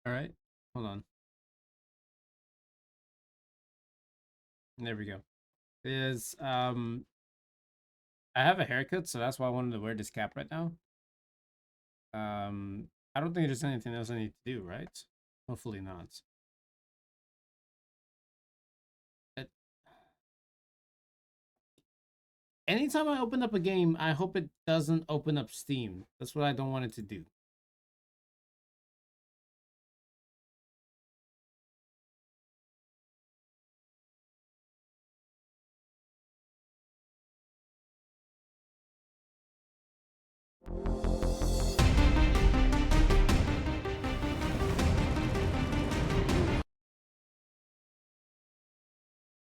All right, hold on. There we go. Is I have a haircut, so that's why I wanted to wear this cap right now. I don't think there's anything else I need to do, right? Hopefully not. But anytime I open up a game, I hope it doesn't open up Steam. That's what I don't want it to do.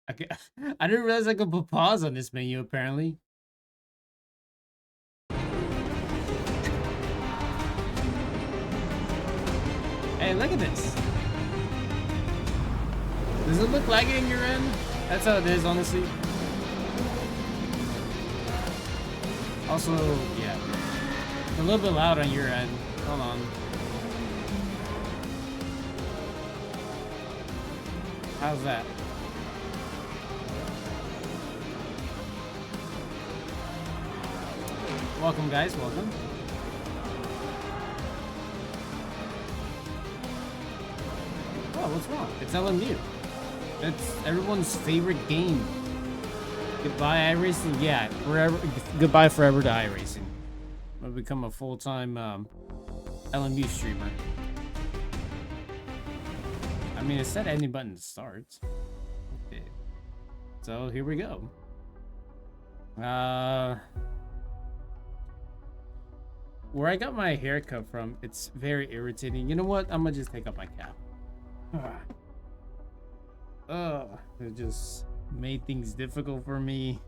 Okay, I didn't realize I could put pause on this menu, apparently. Hey, look at this. Does it look laggy in your end? That's how it is, honestly. Also, yeah. It's a little bit loud on your end. Hold on. How's that? Welcome, guys. Welcome. Oh, what's wrong? It's LMU. That's everyone's favorite game. Goodbye, iRacing. Yeah, forever. Goodbye forever to iRacing. I'll become a full-time LMU streamer. I mean, it said any button to start. Okay. So here we go. Where I got my haircut from, it's very irritating. You know what? I'm gonna just take off my cap. It just made things difficult for me.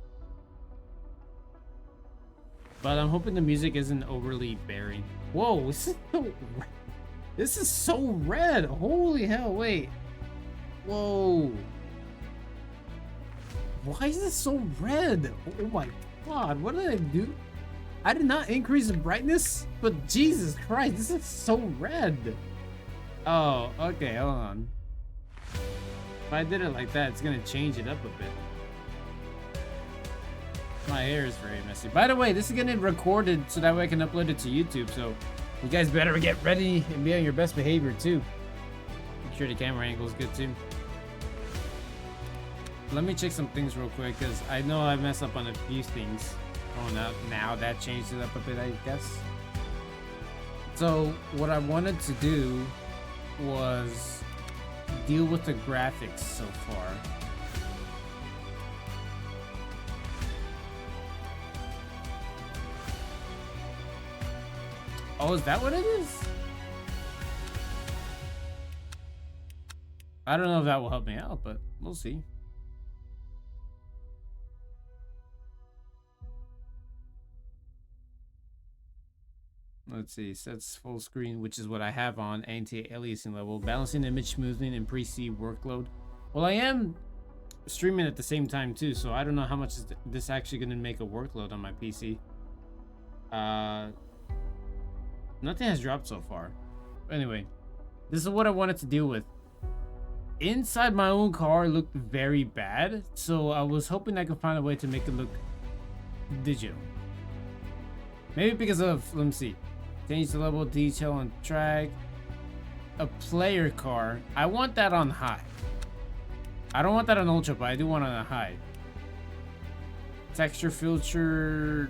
But I'm hoping the music isn't overly buried. Whoa, this is so red. Holy hell, wait. Whoa. Why is this so red? Oh my god, what did I do? I did not increase the brightness, but Jesus Christ, this is so red. Oh, okay, hold on. If I did it like that, it's gonna change it up a bit. My hair is very messy. By the way, this is getting recorded so that way I can upload it to YouTube, so you guys better get ready and be on your best behavior too. Make sure the camera angle is good too. Let me check some things real quick, because I know I messed up on a few things. Oh, now that changed it up a bit, I guess. So what I wanted to do was deal with the graphics so far. Oh, is that what it is? I don't know if that will help me out, but we'll see. Let's see, sets full screen, which is what I have on, anti-aliasing level, balancing image smoothing and pre-C workload. Well, I am streaming at the same time too, so I don't know how much is this actually going to make a workload on my PC. Nothing has dropped so far. Anyway, this is what I wanted to deal with. Inside my own car looked very bad, so I was hoping I could find a way to make it look digital. Maybe because of, let me see, change the level of detail on track. A player car, I want that on high. I don't want that on ultra, but I do want it on high. Texture filter.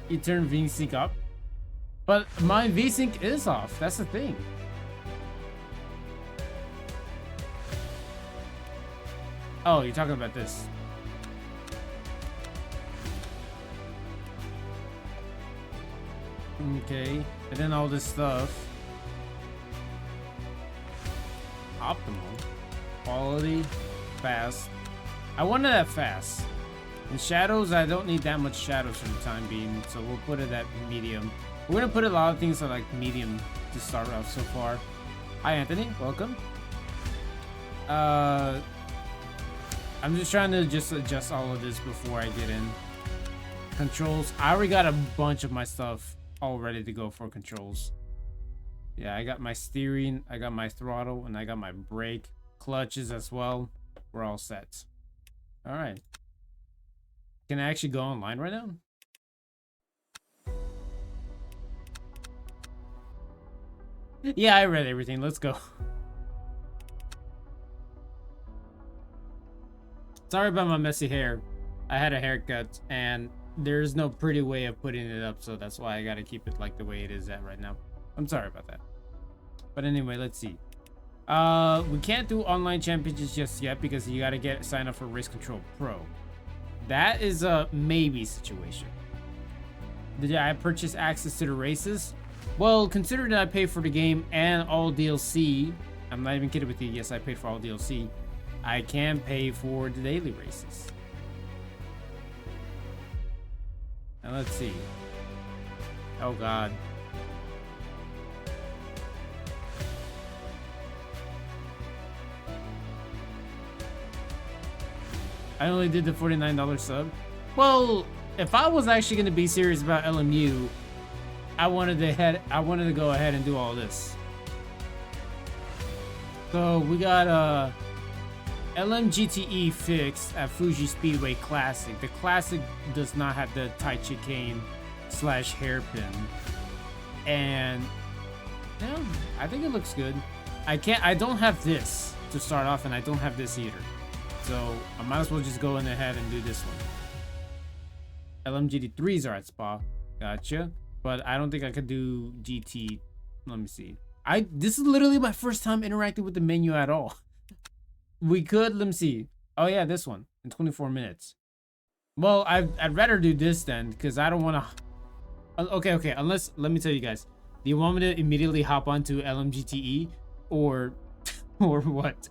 You turn VSync up, but my VSync is off. That's the thing. Oh, you're talking about this. Okay, and then all this stuff. Optimal, quality, fast. I wanted that fast. In shadows, I don't need that much shadows for the time being, so we'll put it at medium. We're gonna put a lot of things at like medium to start off so far. Hi Anthony, welcome. I'm just trying to adjust all of this before I get in. Controls, I already got a bunch of my stuff all ready to go for controls. Yeah, I got my steering, I got my throttle, and I got my brake, clutches as well. We're all set. All right. Can I actually go online right now? Yeah, I read everything. Let's go. Sorry about my messy hair. I had a haircut, and there's no pretty way of putting it up, so that's why I gotta keep it like the way it is at right now. I'm sorry about that. But anyway, let's see. We can't do online championships just yet because you gotta sign up for Race Control Pro. That is a maybe situation. Did I purchase access to the races? Well, considering that I paid for the game and all DLC, I'm not even kidding with you. Yes, I paid for all DLC. I can pay for the daily races. Now let's see. Oh God. I only did the $49 sub. Well, if I was actually going to be serious about LMU, I wanted to go ahead and do all this. So we got LMGTE fixed at Fuji Speedway Classic. The Classic does not have the tight chicane / hairpin, and yeah, I think it looks good. I don't have this to start off, and I don't have this either. So I might as well just go in ahead and do this one. LMGT3s are at Spa. Gotcha. But I don't think I could do GT. Let me see. This is literally my first time interacting with the menu at all. We could, let me see. Oh yeah, this one in 24 minutes. Well, I'd rather do this then, because I don't want to. Okay. Unless, let me tell you guys. Do you want me to immediately hop onto LMGTE or what?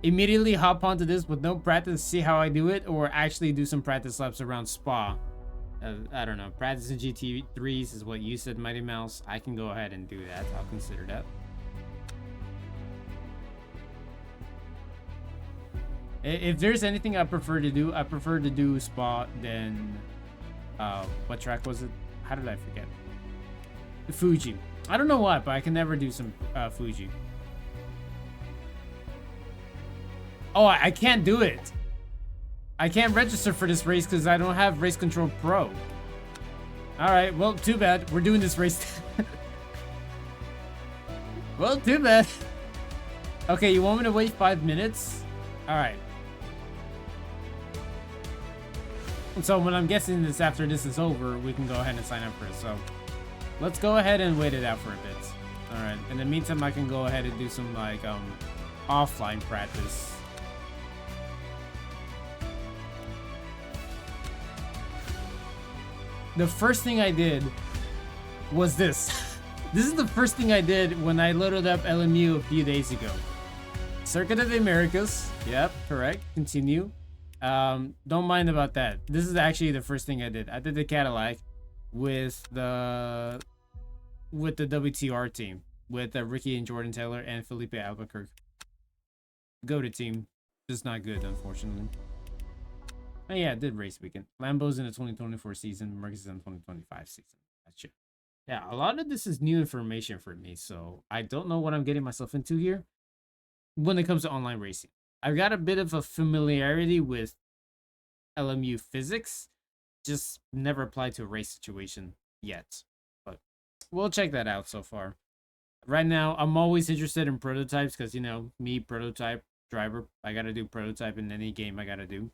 Immediately hop onto this with no practice, see how I do it, or actually do some practice laps around Spa. I don't know. Practicing GT3s is what you said, Mighty Mouse. I can go ahead and do that. I'll consider that. If there's anything I prefer to do, I prefer to do Spa than what track was it? How did I forget? Fuji. I don't know why, but I can never do some Fuji. Oh, I can't do it. I can't register for this race because I don't have Race Control Pro. Alright, well, too bad. We're doing this race. Well, too bad. Okay, you want me to wait 5 minutes? Alright. So when I'm guessing this after this is over, we can go ahead and sign up for it. So let's go ahead and wait it out for a bit. Alright, in the meantime, I can go ahead and do some like offline practice. The first thing I did was this. This is the first thing I did when I loaded up LMU a few days ago. Circuit of the Americas. Yep, correct. Continue. Don't mind about that. This is actually the first thing I did. I did the Cadillac with the WTR team with Ricky and Jordan Taylor and Felipe Albuquerque. Go to team. Just not good, unfortunately. Oh yeah, I did race weekend. Lambo's in the 2024 season. Mercedes in the 2025 season. Gotcha. Yeah, a lot of this is new information for me, so I don't know what I'm getting myself into here when it comes to online racing. I've got a bit of a familiarity with LMU physics, just never applied to a race situation yet. But we'll check that out so far. Right now, I'm always interested in prototypes because, you know, me, prototype driver, I gotta do prototype in any game I gotta do.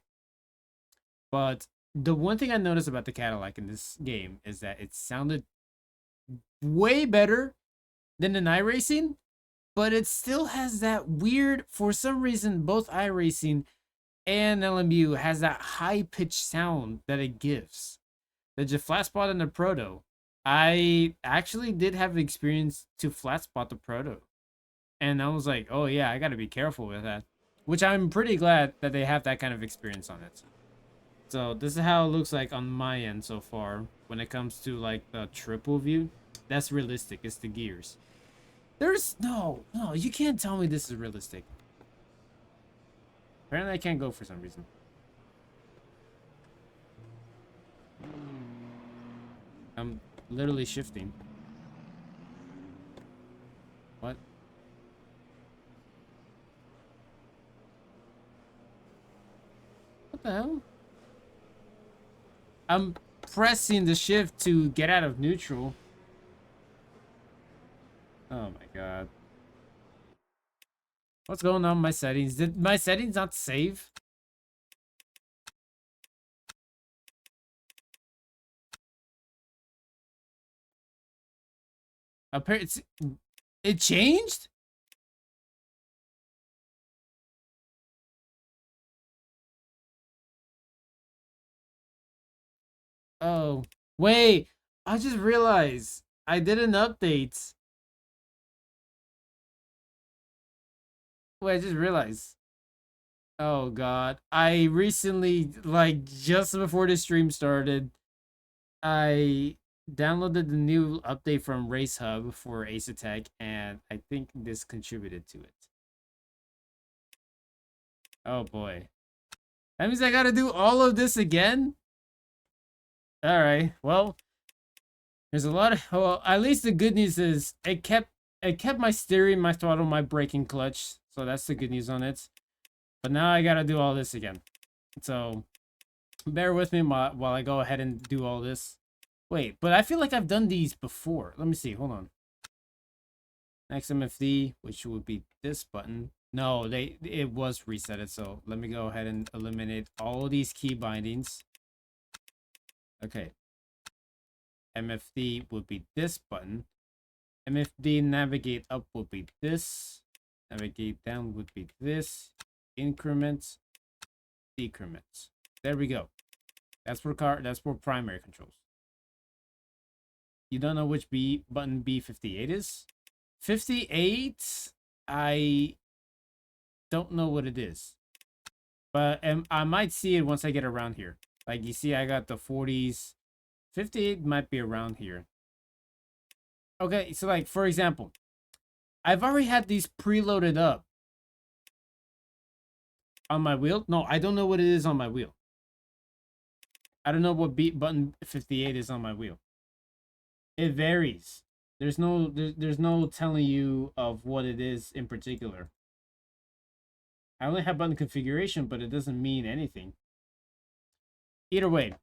But the one thing I noticed about the Cadillac in this game is that it sounded way better than an iRacing, but it still has that weird, for some reason, both iRacing and LMU has that high-pitched sound that it gives. The flat spot in the Proto, I actually did have experience to flat spot the Proto. And I was like, oh yeah, I gotta be careful with that. Which I'm pretty glad that they have that kind of experience on it. So this is how it looks like on my end so far. When it comes to like the triple view, that's realistic. It's the gears. There's no, you can't tell me this is realistic. Apparently I can't go for some reason. I'm literally shifting. What? What the hell? I'm pressing the shift to get out of neutral. Oh my god. What's going on with my settings? Did my settings not save? Apparently, it changed? Oh, wait. I just realized I did an update. Wait, I just realized. Oh god. I recently, like just before the stream started, I downloaded the new update from Race Hub for Ace Attack, and I think this contributed to it. Oh boy. That means I gotta do all of this again? Alright, well, there's a lot of, well, at least the good news is it kept my steering, my throttle, my braking clutch. So that's the good news on it. But now I gotta do all this again. So bear with me while I go ahead and do all this. Wait, but I feel like I've done these before. Let me see, hold on. Next MFD, which would be this button. No, it was resetted, so let me go ahead and eliminate all of these key bindings. Okay. MFD would be this button. MFD navigate up would be this. Navigate down would be this. Increments, decrements. There we go. That's for primary controls. You don't know which button B58 is? 58, I don't know what it is. But I might see it once I get around here. Like you see, I got the 40s. 58 might be around here. Okay, so like for example, I've already had these preloaded up on my wheel. No, I don't know what it is on my wheel. I don't know what button 58 is on my wheel. It varies. There's no telling you of what it is in particular. I only have button configuration, but it doesn't mean anything. Either way,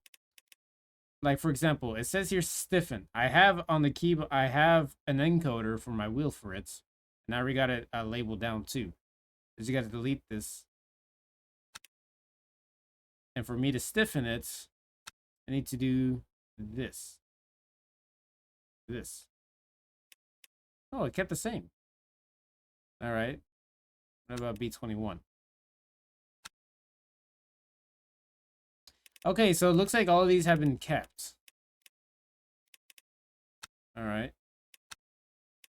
like for example, it says here stiffen. I have on the keyboard, I have an encoder for my wheel for it. Now we got it labeled down too. Because you got to delete this. And for me to stiffen it, I need to do this. This. Oh, it kept the same. All right. What about B21? Okay, so it looks like all of these have been kept. All right.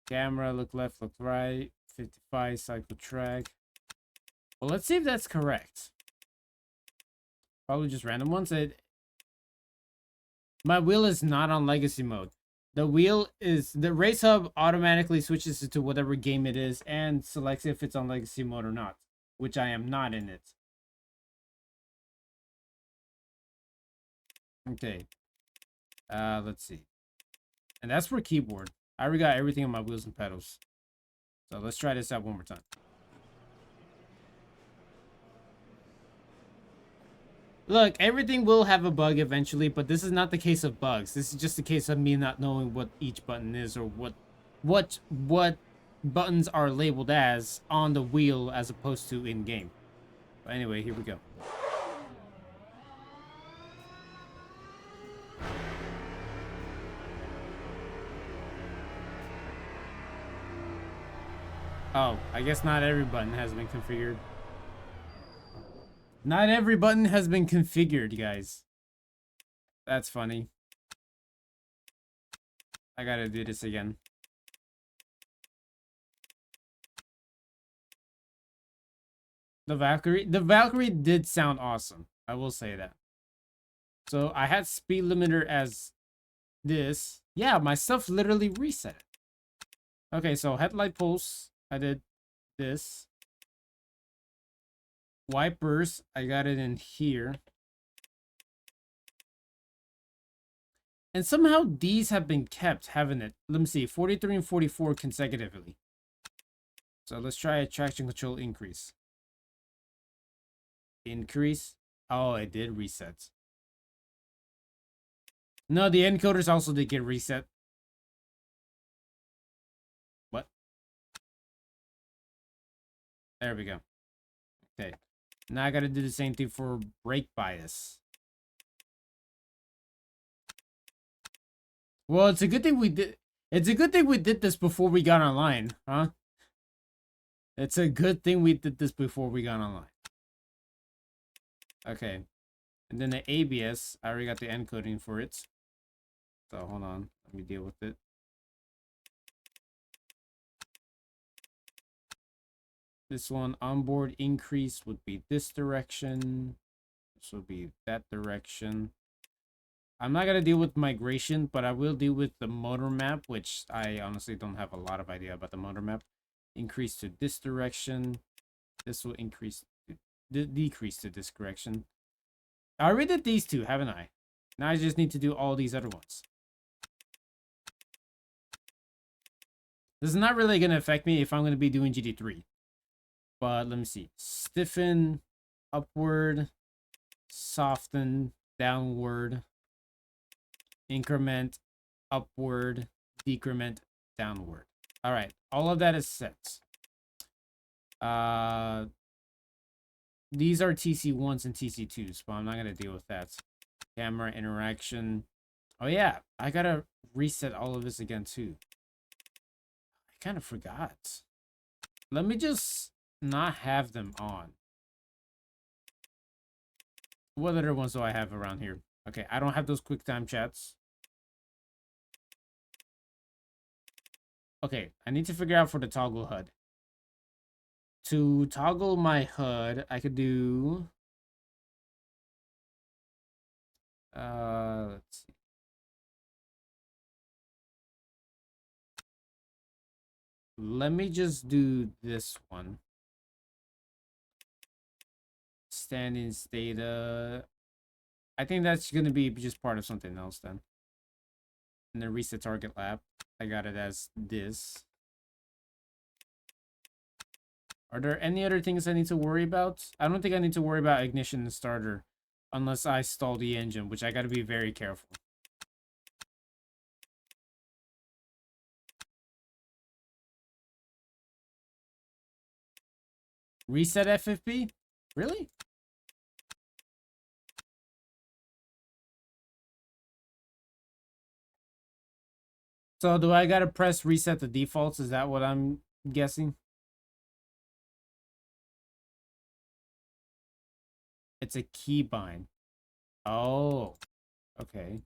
Camera, look left, look right. 55, cycle track. Well, let's see if that's correct. Probably just random ones. My wheel is not on legacy mode. The Race Hub automatically switches it to whatever game it is and selects if it's on legacy mode or not, which I am not in it. Okay. Let's see. And that's for keyboard. I already got everything on my wheels and pedals. So let's try this out one more time. Look, everything will have a bug eventually, but this is not the case of bugs. This is just a case of me not knowing what each button is or what buttons are labeled as on the wheel as opposed to in-game. But anyway, here we go. Oh, I guess not every button has been configured. Not every button has been configured, guys. That's funny. I gotta do this again. The Valkyrie did sound awesome. I will say that. So I had speed limiter as this. Yeah, my stuff literally reset it. Okay, so headlight pulse, I did this. Wipers, I got it in here. And somehow these have been kept, haven't it? Let me see, 43 and 44 consecutively. So let's try a traction control increase. Increase. Oh, it did reset. No, the encoders also did get reset. What? There we go. Okay. Now I gotta do the same thing for brake bias. Well, it's a good thing we did. It's a good thing we did this before we got online, huh? It's a good thing we did this before we got online. Okay. And then the ABS, I already got the encoding for it. So hold on, let me deal with it. This one, onboard increase would be this direction. This would be that direction. I'm not gonna deal with migration, but I will deal with the motor map, which I honestly don't have a lot of idea about the motor map. Increase to this direction. This will increase, decrease to this direction. I already did these two, haven't I? Now I just need to do all these other ones. This is not really gonna affect me if I'm gonna be doing GT3. But let me see. Stiffen, upward, soften, downward, increment, upward, decrement, downward. All right, all of that is set. These are TC1s and TC2s, but I'm not gonna deal with that. Camera interaction. Oh yeah, I gotta reset all of this again too. I kind of forgot. Let me just not have them on. What other ones do I have around here? Okay, I don't have those QuickTime chats. Okay, I need to figure out for the toggle HUD. To toggle my HUD, I could do... let's see. Let me just do this one. Standings data. I think that's going to be just part of something else then. And then reset target lap. I got it as this. Are there any other things I need to worry about? I don't think I need to worry about ignition and starter unless I stall the engine, which I got to be very careful. Reset FFP? Really? So do I gotta press reset the defaults? Is that what I'm guessing? It's a keybind. Oh, okay.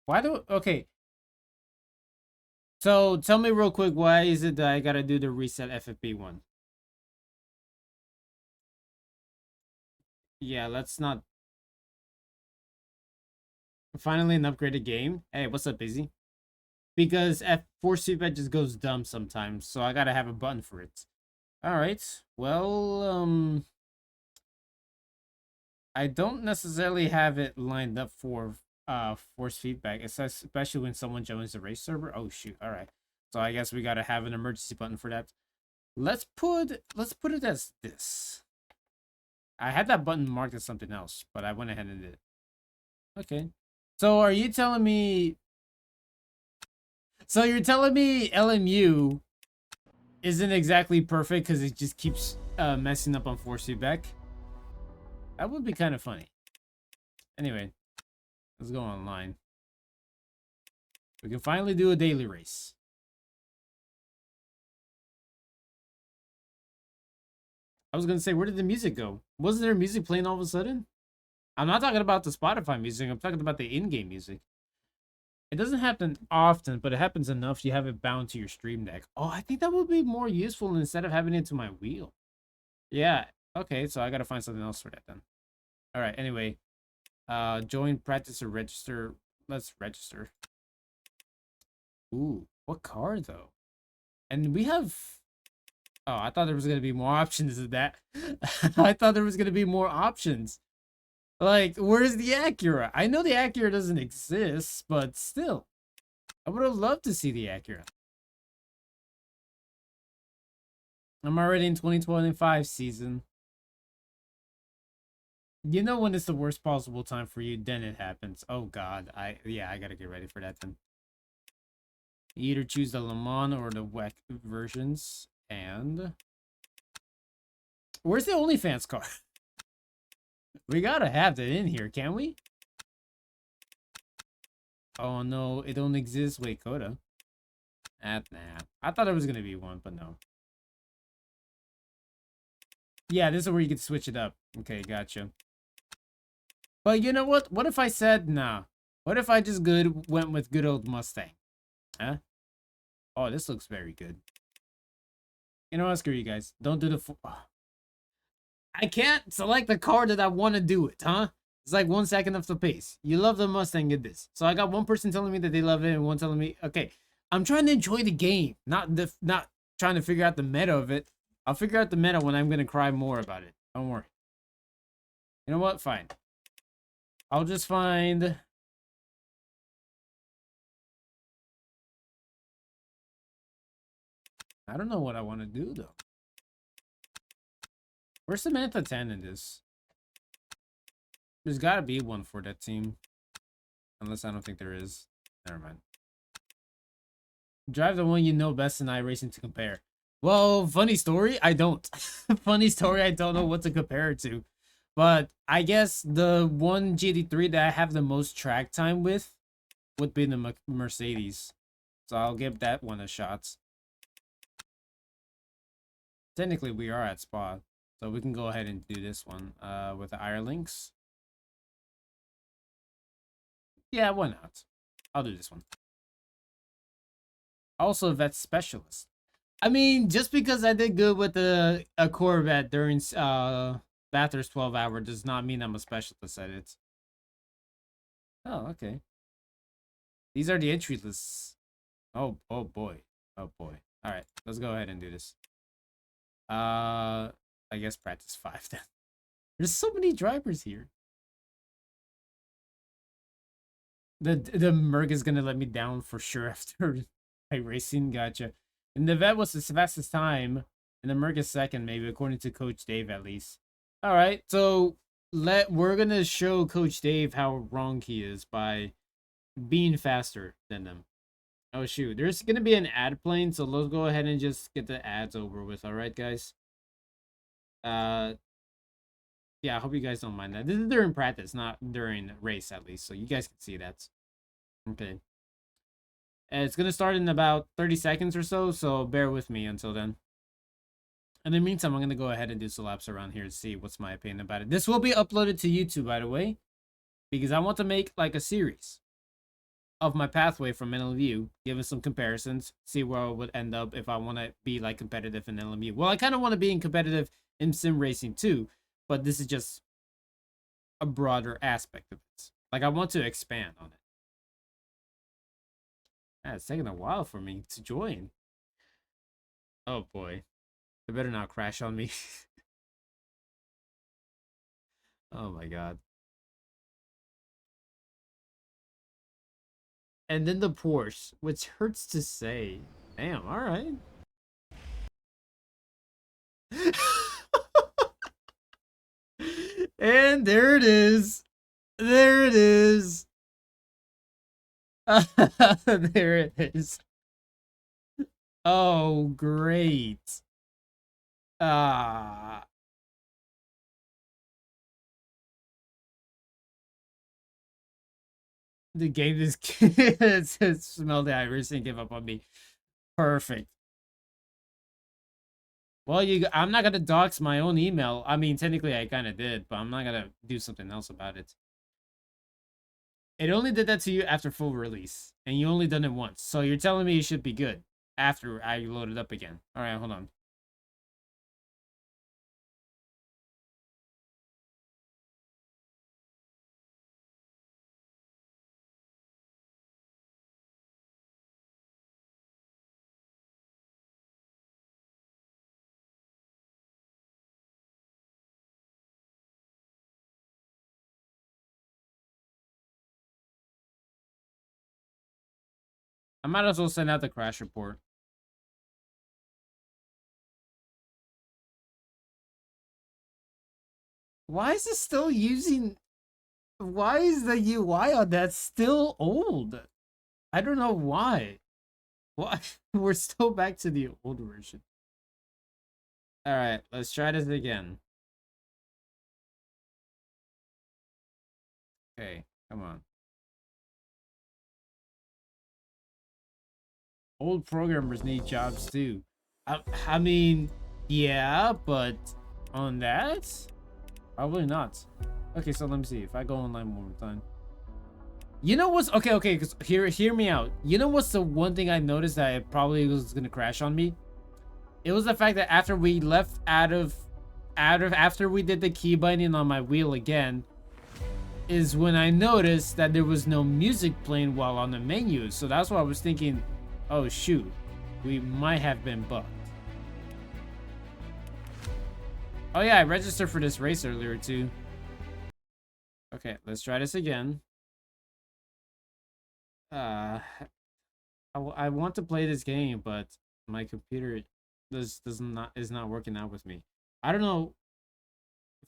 Why do... Okay. So tell me real quick, why is it that I gotta do the reset FFP one? Yeah, let's not... Finally an upgraded game. Hey, what's up, Busy? Because force feedback just goes dumb sometimes, so I gotta have a button for it. Alright, well, I don't necessarily have it lined up for force feedback, especially when someone joins the race server. Oh shoot, alright. So I guess we gotta have an emergency button for that. Let's put it as this. I had that button marked as something else, but I went ahead and did it. Okay. So are you telling me... So you're telling me LMU isn't exactly perfect because it just keeps messing up on force feedback? That would be kind of funny. Anyway, let's go online. We can finally do a daily race. I was gonna say, where did the music go? Wasn't there music playing all of a sudden? I'm not talking about the Spotify music. I'm talking about the in-game music. It doesn't happen often, but it happens enough you have it bound to your stream deck. Oh, I think that would be more useful instead of having it to my wheel. Yeah. Okay, so I gotta find something else for that then. All right. Anyway, join, practice, or register. Let's register. Ooh, what car though? And we have... Oh, I thought there was gonna be more options than that. I thought there was gonna be more options. Like, where's the Acura? I know the Acura doesn't exist, but still. I would have loved to see the Acura. I'm already in 2025 season. You know when it's the worst possible time for you, then it happens. Oh God, I gotta get ready for that then. You either choose the Le Mans or the WEC versions, and where's the OnlyFans car? We gotta have that in here, can we? Oh no, it don't exist. Wait, Coda. Nah. I thought it was gonna be one, but no. Yeah, this is where you can switch it up. Okay, gotcha. But you know what? What if I said nah? What if I just went with good old Mustang? Huh? Oh, this looks very good. You know what? Screw you guys. Don't do the. I can't select the car that I want to do it, huh? It's like 1 second of the pace. You love the Mustang, get this. So I got one person telling me that they love it and one telling me, okay, I'm trying to enjoy the game, not trying to figure out the meta of it. I'll figure out the meta when I'm gonna cry more about it. Don't worry. You know what? Fine. I'll just find. I don't know what I want to do though. Where's Samantha 10 in this? There's gotta be one for that team. Unless I don't think there is. Never mind. Drive the one you know best in iRacing to compare. Well, funny story, I don't. Funny story, I don't know what to compare it to. But I guess the one GT3 that I have the most track time with would be the Mercedes. So I'll give that one a shot. Technically, we are at Spa. So we can go ahead and do this one with the IRLinks. Yeah, why not? I'll do this one. Also, vet specialist. I mean, just because I did good with a Corvette during Bathurst 12 hour does not mean I'm a specialist at it. Oh, okay. These are the entry lists. Oh boy. Oh boy. All right, let's go ahead and do this. I guess practice 5 then. There's so many drivers here. The Merc is gonna let me down for sure after iRacing. Gotcha. And the vet was the fastest time, and the Merc is second, maybe according to Coach Dave at least. All right, so we're gonna show Coach Dave how wrong he is by being faster than them. Oh shoot, there's gonna be an ad playing, so let's go ahead and just get the ads over with. All right, guys. Yeah, I hope you guys don't mind that. This is during practice, not during race at least, so you guys can see that. Okay. And it's gonna start in about 30 seconds or so, so bear with me until then. In the meantime, I'm gonna go ahead and do some laps around here to see what's my opinion about it. This will be uploaded to YouTube, by the way, because I want to make like a series of my pathway from LMU, giving some comparisons, see where I would end up if I want to be like competitive in LMU. Well, I kind of want to be in competitive in sim racing too, but this is just a broader aspect of it. Like I want to expand on it. Yeah, it's taking a while for me to join. Oh boy, they better not crash on me. Oh my god. And then the Porsche, which hurts to say. Damn, all right. And there it is. There it is. There it is. Oh, great. Ah. The game is it smelled the iris and give up on me. Perfect. Well, I'm not gonna dox my own email. I mean, technically I kind of did, but I'm not gonna do something else about it. It only did that to you after full release, and you only done it once. So you're telling me it should be good after I load it up again. All right, hold on. might as well send out the crash report. Why is it still using... Why is the UI on that still old? I don't know why. Why? We're still back to the old version. Alright, let's try this again. Okay, come on. Old programmers need jobs too. I mean, yeah, but on that? Probably not. Okay, so let me see. If I go online one more time. You know what's... Okay, because hear me out. You know what's the one thing I noticed that it probably was going to crash on me? It was the fact that after we left after we did the key binding on my wheel again, is when I noticed that there was no music playing while on the menu. So that's why I was thinking, oh shoot, we might have been bugged. Oh yeah, I registered for this race earlier too. Okay, let's try this again. I want to play this game, but my computer is not working out with me. I don't know.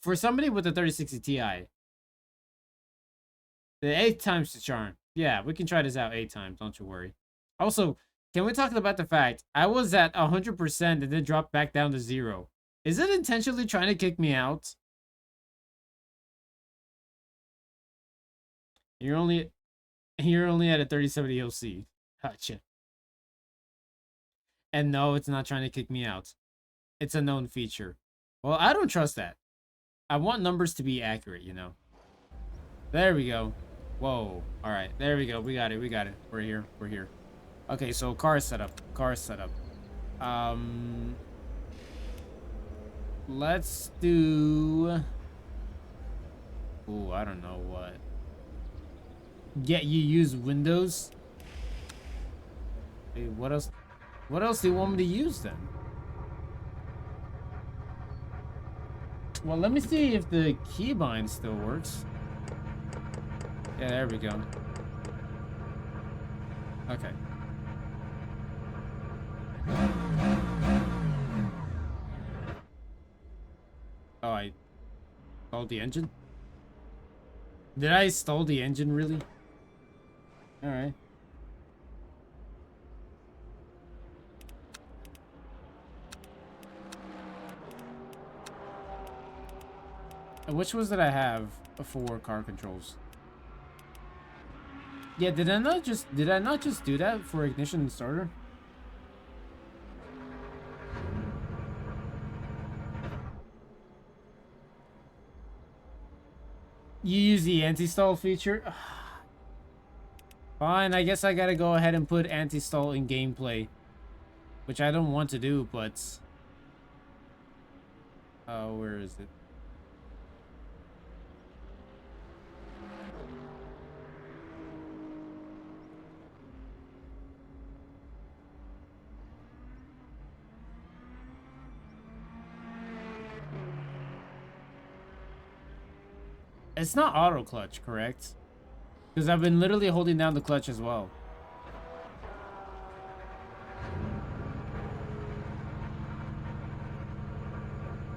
For somebody with a 3060 Ti, the 8 times the charm. Yeah, we can try this out 8 times. Don't you worry. Also, can we talk about the fact I was at 100% and then dropped back down to 0? Is it intentionally trying to kick me out? You're only at a 3070 OC. Gotcha. And no, it's not trying to kick me out. It's a known feature. Well, I don't trust that. I want numbers to be accurate, you know. There we go. Whoa. All right. There we go. We got it. We're here. Okay, so car setup. Let's do... Ooh, I don't know what. You use Windows? Hey, what else? What else do you want me to use then? Well, let me see if the keybind still works. Yeah, there we go. Okay. Oh, I stalled the engine? Did I stall the engine, really? Alright. Which ones did I have for car controls? Yeah, did I not just do that for ignition and starter? You use the anti-stall feature? Fine, I guess I gotta go ahead and put anti-stall in gameplay. Which I don't want to do, but... Oh, where is it? It's not auto clutch, correct? Because I've been literally holding down the clutch as well.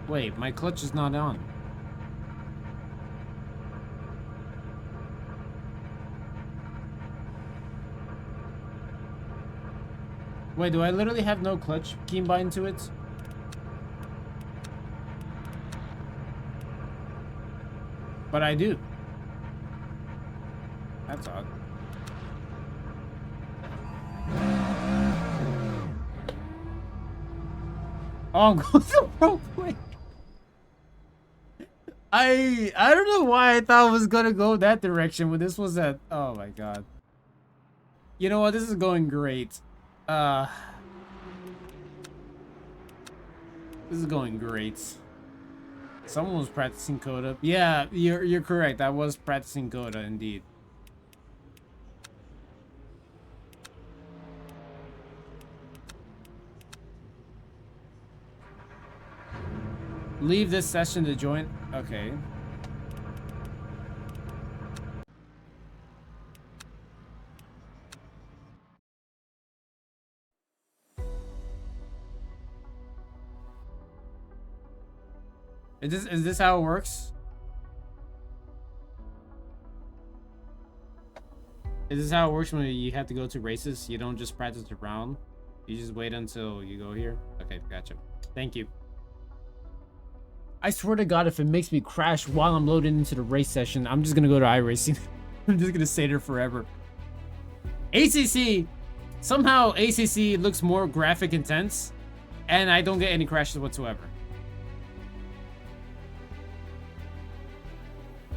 Wait, my clutch is not on. Wait, do I literally have no clutch keybind to it? But I do. That's odd. Oh, I'm going the wrong way. I don't know why I thought I was gonna go that direction when this was at... Oh my god. You know what? This is going great. This is going great. Someone was practicing Coda. Yeah, you're correct. I was practicing Coda indeed. Leave this session to join. Okay. Is this how it works? Is this how it works when you have to go to races? You don't just practice around. You just wait until you go here. Okay, gotcha. Thank you. I swear to God, if it makes me crash while I'm loading into the race session, I'm just gonna go to iRacing. I'm just gonna stay there forever. ACC, somehow ACC looks more graphic intense, and I don't get any crashes whatsoever.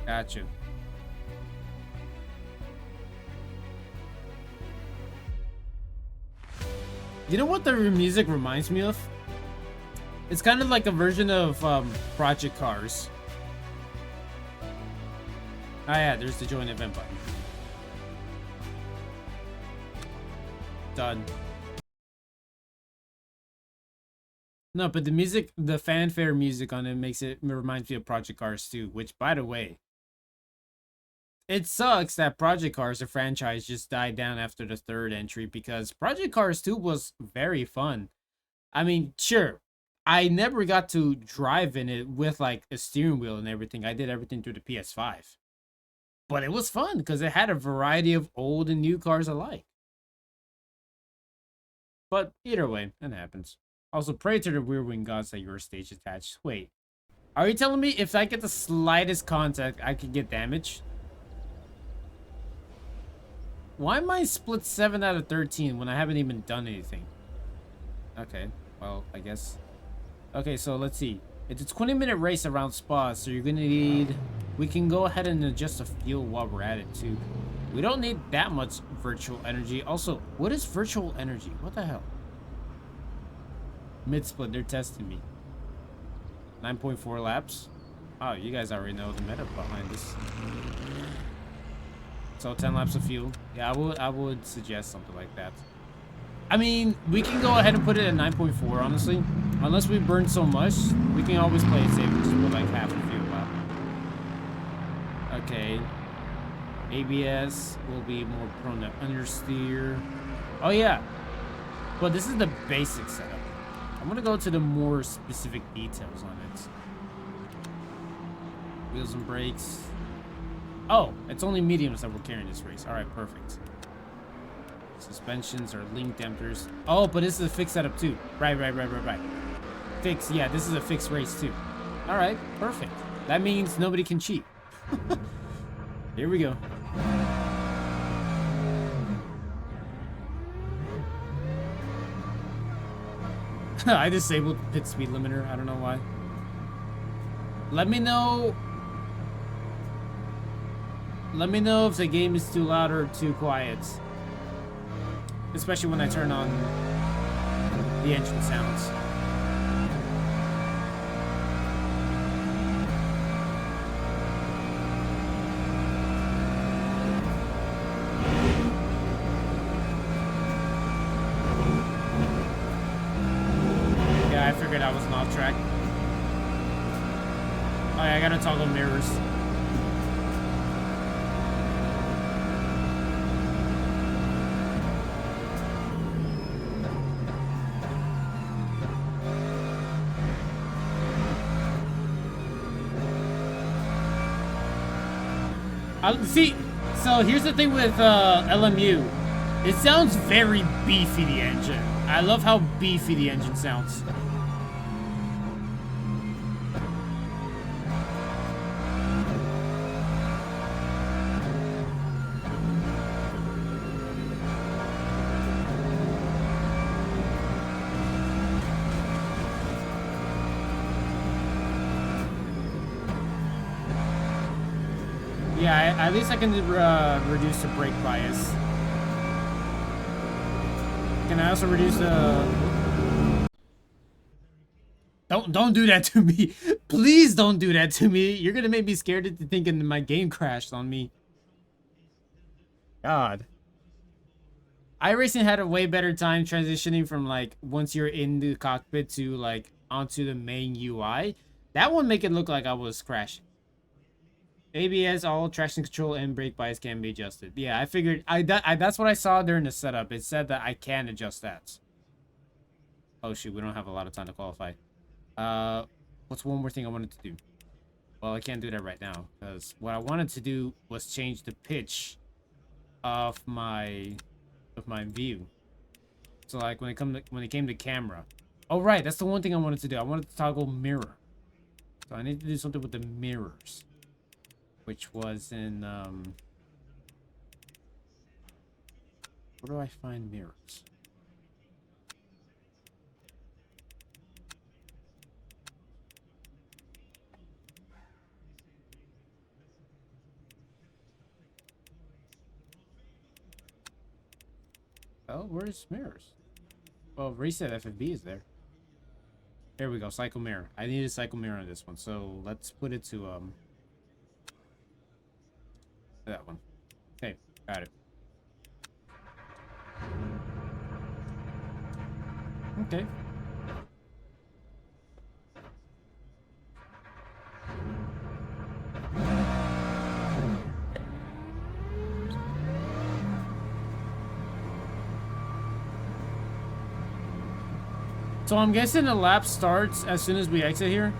Gotcha. You know what the music reminds me of? It's kind of like a version of Project Cars. Oh yeah, there's the join event button. Done. No, but the music, the fanfare music on it reminds me of Project Cars 2, which, by the way, it sucks that Project Cars, the franchise, just died down after the third entry because Project Cars 2 was very fun. I mean, sure, I never got to drive in it with like a steering wheel and everything. I did everything through the PS5. But it was fun because it had a variety of old and new cars alike. But either way, that happens. Also, pray to the rear wing gods that your stage attached. Wait, are you telling me if I get the slightest contact, I could get damage? Why am I split 7 out of 13 when I haven't even done anything? Okay, well, I guess. Okay, so let's see. It's a 20-minute race around Spa, so you're gonna need... We can go ahead and adjust the fuel while we're at it, too. We don't need that much virtual energy. Also, what is virtual energy? What the hell? Mid-split, they're testing me. 9.4 laps. Oh, you guys already know the meta behind this. So 10 laps of fuel. Yeah, I would suggest something like that. I mean, we can go ahead and put it at 9.4, honestly. Unless we burn so much, we can always play it safe and just put like half a fuel lap. Okay. ABS will be more prone to understeer. Oh yeah. But this is the basic setup. I'm gonna go to the more specific details on it. Wheels and brakes. Oh, it's only mediums that we're carrying this race. Alright, perfect. Suspensions are link dampers. Oh, but this is a fixed setup too. Right. Fixed, yeah, this is a fixed race too. Alright, perfect. That means nobody can cheat. Here we go. I disabled pit speed limiter. I don't know why. Let me know. Let me know if the game is too loud or too quiet. Especially when I turn on the engine sounds. Yeah, I figured I was off track. Oh yeah, I gotta toggle mirrors. See, so here's the thing with LMU. It sounds very beefy, the engine. I love how beefy the engine sounds. Yeah, at least I can reduce the brake bias. Can I also reduce the... Don't do that to me. Please don't do that to me. You're gonna make me scared into thinking my game crashed on me. God. iRacing had a way better time transitioning from like once you're in the cockpit to like onto the main UI. That one make it look like I was crashing. ABS, all traction control and brake bias can be adjusted. Yeah, I figured. That's what I saw during the setup. It said that I can adjust that. Oh shoot, we don't have a lot of time to qualify. what's one more thing I wanted to do? Well, I can't do that right now because what I wanted to do was change the pitch of my view. So like when it came to camera. Oh right, that's the one thing I wanted to do. I wanted to toggle mirror. So I need to do something with the mirrors, which was in where do I find mirrors? Oh, where's mirrors? Well, reset FFB is there. There we go, cycle mirror. I need a cycle mirror on this one, so let's put it to that one. Okay, got it. Okay. So I'm guessing the lap starts as soon as we exit here.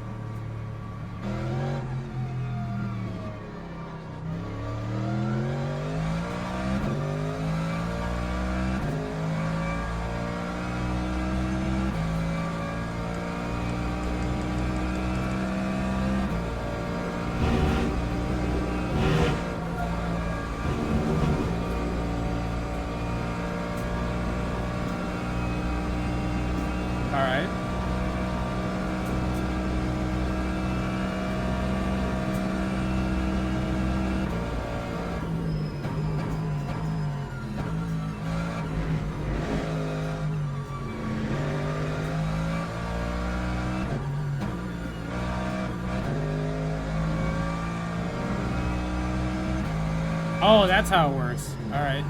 Oh, that's how it works. All right.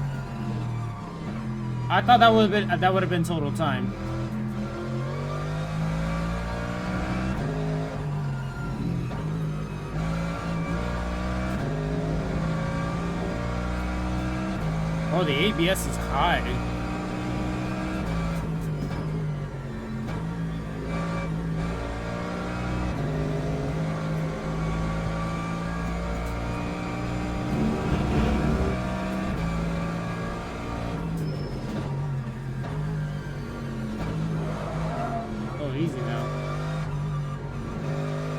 I thought that would have been total time. Oh, the ABS is high.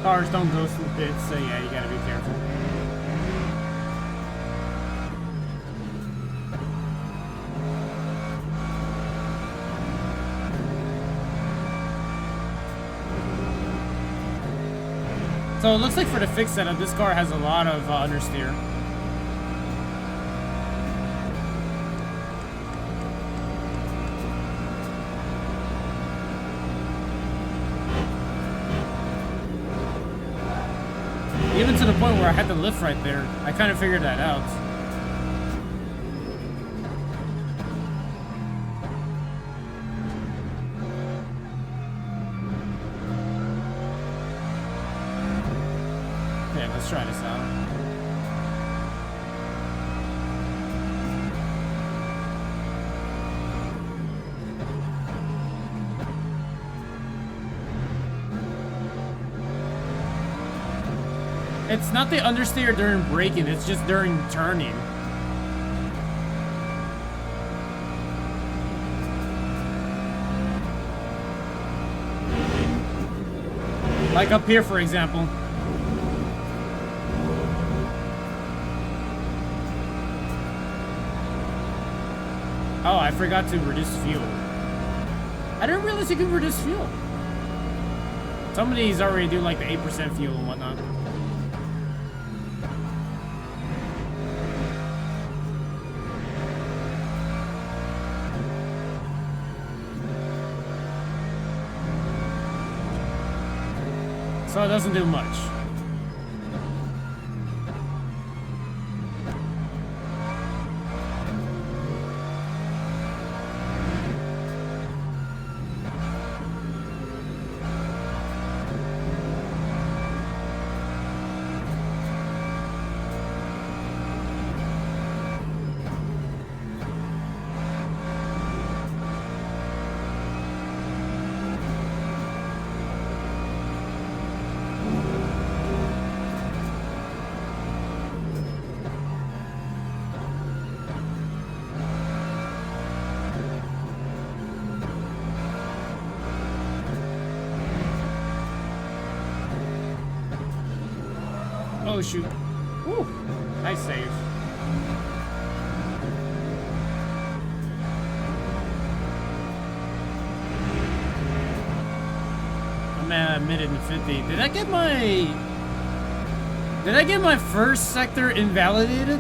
Cars don't go through pits, so yeah, you gotta be careful. So it looks like for the fixed setup, this car has a lot of understeer. Even to the point where I had to lift right there. I kind of figured that out. Okay, let's try this out. It's not the understeer during braking, it's just during turning. Like up here, for example. Oh, I forgot to reduce fuel. I didn't realize you could reduce fuel. Some of these already do like the 8% fuel and whatnot. So it doesn't do much. Oh shoot. Woo. Nice save. I'm at a minute and 50. Did I get my first sector invalidated?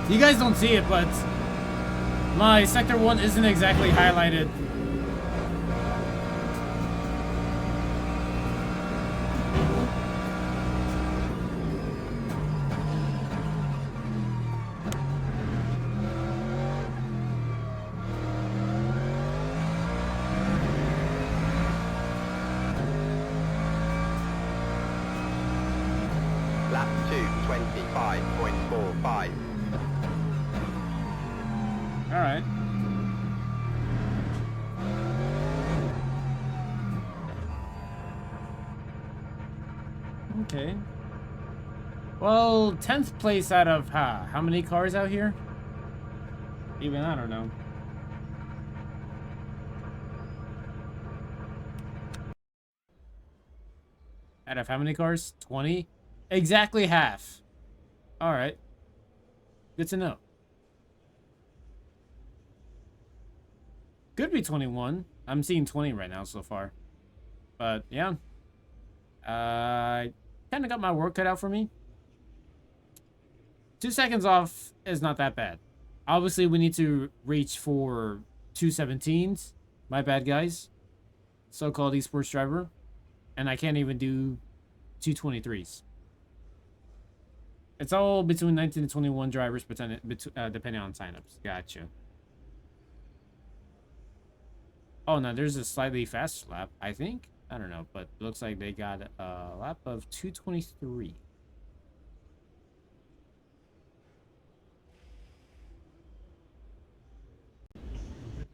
You guys don't see it, but my sector 1 isn't exactly highlighted. Lap 2:25.45. All right. Okay. Well, 10th place out of how many cars out here? Even I don't know. Out of how many cars? 20? Exactly half. All right. Good to know. Could be 21. I'm seeing 20 right now so far. But yeah. Kind of got my work cut out for me. 2 seconds off is not that bad. Obviously, we need to reach for 217s. My bad, guys. So-called esports driver. And I can't even do 223s. It's all between 19 and 21 drivers, depending on signups. Gotcha. Oh, no, there's a slightly faster lap, I think. I don't know, but it looks like they got a lap of 223.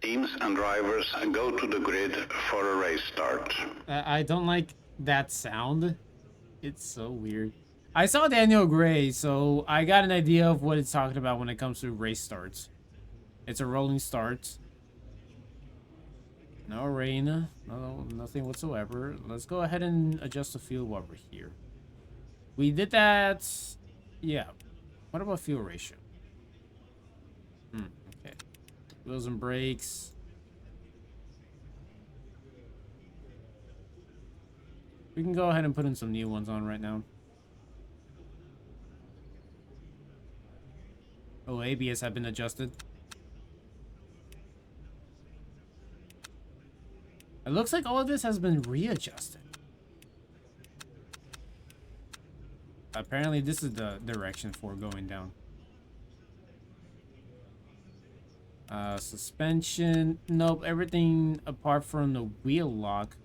Teams and drivers go to the grid for a race start. I don't like that sound. It's so weird. I saw Daniel Gray, so I got an idea of what it's talking about when it comes to race starts. It's a rolling start. No rain. No, nothing whatsoever. Let's go ahead and adjust the fuel while we're here. We did that. Yeah. What about fuel ratio? Okay. Wheels and brakes. We can go ahead and put in some new ones on right now. Oh, ABS have been adjusted. It looks like all of this has been readjusted. Apparently, this is the direction for going down. Suspension. Nope, everything apart from the wheel lock,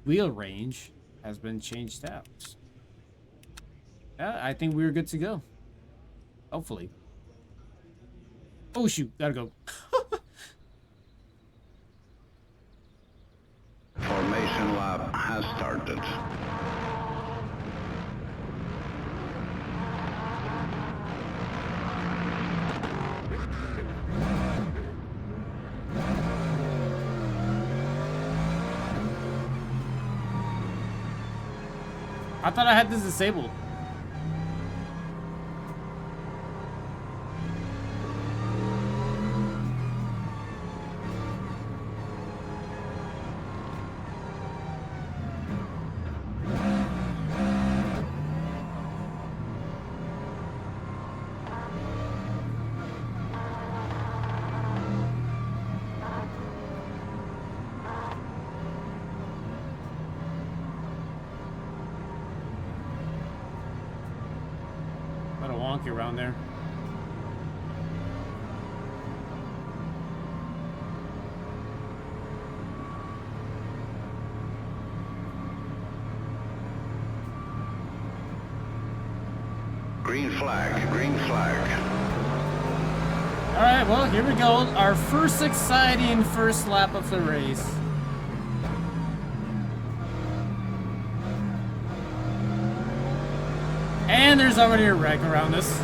wheel range has been changed out. Yeah, I think we're good to go. Hopefully. Oh shoot, gotta go. Formation lap has started. I thought I had this disabled. Wonky around there. Green flag, green flag. All right, well, here we go. Our first exciting first lap of the race. And there's already a wreck around us.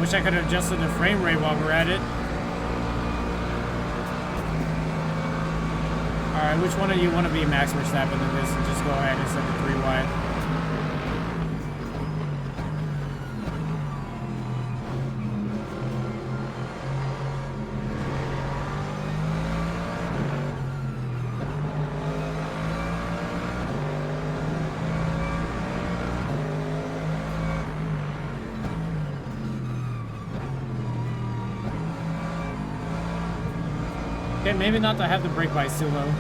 wish I could have adjusted the frame rate while we're at it. Alright, which one of you want to be Max Verstappen in this and just go ahead and set the 3 wide? Okay, maybe not to have the brake by too low.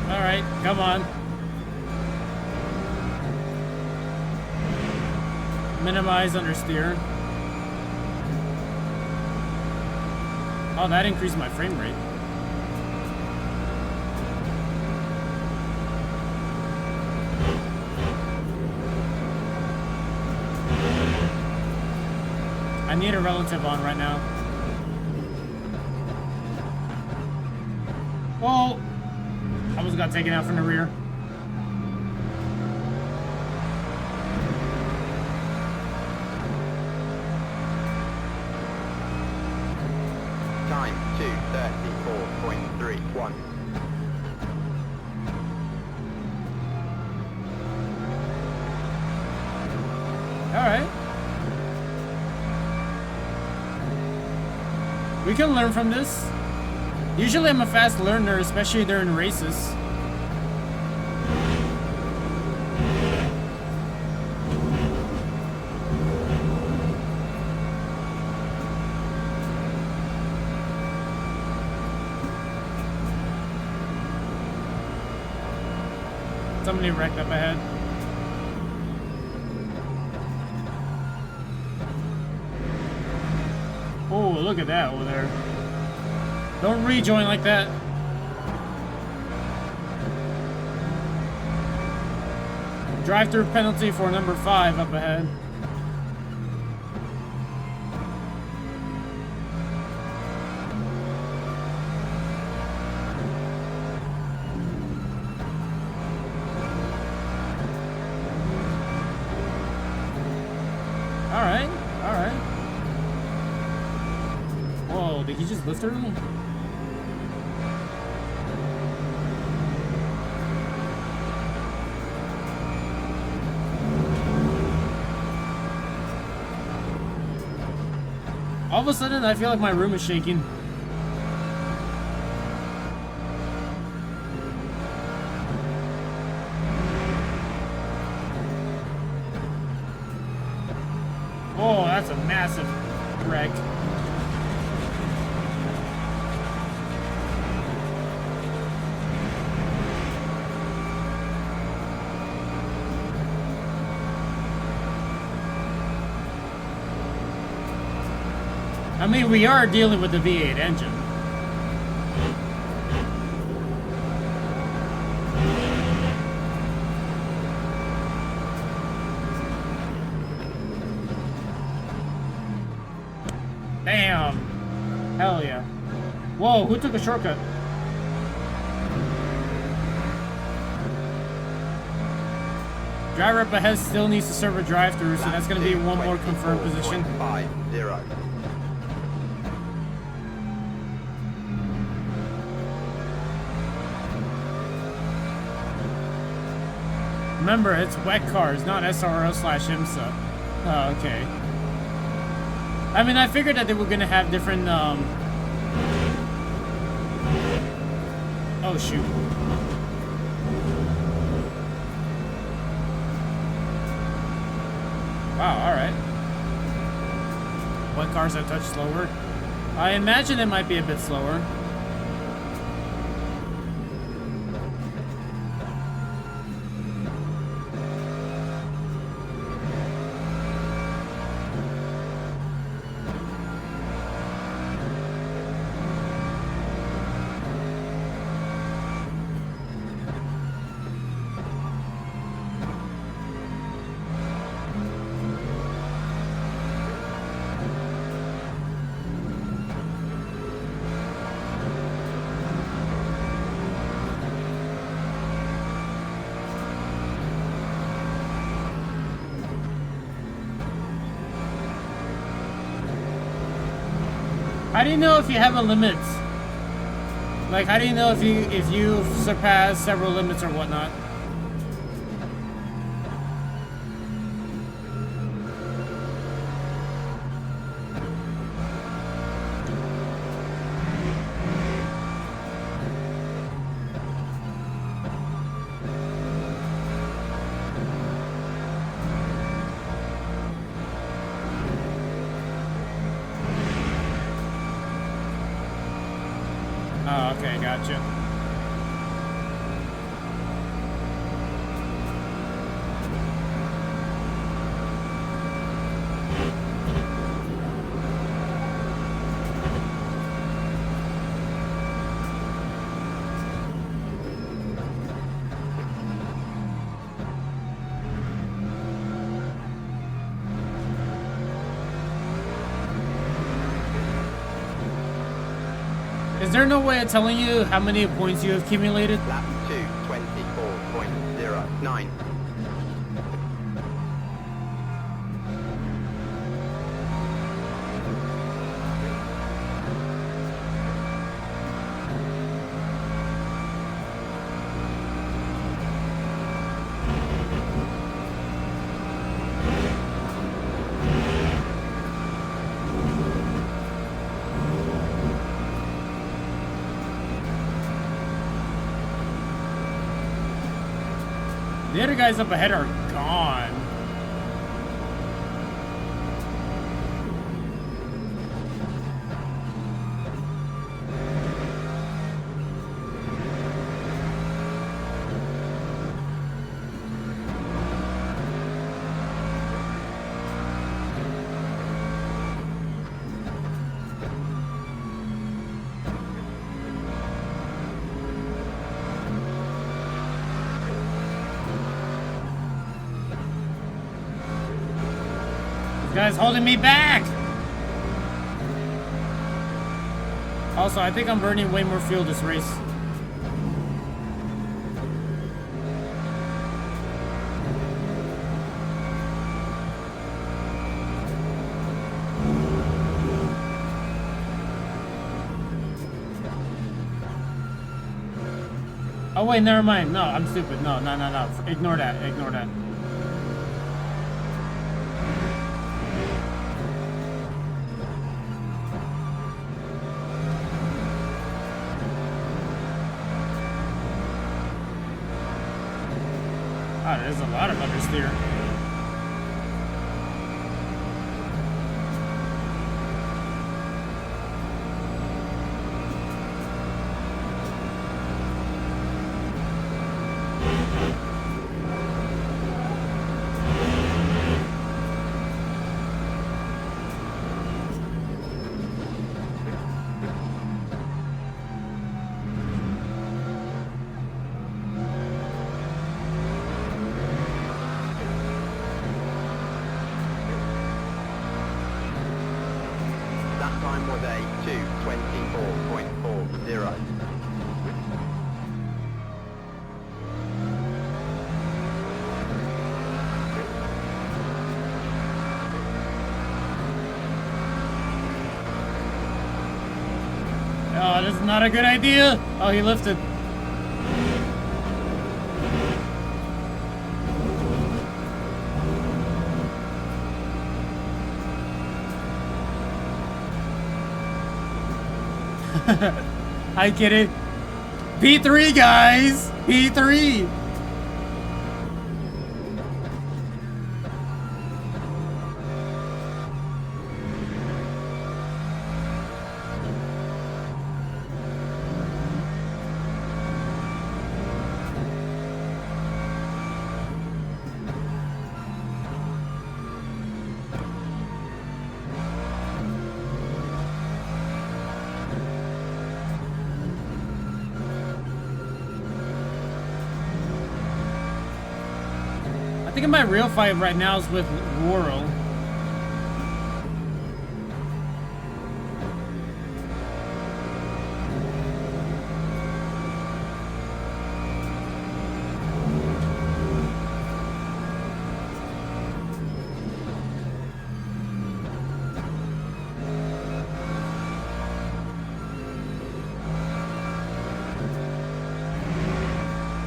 Alright, come on. Minimize understeer. Oh, that increased my frame rate. I need a relative on right now. Whoa! Almost got taken out from the rear. Time 2:34.31. All right. We can learn from this. Usually I'm a fast learner, especially during races. Somebody wrecked up ahead. Oh, look at that over there. Don't rejoin like that. Drive-through penalty for number 5 up ahead. Alright, alright. Whoa, did he just lift early? All of a sudden, I feel like my room is shaking. Oh, that's a massive wreck. I mean, we are dealing with the V8 engine. Damn. Hell yeah. Whoa, who took a shortcut? Driver up ahead still needs to serve a drive-through, so that's going to be one more confirmed position. 50. Remember, it's wet cars, not SRO/IMSA. Oh, okay. I mean, I figured that they were gonna have different, Oh, shoot. Wow, alright. Wet cars that touch slower. I imagine it might be a bit slower. How do you know if you have a limit? Like, how do you know if you surpass several limits or whatnot? Oh, okay, gotcha. Is there no way of telling you how many points you have accumulated? Lap 2:24.09. The other guys up ahead are gone. This guy's holding me back! Also, I think I'm burning way more fuel this race. Oh wait, never mind. No, I'm stupid. No. Ignore that. Ignore that. Ah, there's a lot of understeer. That time was a 2:24.40. Oh, this is not a good idea. Oh, he lifted. I get it. P3, guys. P3. think my real fight right now is with Laurel.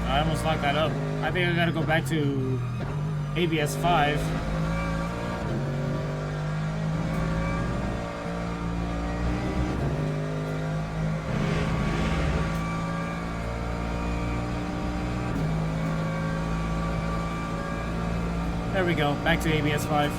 I almost locked that up. I think I gotta go back to ABS 5. There we go, back to ABS 5.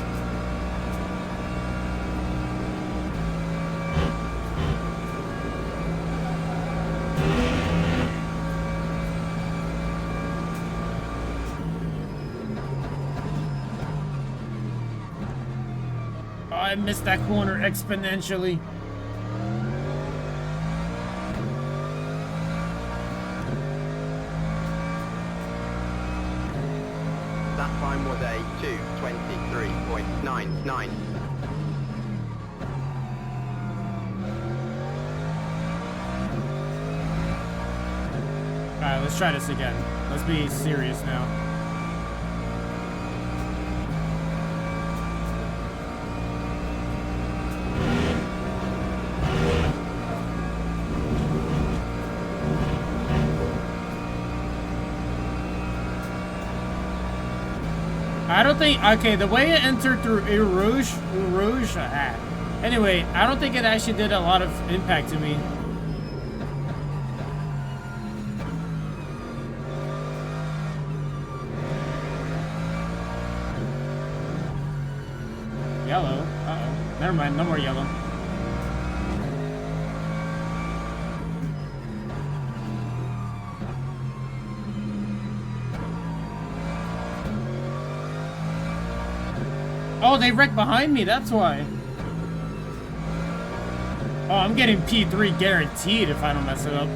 I missed that corner exponentially. That time was a 2:23.99. Alright, let's try this again. Let's be serious now. I don't think, okay, the way it entered through Eau Rouge, anyway, I don't think it actually did a lot of impact to me. Yellow, uh-oh, never mind, no more yellow. Oh, they wrecked behind me, that's why. Oh, I'm getting P3 guaranteed if I don't mess it up.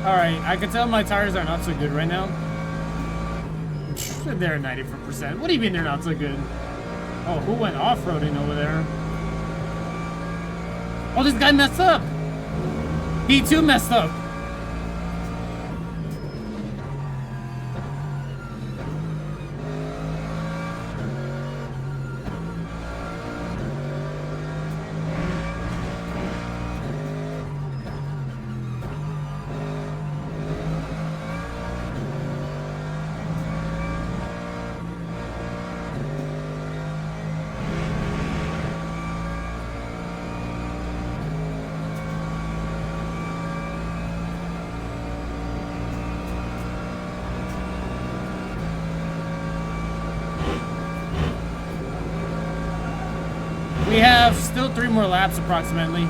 Alright, I can tell my tires are not so good right now. They're 94%. What do you mean they're not so good? Oh, who went off-roading over there? Oh, this guy messed up! P2 messed up! We have still 3 more laps approximately.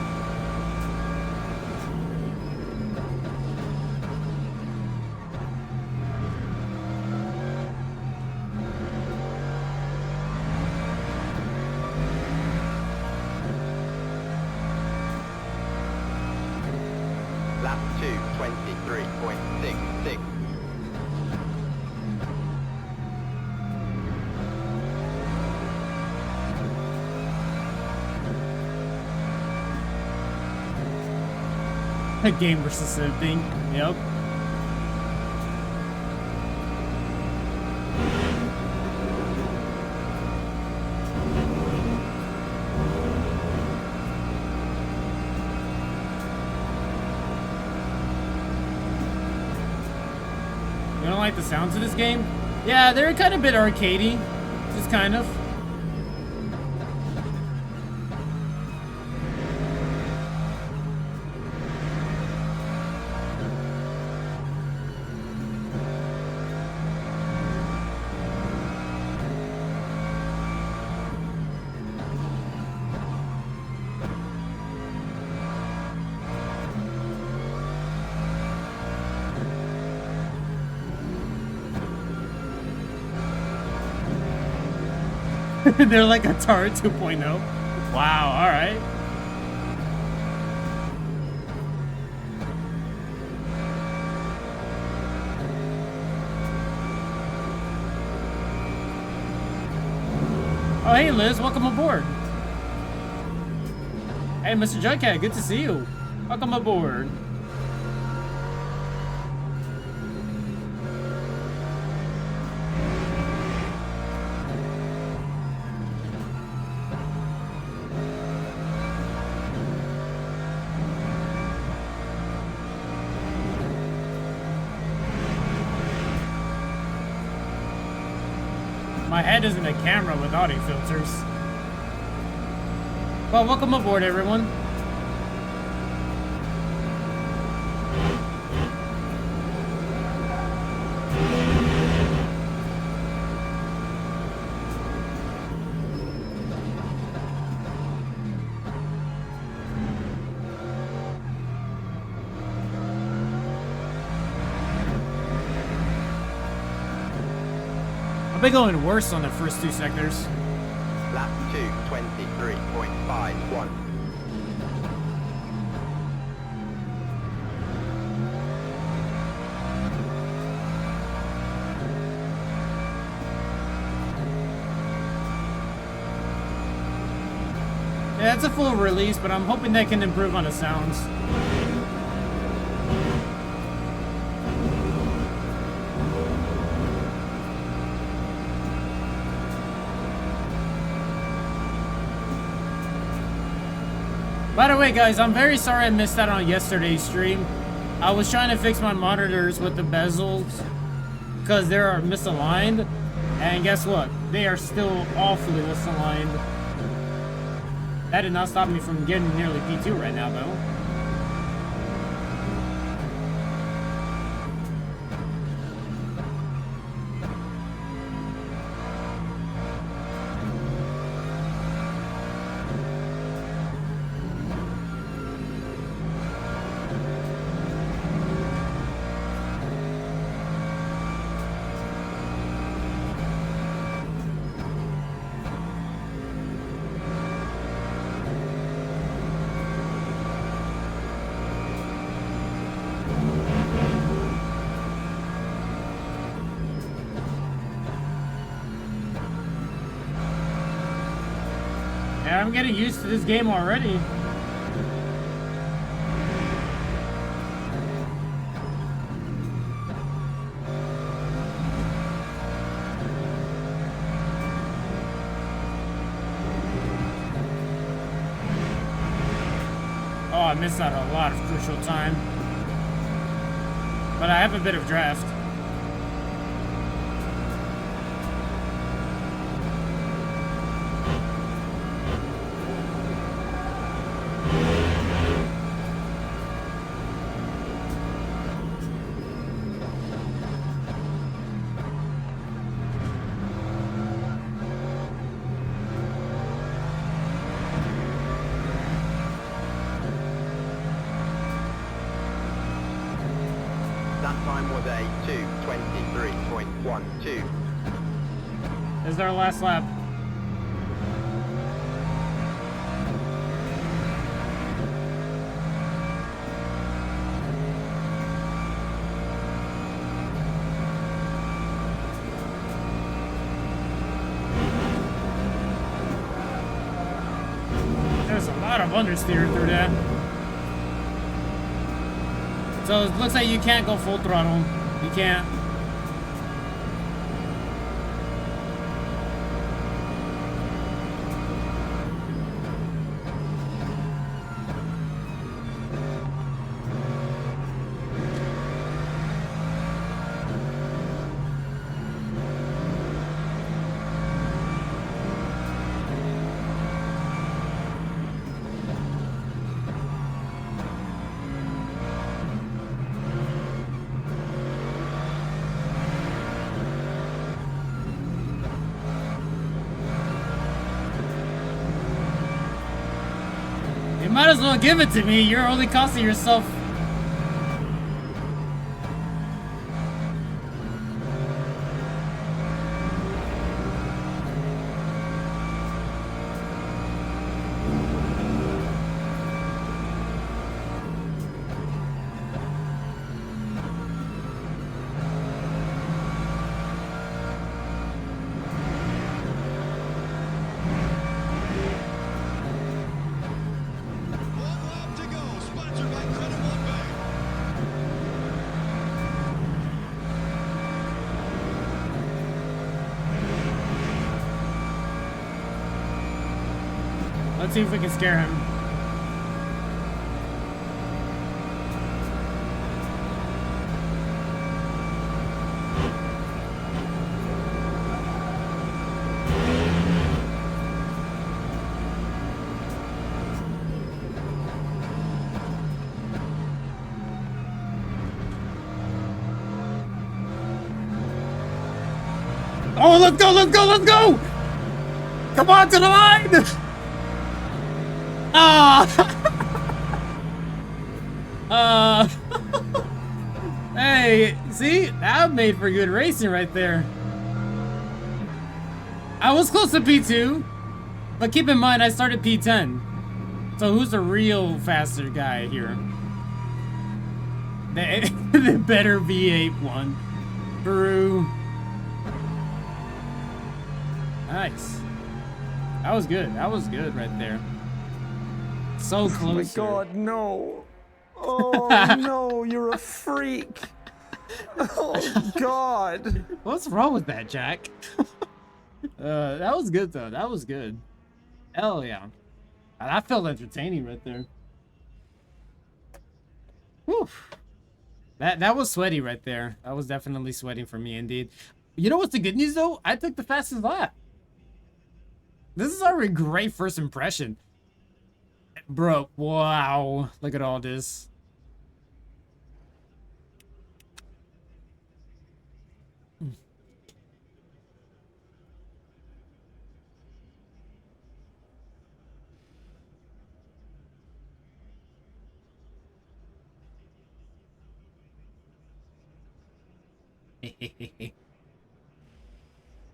Lap 2:23.66. A game versus a thing. Yep. You don't like the sounds of this game? Yeah, they're kind of a bit arcadey. Just kind of. They're like a Tar 2.0. Wow, alright. Oh, hey, Liz. Welcome aboard. Hey, Mr. Jughead. Good to see you. Welcome aboard. My head isn't a camera with audio filters. Well, welcome aboard, everyone. I've been going worse on the first 2 sectors. Lap 2:23.51. Yeah, it's a full release, but I'm hoping that can improve on the sounds. By the way, guys, I'm very sorry I missed out on yesterday's stream. I was trying to fix my monitors with the bezels because they are misaligned. And guess what? They are still awfully misaligned. That did not stop me from getting nearly P2 right now, though. Yeah, I'm getting used to this game already. Oh, I missed out on a lot of crucial time. But I have a bit of draft. That time was a 2:23.12. This is our last lap. There's a lot of understeer through that. So it looks like you can't go full throttle. You can't. You might as well give it to me. You're only costing yourself. Let's see if we can scare him. Oh, let's go, let's go, let's go! Come on to the line! Ah! Hey, see? That made for good racing right there. I was close to P2, but keep in mind I started P10. So who's the real faster guy here? The better V8 one. Peru. Nice. That was good. That was good right there. So close. Oh my God, no. Oh no, you're a freak. Oh God. What's wrong with that, Jack? That was good though. That was good. Hell yeah. That felt entertaining right there. Whew. That was sweaty right there. That was definitely sweating for me indeed. You know what's the good news though? I took the fastest lap. This is already a great first impression. Bro, wow. Look at all this.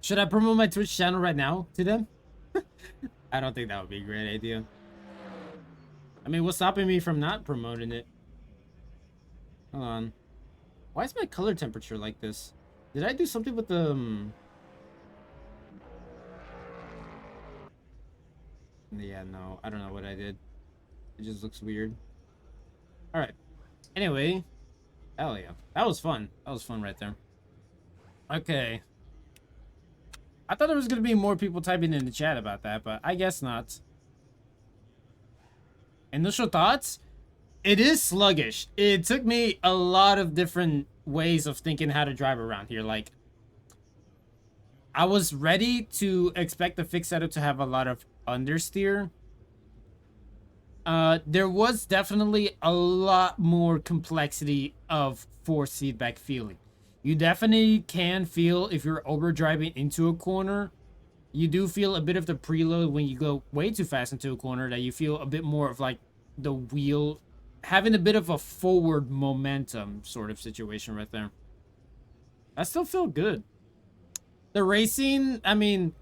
Should I promote my Twitch channel right now to them? I don't think that would be a great idea. I mean, what's stopping me from not promoting it? Hold on. Why is my color temperature like this? Did I do something with the... Yeah, no. I don't know what I did. It just looks weird. Alright. Anyway. Hell yeah. That was fun. That was fun right there. Okay. I thought there was going to be more people typing in the chat about that, but I guess not. Initial thoughts? It is sluggish. It took me a lot of different ways of thinking how to drive around here. Like, I was ready to expect the fixed setup to have a lot of understeer. There was definitely a lot more complexity of force feedback feeling. You definitely can feel if you're over driving into a corner. You do feel a bit of the preload when you go way too fast into a corner, that you feel a bit more of like the wheel having a bit of a forward momentum sort of situation right there. I still feel good. The racing, I mean,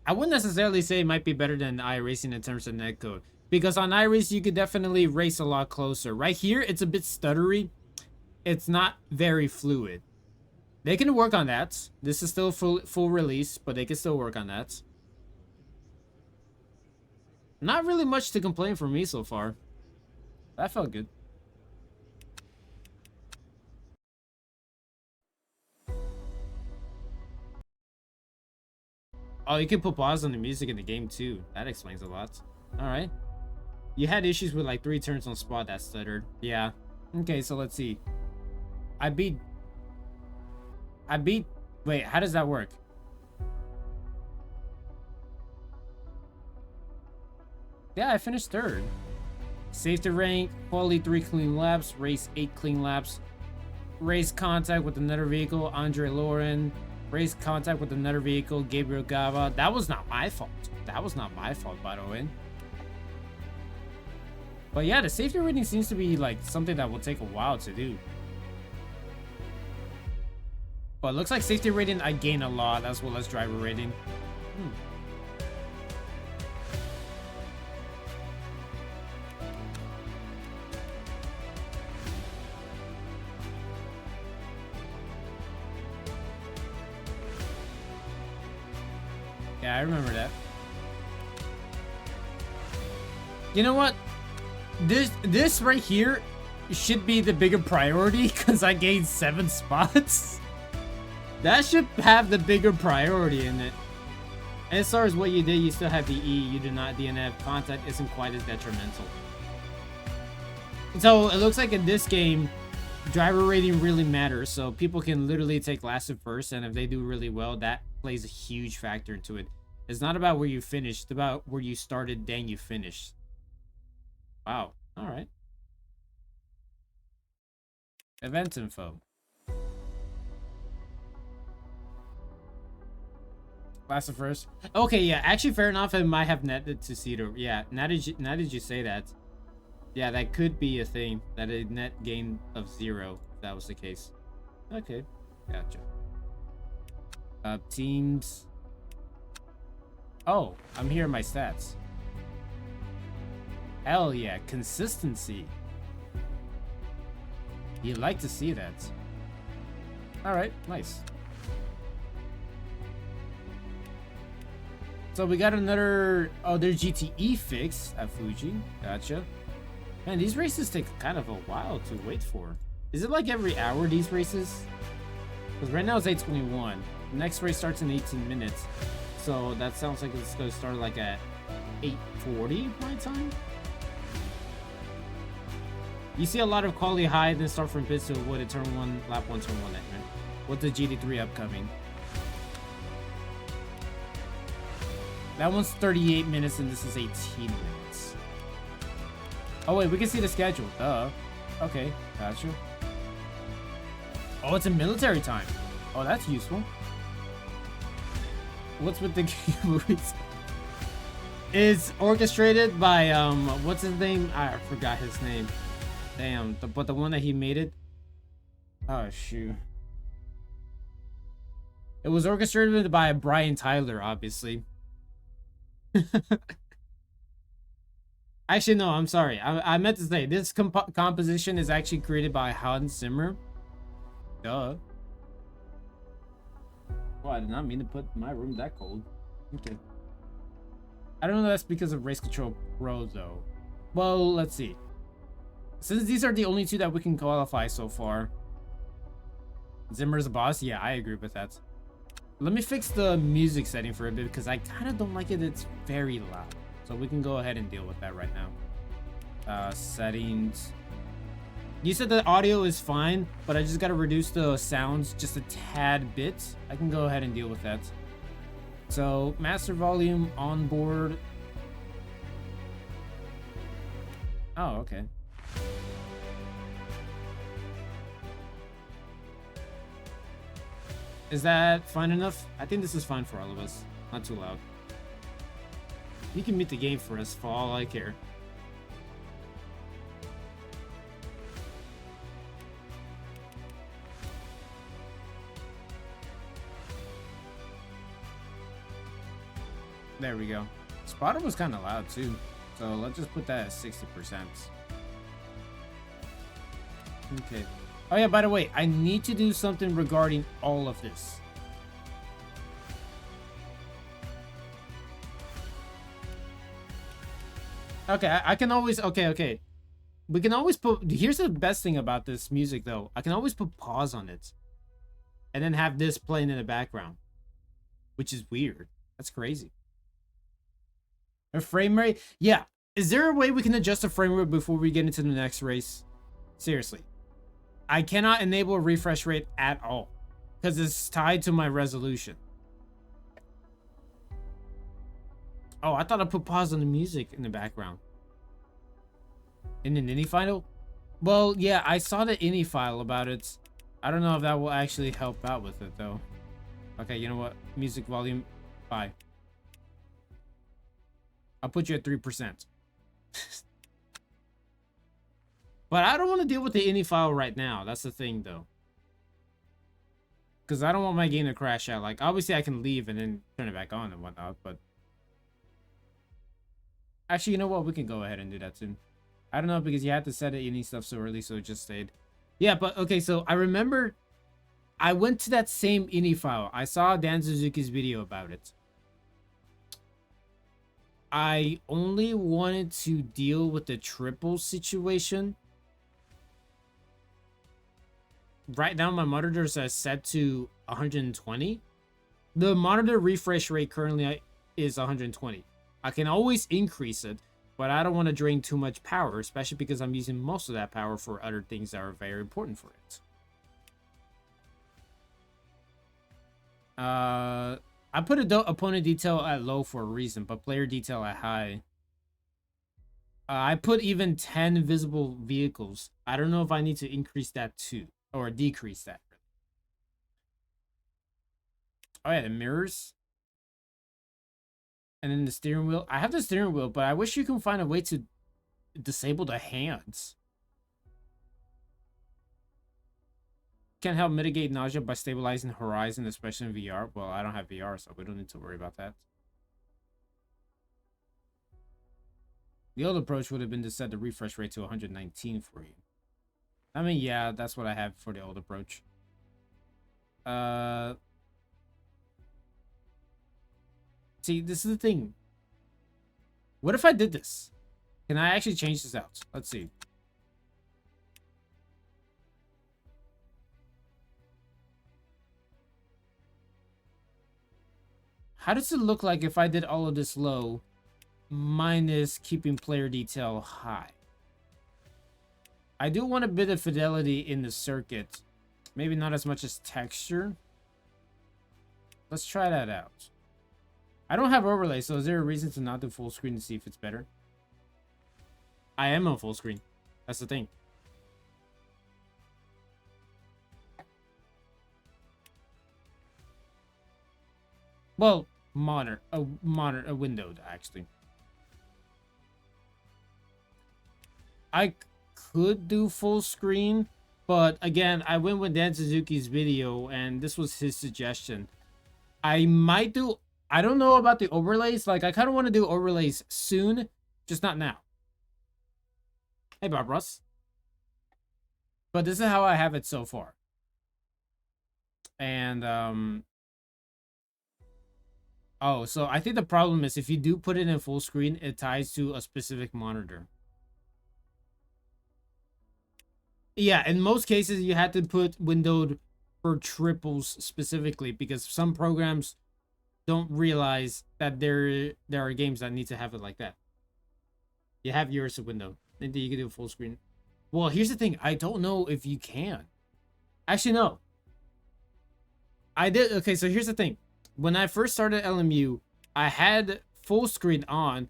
I wouldn't necessarily say it might be better than iRacing in terms of netcode, because on iRacing you could definitely race a lot closer. Right here, it's a bit stuttery. It's not very fluid. They can work on that. This is still full release, but they can still work on that. Not really much to complain from me so far. That felt good. Oh, you can put pause on the music in the game too. That explains a lot. Alright. You had issues with like 3 turns on spot that stuttered. Yeah. Okay, so let's see. I beat... Wait, how does that work? Yeah, I finished 3rd. Safety rank, quality 3 clean laps, race 8 clean laps, race contact with another vehicle, Andre Lauren, race contact with another vehicle, Gabriel Gava. That was not my fault. That was not my fault, by the way. But yeah, the safety rating seems to be like something that will take a while to do. But it looks like safety rating I gain a lot as well as driver rating. Yeah, I remember that. You know what? This right here should be the bigger priority because I gained 7 spots. That should have the bigger priority in it. And as far as what you did, you still have the E. You do not DNF. Contact isn't quite as detrimental. So it looks like in this game, driver rating really matters. So people can literally take last and first, and if they do really well, that plays a huge factor into it. It's not about where you finished, it's about where you started, then you finished. Wow. All right. Event info. Last and first. Okay, yeah. Actually, fair enough. I might have netted to see the. Yeah. Now did you say that? Yeah, that could be a thing. That a net gain of 0. If that was the case. Okay. Gotcha. Teams. Oh, I'm here in my stats. Hell yeah, consistency. You'd like to see that. Alright, nice. So we got another... Oh, there's GTE fix at Fuji. Gotcha. Man, these races take kind of a while to wait for. Is it like every hour, these races? Because right now it's 8:21. The next race starts in 18 minutes. So that sounds like it's going to start like at 8:40 my time. You see a lot of quality high, then start from pits to avoid a turn 1, lap 1, turn 1 exit. With the GT3 upcoming. That one's 38 minutes and this is 18 minutes. Oh wait, we can see the schedule. Duh. Okay, gotcha. Oh, it's a military time. Oh, that's useful. What's with the movies? It's orchestrated by what's his name? I forgot his name. Damn, but the one that he made it. Oh shoot. It was orchestrated by Brian Tyler, obviously. Actually, no, I'm sorry. I meant to say this composition is actually created by Hans Zimmer. Duh. Well, I did not mean to put my room that cold. Okay. I don't know if that's because of Race Control Pro, though. Well, let's see. Since these are the only two that we can qualify so far. Zimmer's the boss? Yeah, I agree with that. Let me fix the music setting for a bit because I kind of don't like it. It's very loud. So we can go ahead and deal with that right now. Settings. You said the audio is fine, but I just got to reduce the sounds just a tad bit. I can go ahead and deal with that. So master volume on board. Oh, okay. Is that fine enough? I think this is fine for all of us. Not too loud. You can mute the game for us for all I care. There we go. Spotter was kind of loud too. So let's just put that at 60%. Okay. Oh yeah, by the way, I need to do something regarding all of this. Okay, I can always... Okay. We can always put... Here's the best thing about this music, though. I can always put pause on it. And then have this playing in the background. Which is weird. That's crazy. A frame rate? Yeah. Is there a way we can adjust the frame rate before we get into the next race? Seriously. I cannot enable a refresh rate at all. Because it's tied to my resolution. Oh, I thought I put pause on the music in the background. In an INI file? Well, yeah, I saw the INI file about it. I don't know if that will actually help out with it, though. Okay, you know what? Music volume, bye. I'll put you at 3%. But I don't want to deal with the INI file right now. That's the thing, though. Because I don't want my game to crash out. Like, obviously, I can leave and then turn it back on and whatnot, but... Actually, you know what? We can go ahead and do that soon. I don't know, because you had to set it INI stuff so early, so it just stayed. Yeah, but, okay, so I remember... I went to that same INI file. I saw Dan Suzuki's video about it. I only wanted to deal with the triple situation. Right now, my monitors are set to 120. The monitor refresh rate currently is 120. I can always increase it, but I don't want to drain too much power, especially because I'm using most of that power for other things that are very important for it. I put opponent detail at low for a reason, but player detail at high. I put even 10 visible vehicles. I don't know if I need to increase that too, or decrease that. Oh yeah, the mirrors. And then the steering wheel. I have the steering wheel, but I wish you can find a way to disable the hands. Can help mitigate nausea by stabilizing the horizon, especially in VR. Well, I don't have VR, so we don't need to worry about that. The old approach would have been to set the refresh rate to 119 for you. I mean, yeah, that's what I have for the old approach. See, this is the thing. What if I did this? Can I actually change this out? Let's see. How does it look like if I did all of this low, minus keeping player detail high? I do want a bit of fidelity in the circuit. Maybe not as much as texture. Let's try that out. I don't have overlay, so is there a reason to not do full screen to see if it's better? I am on full screen. That's the thing. Well, a windowed actually. I could do full screen, but again, I went with Dan Suzuki's video, and this was his suggestion. I might do. I don't know about the overlays. Like, I kind of want to do overlays soon, just not now. Hey, Bob Ross. But this is how I have it so far. And, oh, so I think the problem is if you do put it in full screen, it ties to a specific monitor. Yeah, in most cases, you had to put windowed for triples specifically because some programs don't realize that there are games that need to have it like that. You have yours a window, and then you can do full screen. Well, here's the thing. I don't know if you can. Actually, no. I did. Okay, so here's the thing. When I first started LMU, I had full screen on,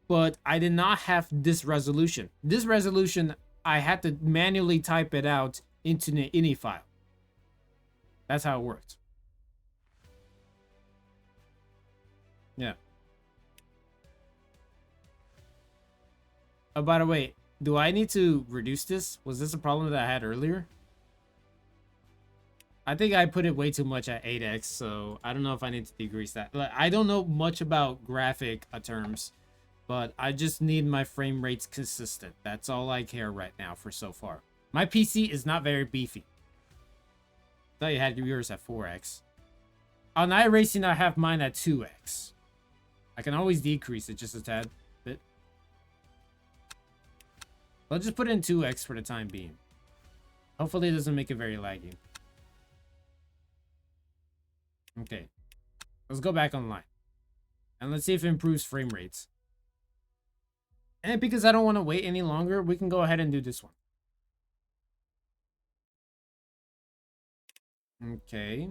but I did not have this resolution. This resolution, I had to manually type it out into the ini file. That's how it worked. Yeah. Oh, by the way, do I need to reduce this? Was this a problem that I had earlier? I think I put it way too much at 8x, so I don't know if I need to decrease that. Like, I don't know much about graphic terms, but I just need my frame rates consistent. That's all I care right now for so far. My PC is not very beefy. I thought you had yours at 4x. On iRacing, I have mine at 2x. I can always decrease it just a tad bit. I'll just put it in 2x for the time being. Hopefully it doesn't make it very laggy. Okay. Let's go back online. And let's see if it improves frame rates. And because I don't want to wait any longer, we can go ahead and do this one. Okay.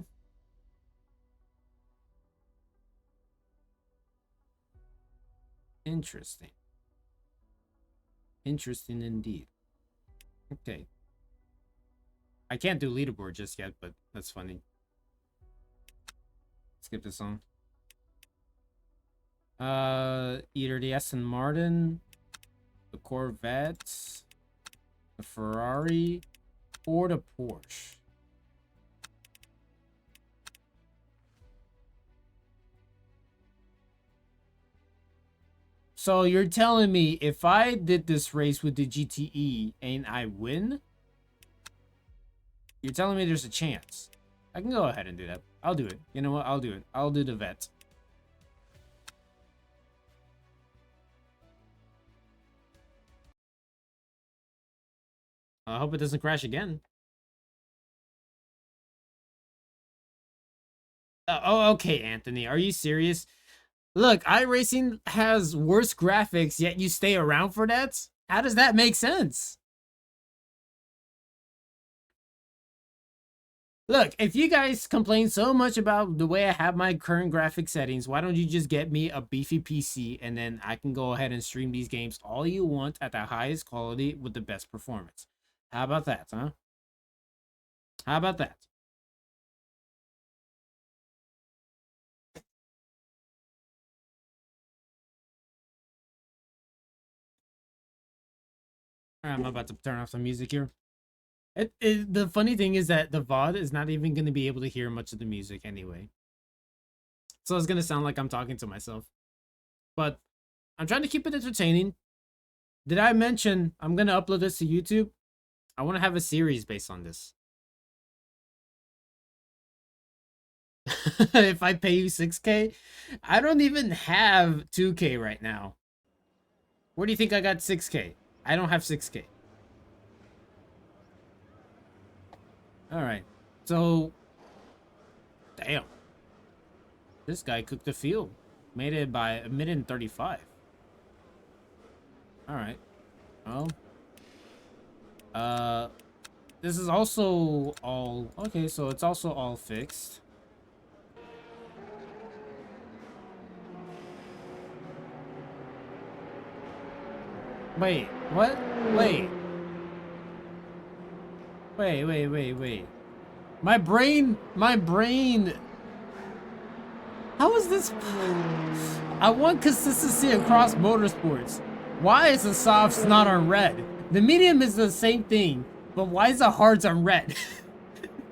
Interesting. Interesting indeed. Okay. I can't do leaderboard just yet, but that's funny. Skip this song. Either the Aston Martin, the Corvette, the Ferrari, or the Porsche. So you're telling me if I did this race with the GTE and I win, you're telling me there's a chance. I can go ahead and do that. I'll do it. You know what? I'll do it. I'll do the vet. I hope it doesn't crash again. Oh, okay, Anthony. Are you serious? Look, iRacing has worse graphics, yet you stay around for that? How does that make sense? Look, if you guys complain so much about the way I have my current graphic settings, why don't you just get me a beefy PC and then I can go ahead and stream these games all you want at the highest quality with the best performance. How about that, huh? How about that? I'm about to turn off the music here. The funny thing is that the VOD is not even going to be able to hear much of the music anyway. So it's going to sound like I'm talking to myself. But I'm trying to keep it entertaining. Did I mention I'm going to upload this to YouTube? I want to have a series based on this. If I pay you 6K, I don't even have 2K right now. Where do you think I got 6K? I don't have 6K. Alright, so... Damn. This guy cooked the field. Made it by a minute and 35. Alright. Well... This is also all... Okay, so it's also all fixed. Wait, what? Wait. Wait. My brain... How is this... I want consistency across motorsports. Why is the softs not on red? The medium is the same thing, but why is the hards on red?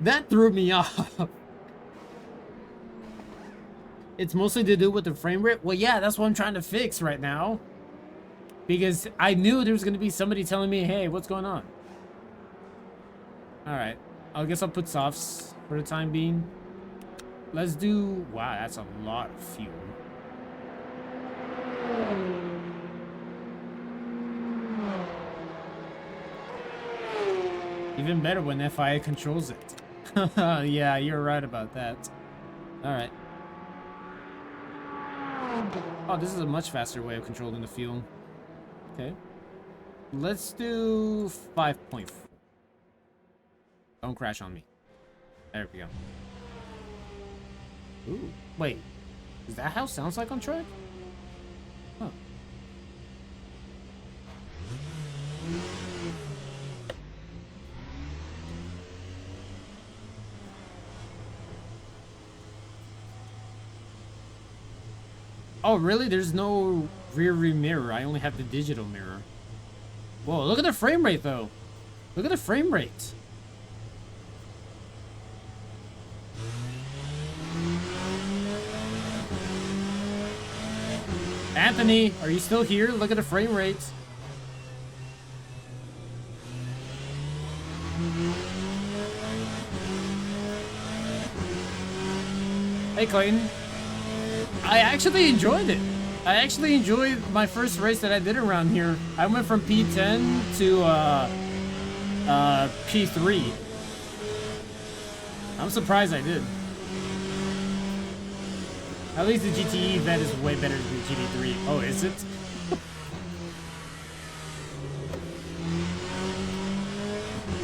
That threw me off. It's mostly to do with the frame rate? Well, yeah, that's what I'm trying to fix right now. Because I knew there was going to be somebody telling me, hey, what's going on? Alright. I guess I'll put softs for the time being. Let's do... Wow, that's a lot of fuel. Even better when FIA controls it. Yeah, you're right about that. Alright. Oh, this is a much faster way of controlling the fuel. Okay. Let's do 5.4. Don't crash on me. There we go. Ooh, wait. Is that how it sounds like on track? Huh. Oh, really? There's no rear view mirror. I only have the digital mirror. Whoa, look at the frame rate, though. Look at the frame rate. Anthony, are you still here? Look at the frame rate. Hey, Clayton. I actually enjoyed it. I actually enjoyed my first race that I did around here. I went from P10 to P3. I'm surprised I did. At least the GTE event is way better than the GT3. Oh, is it?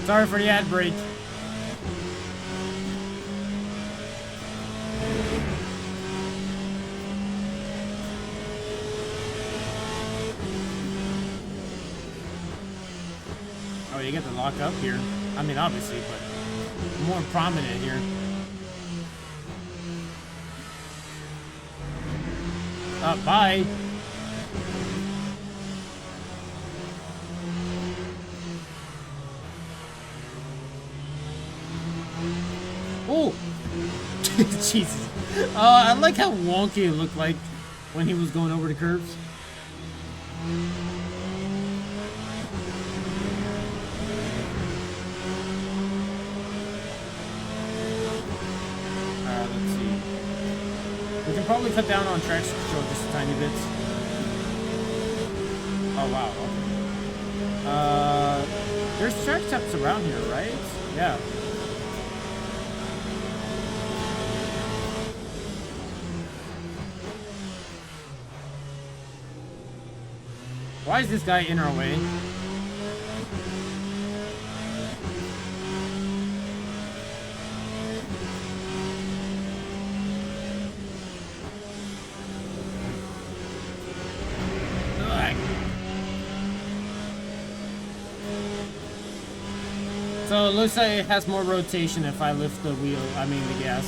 Sorry for the ad break. Oh, you get to lock up here. I mean, obviously, but more prominent here. Bye. Oh, Jesus. I like how wonky it looked like when he was going over the curves. Let's see. We can probably cut down on traction control just a tiny bit. Oh, wow. Okay. There's track steps around here, right? Yeah. Why is this guy in our way? Ugh. So it looks like it has more rotation if I lift the wheel, I mean the gas.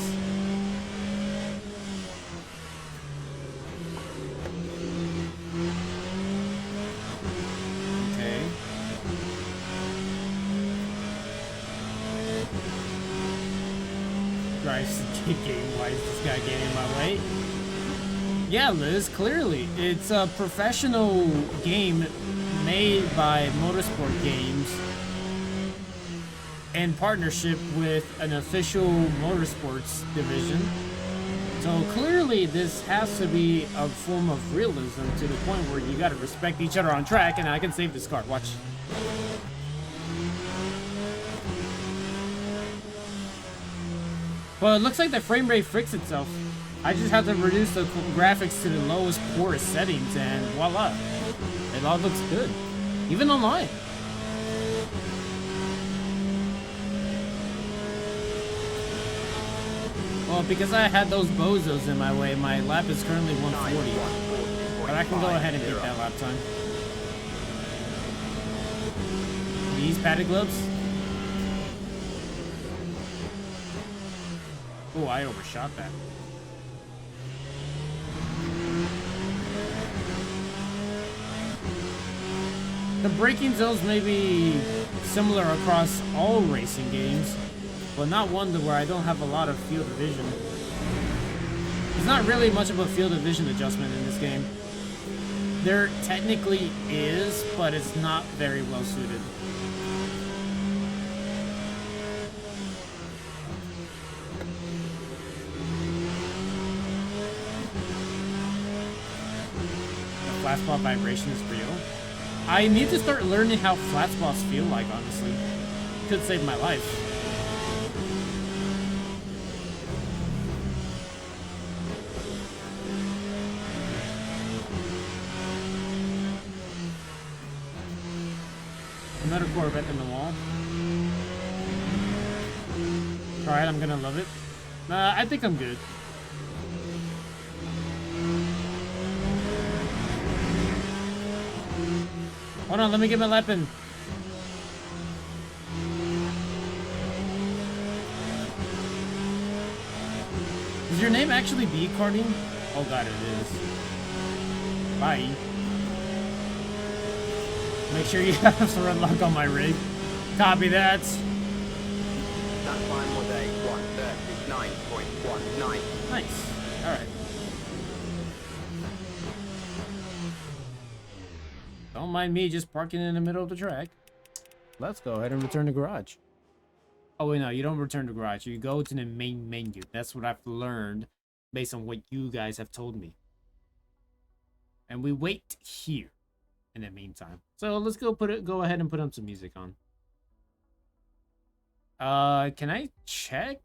Okay. Drives the game. Why is this guy getting in my way? Yeah, Liz, clearly. It's a professional game made by Motorsport Games in partnership with an official motorsports division. So clearly this has to be a form of realism to the point where you gotta respect each other on track, and I can save this car. Watch. Well, it looks like the frame rate fixed itself. I just have to reduce the graphics to the lowest poorest settings, and voila. It all looks good. Even online. Well, because I had those bozos in my way, my lap is currently 140. But I can go ahead and beat that lap time. These padded gloves. Oh, I overshot that. The braking zones may be similar across all racing games, but not one where I don't have a lot of field of vision. There's not really much of a field of vision adjustment in this game. There technically is, but it's not very well suited. The flat spot vibration is real. I need to start learning how flat spots feel like, honestly. Could save my life. Another Corvette in the wall. Alright, I'm gonna love it. I think I'm good. Hold on, let me get my lap in. Is your name actually B karting? Oh god, it is. Bye. Make sure you have thread lock on my rig. Copy that. That time was a 1:39.19. Nice. Alright. Don't mind me just parking in the middle of the track. Let's go ahead and return to garage. Oh wait, no, you don't return to garage. You go to the main menu. That's what I've learned based on what you guys have told me. And we wait here in the meantime. So let's go ahead and put on some music on. Can I check?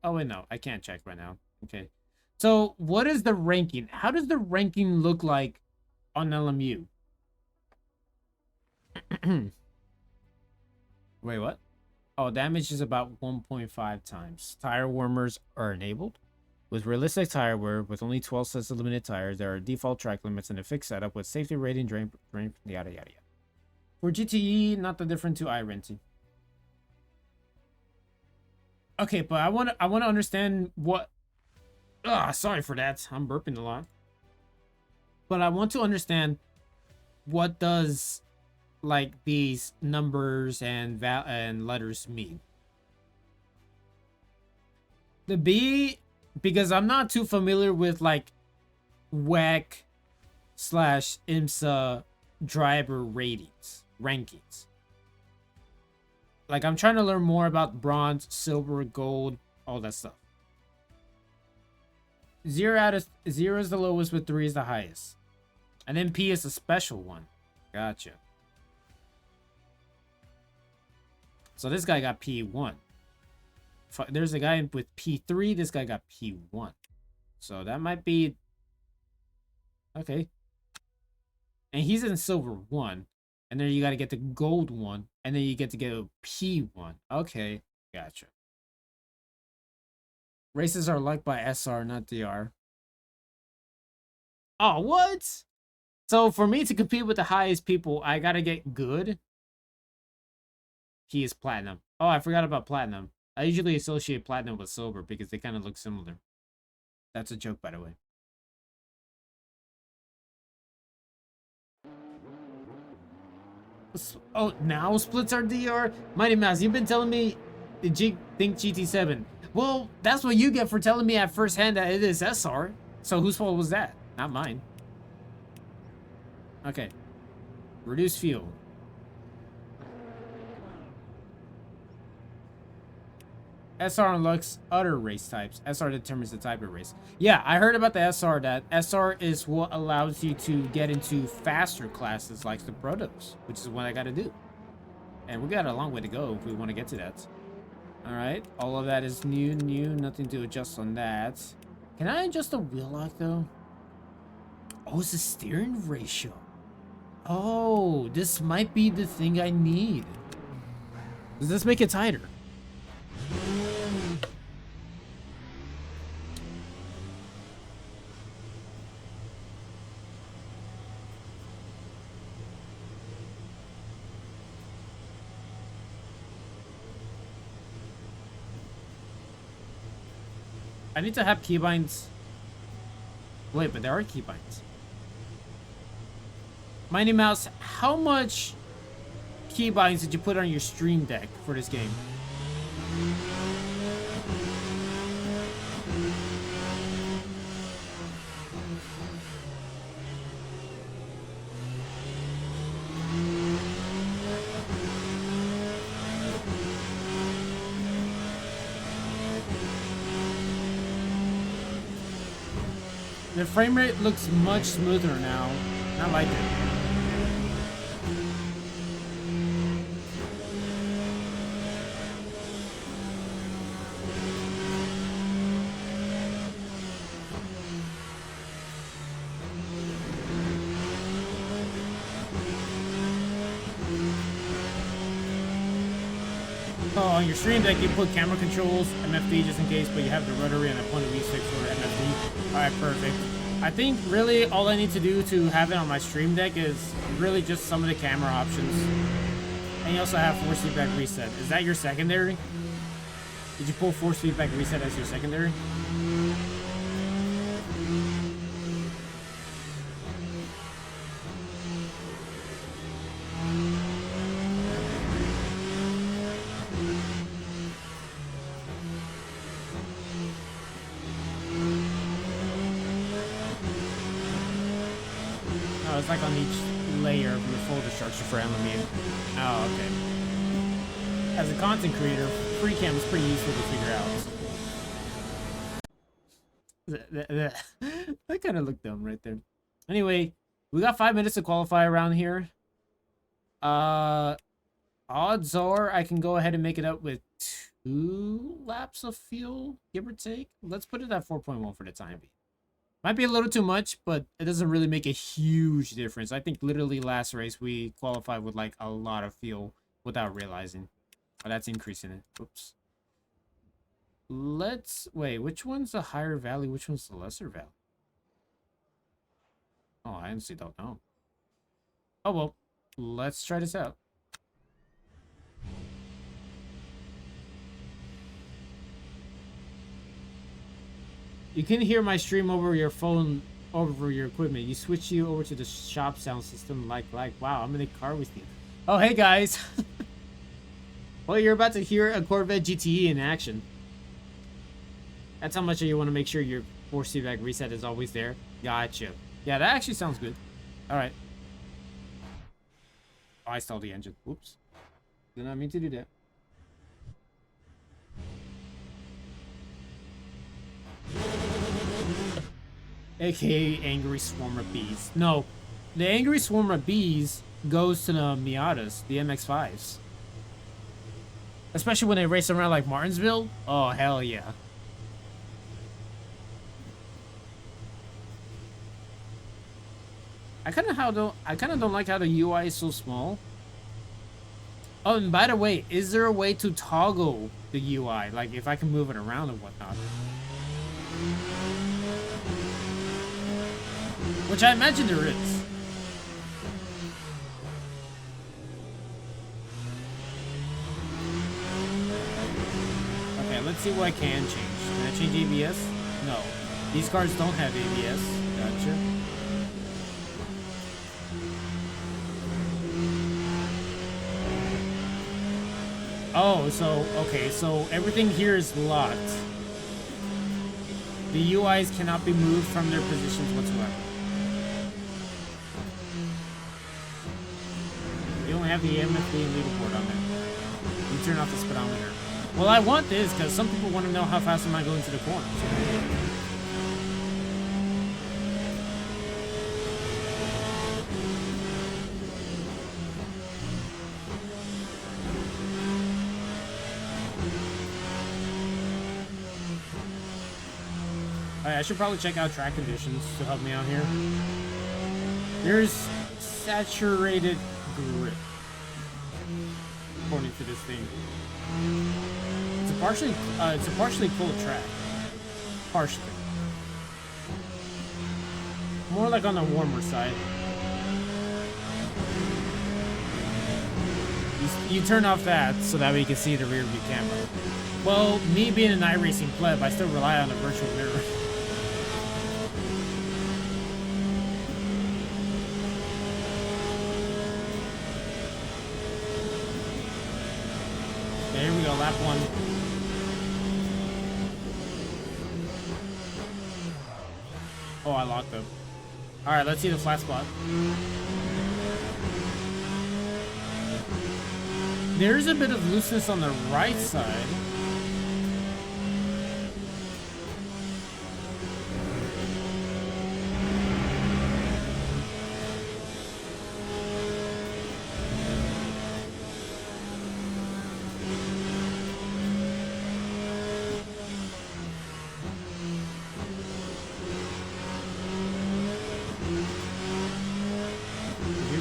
Oh wait, no, I can't check right now. Okay. So what is the ranking? How does the ranking look like on LMU? Wait, what? Oh, damage is about 1.5 times. Tire warmers are enabled. With realistic tire wear, with only 12 sets of limited tires, there are default track limits and a fixed setup with safety rating, drain, yada, yada, yada. For GTE, not that different to iRacing. Okay, but I want to understand what... sorry for that. I'm burping a lot. But I want to understand what does like these numbers and letters mean. The B, because I'm not too familiar with like WEC / IMSA driver rankings. Like I'm trying to learn more about bronze, silver, gold, all that stuff. 0 is the lowest, with 3 is the highest. And then P is a special one. Gotcha. So this guy got P1. There's a guy with P3. This guy got P1. So that might be... Okay. And he's in silver 1. And then you got to get the gold 1. And then you get to get a P1. Okay, gotcha. Races are liked by SR, not DR. Oh, what? So for me to compete with the highest people, I got to get good. He is platinum. Oh, I forgot about platinum. I usually associate platinum with silver because they kind of look similar. That's a joke, by the way. Oh, now splits are DR? Mighty Mouse, you've been telling me the think GT7. Well, that's what you get for telling me at first hand that it is SR. So whose fault was that? Not mine. Okay. Reduce fuel. SR unlocks other race types. SR determines the type of race. Yeah, I heard about the SR. That SR is what allows you to get into faster classes like the Protos, which is what I got to do. And we got a long way to go if we want to get to that. All right, all of that is new. Nothing to adjust on that. Can I adjust the wheel lock though? Oh, it's the steering ratio. Oh, this might be the thing I need. Does this make it tighter? I need to have keybinds. Wait, but there are keybinds. Mighty Mouse, how much keybinds did you put on your Stream Deck for this game? The frame rate looks much smoother now. I like it. Oh, on your Stream Deck, you put camera controls, MFD just in case, but you have the rotary and a point of V6 for MFD. Alright, perfect. I think really all I need to do to have it on my Stream Deck is really just some of the camera options. And you also have force feedback reset. Is that your secondary? Did you pull force feedback reset as your secondary? It's like on each layer of your folder structure for LMU. Oh, okay. As a content creator, FreeCam is pretty useful to figure out. That kind of looked dumb right there. Anyway, we got 5 minutes to qualify around here. Odds are I can go ahead and make it up with 2 laps of fuel, give or take. Let's put it at 4.1 for the time being. Might be a little too much, but it doesn't really make a huge difference. I think literally last race we qualified with like a lot of fuel without realizing. Oh, that's increasing it. Oops. Let's wait. Which one's the higher value? Which one's the lesser value? Oh, I honestly don't know. Oh well, let's try this out. You can hear my stream over your phone, over your equipment. You switch you over to the shop sound system like, wow, I'm in a car with you. Oh, hey, guys. Well, you're about to hear a Corvette GTE in action. That's how much you want to make sure your force feedback reset is always there. Gotcha. Yeah, that actually sounds good. All right. Oh, I stalled the engine. Whoops. Did not mean to do that. AKA Angry Swarm of Bees. No, the Angry Swarm of Bees goes to the Miatas, the MX-5s. Especially when they race around like Martinsville. Oh, hell yeah. I kind of don't like how the UI is so small. Oh, and by the way, is there a way to toggle the UI? Like if I can move it around and whatnot? Which I imagine there is. Okay, let's see what I can change. Can I change ABS? No. These cars don't have ABS. Gotcha. Oh, so, okay, so everything here is locked. The UIs cannot be moved from their positions whatsoever. You only have the MFD and leaderboard on there. You turn off the speedometer. Well, I want this because some people want to know how fast am I going to the corners. I should probably check out track conditions to help me out here. There's saturated grip, according to this thing. It's a partially cool track. Partially. More like on the warmer side. You turn off that so that way you can see the rear view camera. Well, me being an iRacing pleb, I still rely on a virtual mirror. Here we go, lap one. Oh, I locked up. Alright, let's see the flat spot. There's a bit of looseness on the right side.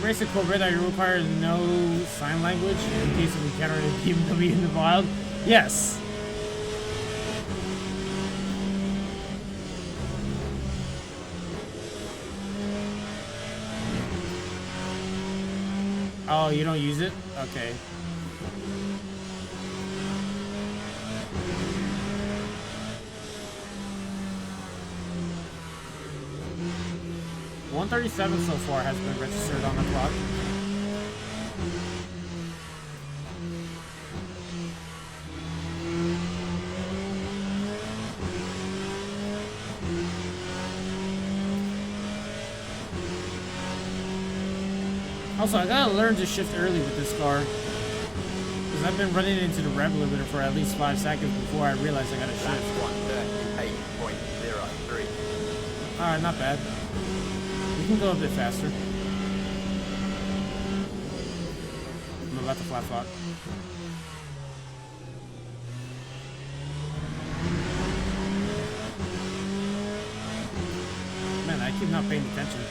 Race a Corvette, you require no sign language in case of encountering a BMW in the wild? Yes. Oh, you don't use it? Okay. $137 so far has been registered on the clock. Also, I gotta learn to shift early with this car, because I've been running into the rev limiter for at least 5 seconds before I realized I gotta shift. That's 138.03. Alright, not bad. We can go a bit faster. I'm about to flat spot. Man, I keep not paying attention.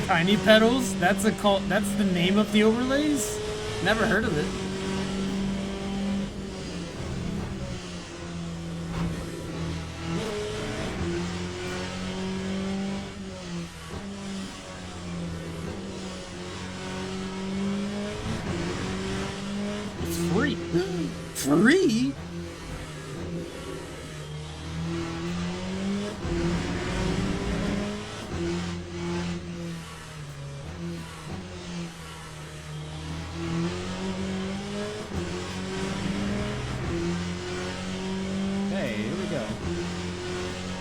Tiny pedals? That's the name of the overlays? Never heard of it. It's free. Free?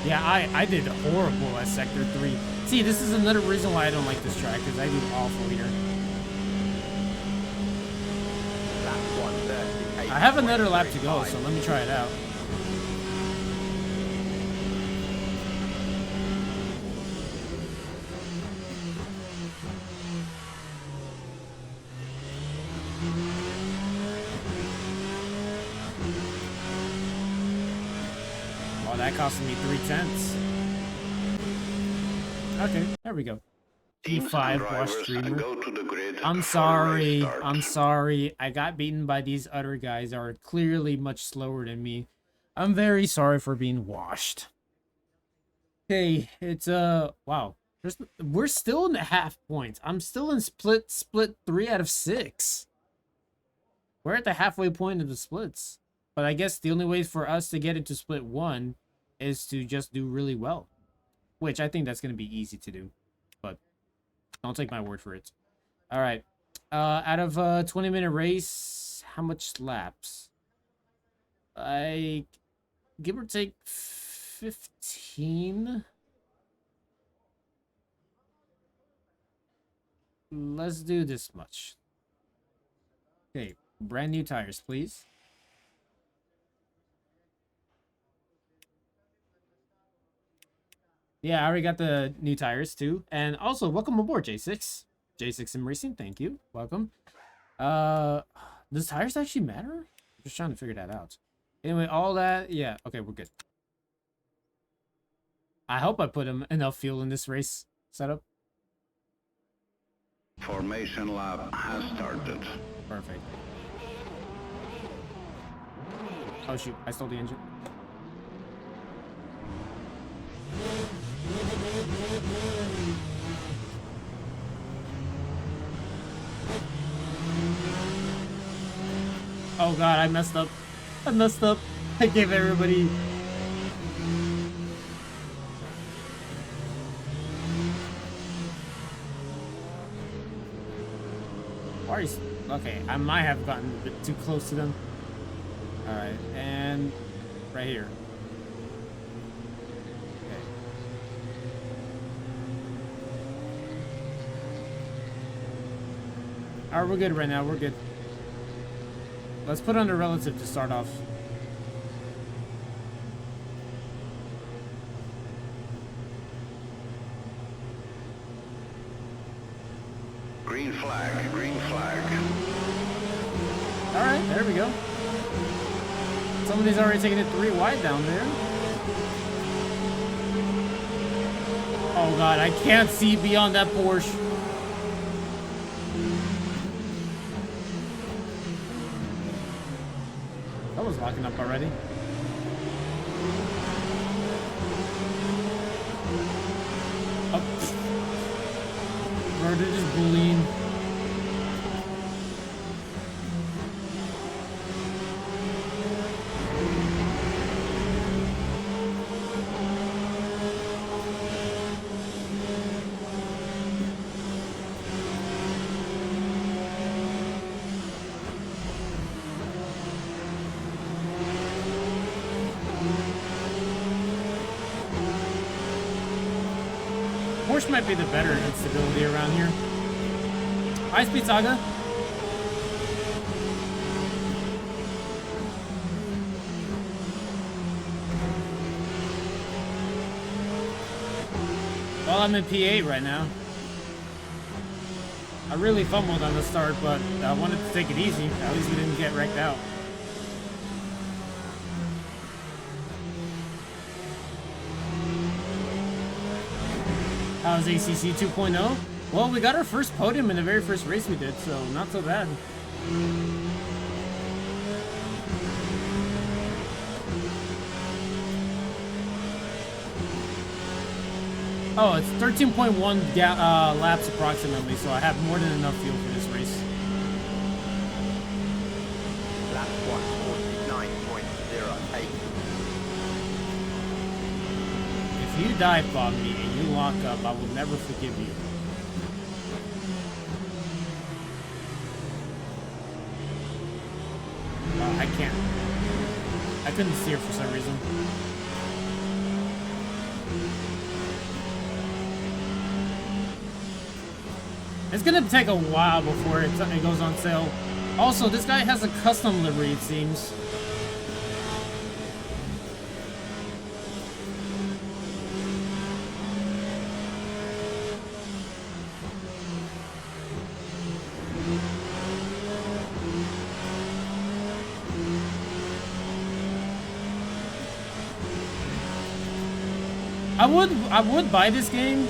Yeah, I did horrible at Sector 3. See, this is another reason why I don't like this track, because I do awful here. I have another lap to go, so let me try it out. Oh, that costed me 3/10. Okay, there we go. P5 watch streamer. Go to the grid I'm for sorry. race start. I'm sorry. I got beaten by these other guys that are clearly much slower than me. I'm very sorry for being washed. Okay, it's wow. We're still in the half points. I'm still in split 3 out of 6. We're at the halfway point of the splits. But I guess the only way for us to get into split 1 is to just do really well. Which I think that's going to be easy to do. But don't take my word for it. All right. Out of a 20-minute race, how much laps? I give or take 15. Let's do this much. Okay, brand new tires, please. Yeah, I already got the new tires too. And also, welcome aboard, J6. J6 Sim Racing, thank you. Welcome. Does tires actually matter? I'm just trying to figure that out. Anyway, all that, yeah, okay, we're good. I hope I put enough fuel in this race setup. Formation lap has started. Perfect. Oh shoot, I stole the engine. Oh god, I messed up. I messed up. I gave everybody... Why are you... Okay, I might have gotten a bit too close to them. Alright, and... right here. Okay. Alright, we're good right now, we're good. Let's put on the relative to start off. Green flag, green flag. Alright, there we go. Somebody's already taking it 3 wide down there. Oh god, I can't see beyond that Porsche. That was locking up already. Oh. Bro, they're just bullying. Porsche might be the better instability around here. High speed saga. Well, I'm in P8 right now. I really fumbled on the start, but I wanted to take it easy. At least we didn't get wrecked out. How's ACC 2.0? Well, we got our first podium in the very first race we did, so not so bad. Oh, it's 13.1 laps approximately, so I have more than enough fuel for this race. Lap 149.08. If you dive bomb me and you lock up, I will never forgive you. I can't. I couldn't steer for some reason. It's gonna take a while before it goes on sale. Also, this guy has a custom livery, it seems. I would buy this game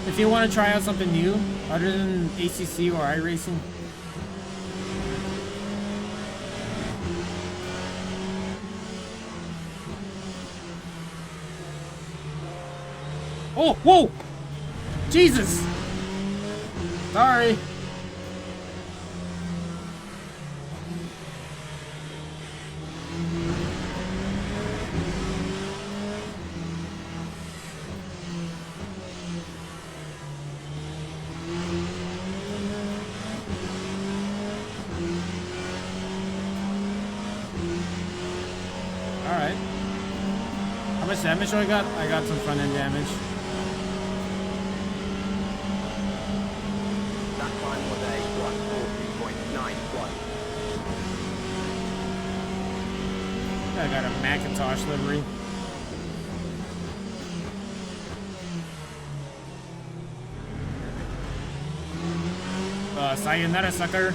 if you want to try out something new other than ACC or iRacing. Oh, whoa! Jesus! Sorry. Alright. How much damage do I got? I got some front end damage. That time was a 140.91. I got a Macintosh livery. Sayonara, sucker.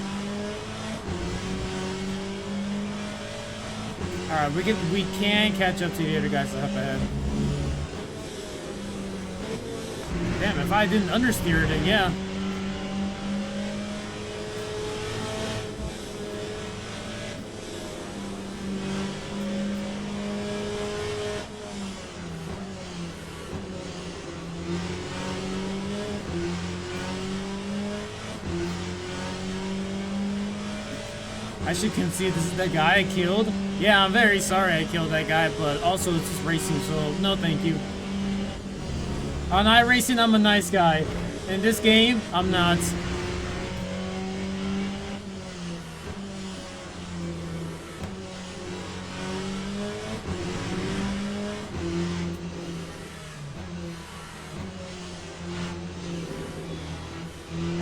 Alright, we can catch up to the other guys up ahead. Damn, if I didn't understeer it, then yeah. As you can see, this is the guy I killed. Yeah, I'm very sorry I killed that guy, but also it's just racing, so no thank you. On iRacing, I'm a nice guy. In this game, I'm not.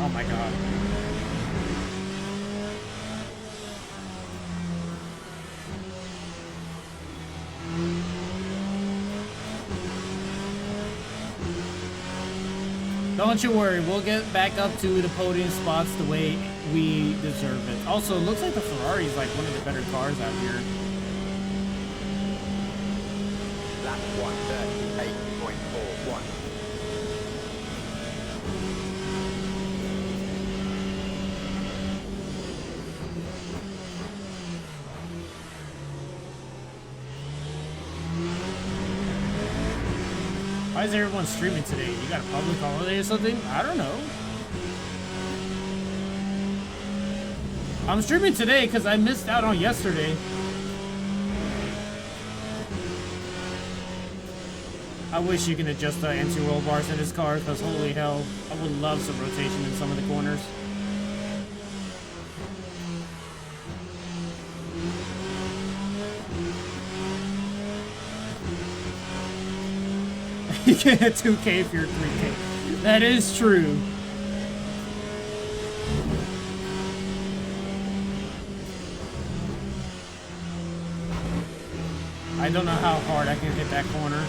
Oh my god. Don't you worry, we'll get back up to the podium spots the way we deserve it. Also, it looks like the Ferrari is like one of the better cars out here. Lap 138.41. Why is everyone streaming today? You got a public holiday or something? I don't know. I'm streaming today because I missed out on yesterday. I wish you can adjust the anti-roll bars in this car because holy hell, I would love some rotation in some of the corners. You get a 2K if you're 3K. That is true. I don't know how hard I can hit that corner.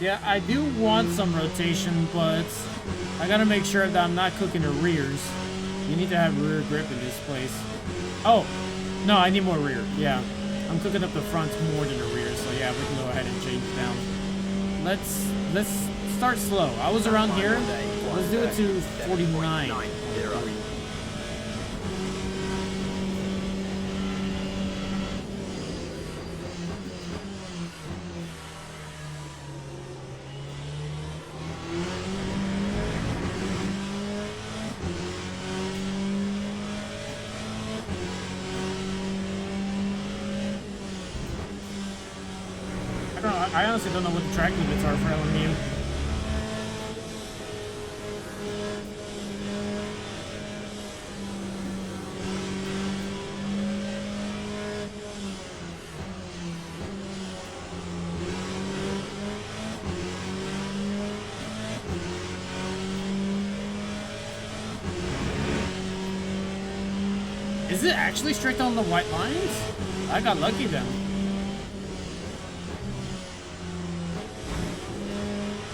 Yeah, I do want some rotation, but I gotta make sure that I'm not cooking the rears. You need to have rear grip in this place. Oh, no, I need more rear. Yeah, I'm cooking up the front more than the rear, so yeah, we can go ahead and change it down. Let's start slow. I was around here. Let's do it to 49. I honestly don't know what the track limits are for LMU. Is it actually straight on the white lines? I got lucky then.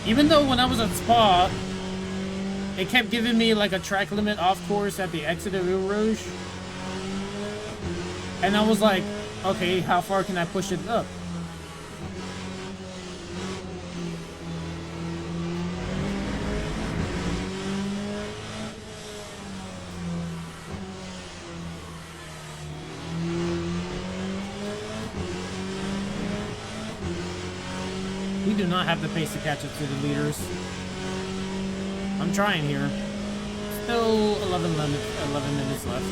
Even though when I was at Spa, it kept giving me like a track limit off course at the exit of Eau Rouge. And I was like, okay, how far can I push it up? We do not have the pace to catch up to the leaders. I'm trying here. Still 11 minutes left.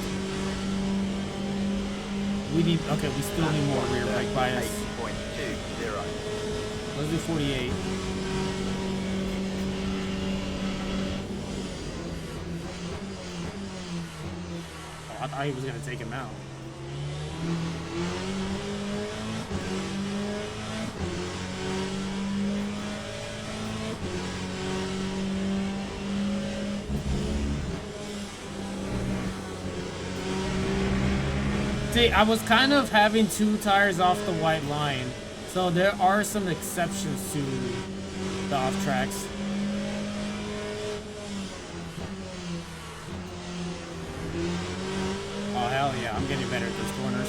We need, okay, we still need more rear brake bias. 8.20. Let's do 48. Oh, I thought he was gonna take him out. See, I was kind of having 2 tires off the white line, so there are some exceptions to the off tracks. Oh hell yeah, I'm getting better at those corners.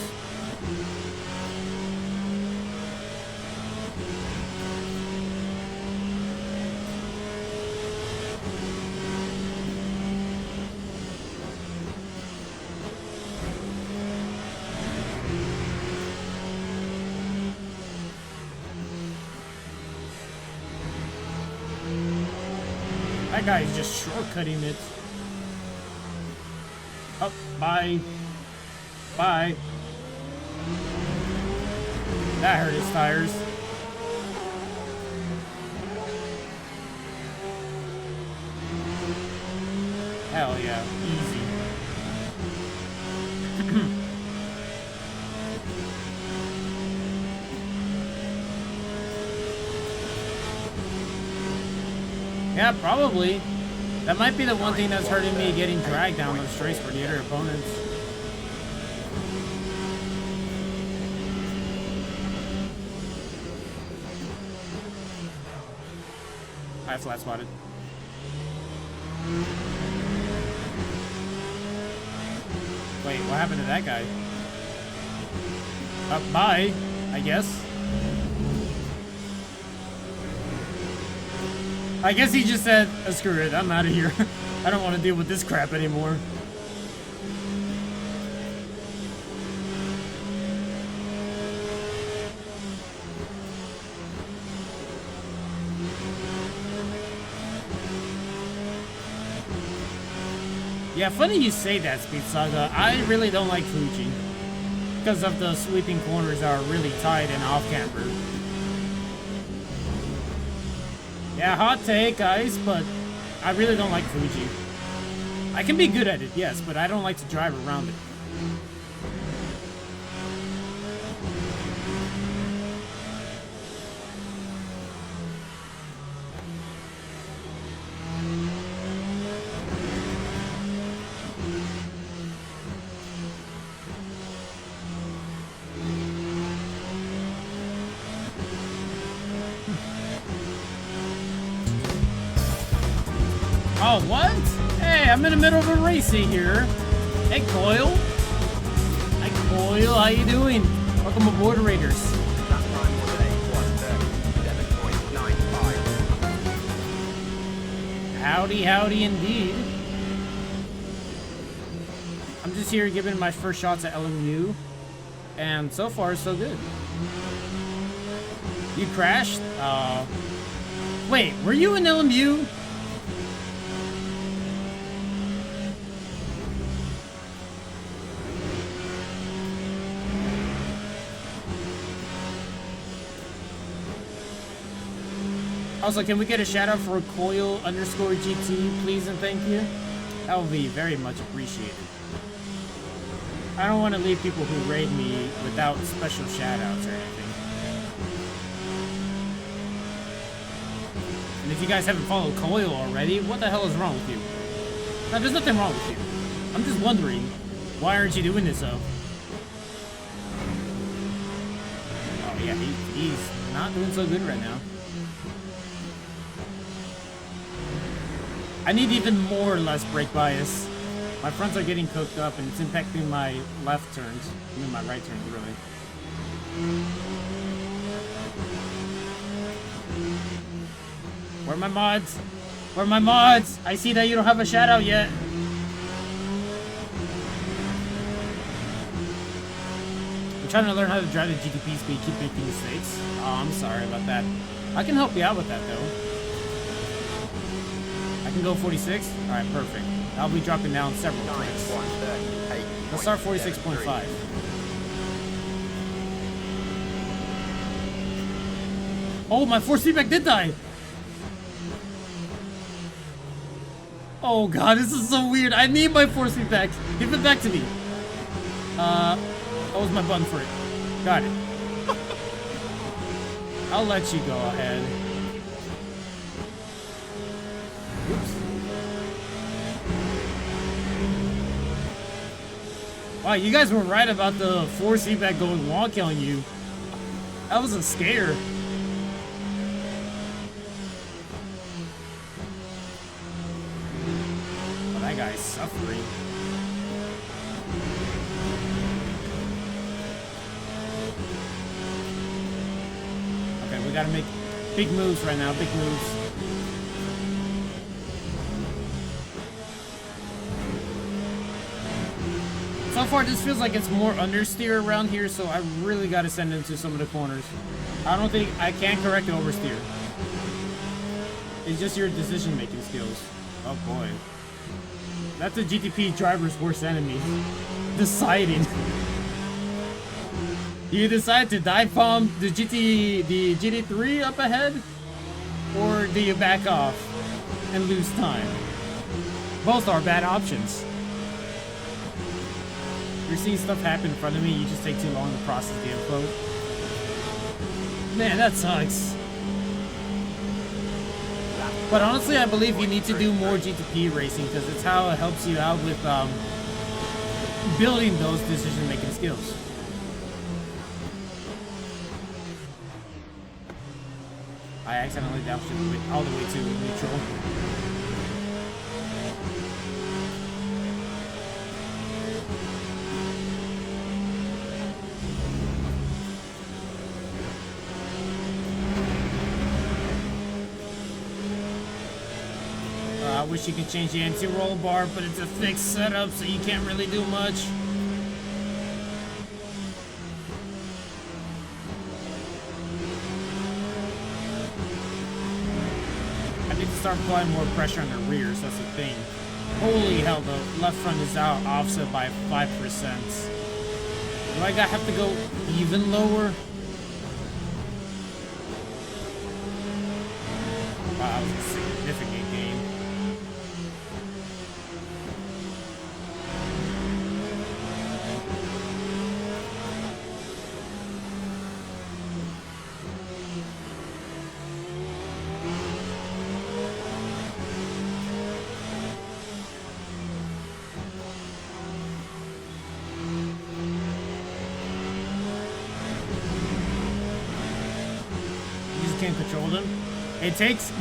That guy's just shortcutting it. Oh, bye. Bye. That hurt his tires. Hell yeah, easy. Yeah, probably. That might be the one thing that's hurting me getting dragged down those straights for the other opponents. I flat spotted. Wait, what happened to that guy? Bye, I guess. I guess he just said, oh, screw it, I'm out of here. I don't want to deal with this crap anymore. Yeah, funny you say that, Speed Saga. I really don't like Fuji because of the sweeping corners that are really tight and off-camber. Yeah, hot take, guys, but I really don't like Fuji. I can be good at it, yes, but I don't like to drive around it. Oh, what? Hey, I'm in the middle of a race here. Hey, Coil. Hi, Coil. How you doing? Welcome aboard, Raiders. That time was 8.130. 7.95. Howdy, howdy indeed. I'm just here giving my first shots at LMU. And so far, so good. You crashed? Wait, were you in LMU? Also, can we get a shout out for Coil_GT, please and thank you? That would be very much appreciated. I don't want to leave people who raid me without special shout outs or anything. And if you guys haven't followed Coil already, what the hell is wrong with you? No, there's nothing wrong with you. I'm just wondering, Why aren't you doing this, though? Oh, yeah, he's not doing so good right now. I need even more or less brake bias. My fronts are getting cooked up, and it's impacting my left turns. I mean, my right turns, really. Where are my mods? Where are my mods? I see that you don't have a shout out yet. I'm trying to learn how to drive the GTP speed, keep making mistakes. Oh, I'm sorry about that. I can help you out with that, though. I can go 46? Alright, perfect. I'll be dropping down several times. Let's start 46.5. Oh, my force feedback did die! Oh god, this is so weird. I need my force feedback. Give it back to me. What was my button for it? Got it. I'll let you go ahead. Oops. Wow, you guys were right about the force feedback going wonky on you. That was a scare. Oh, that guy's suffering. Okay, we gotta make big moves right now, big moves. So far, this feels like it's more understeer around here, so I really got to send into some of the corners. I don't think I can correct the oversteer. It's just your decision-making skills. Oh boy. That's a GTP driver's worst enemy. Deciding. Do you decide to dive bomb the GT3 up ahead? Or do you back off and lose time? Both are bad options. You're seeing stuff happen in front of me, you just take too long to process the info. Man, that sucks. But honestly, I believe you need to do more GTP racing because it's how it helps you out with building those decision-making skills. I accidentally downshifted all the way to neutral. I wish you could change the anti-roll bar, but it's a fixed setup, so you can't really do much. I need to start applying more pressure on the rears, that's the thing. Holy hell, the left front is out offset by 5%. Do I have to go even lower? Wow, that was a significant gain. Can't control them. It takes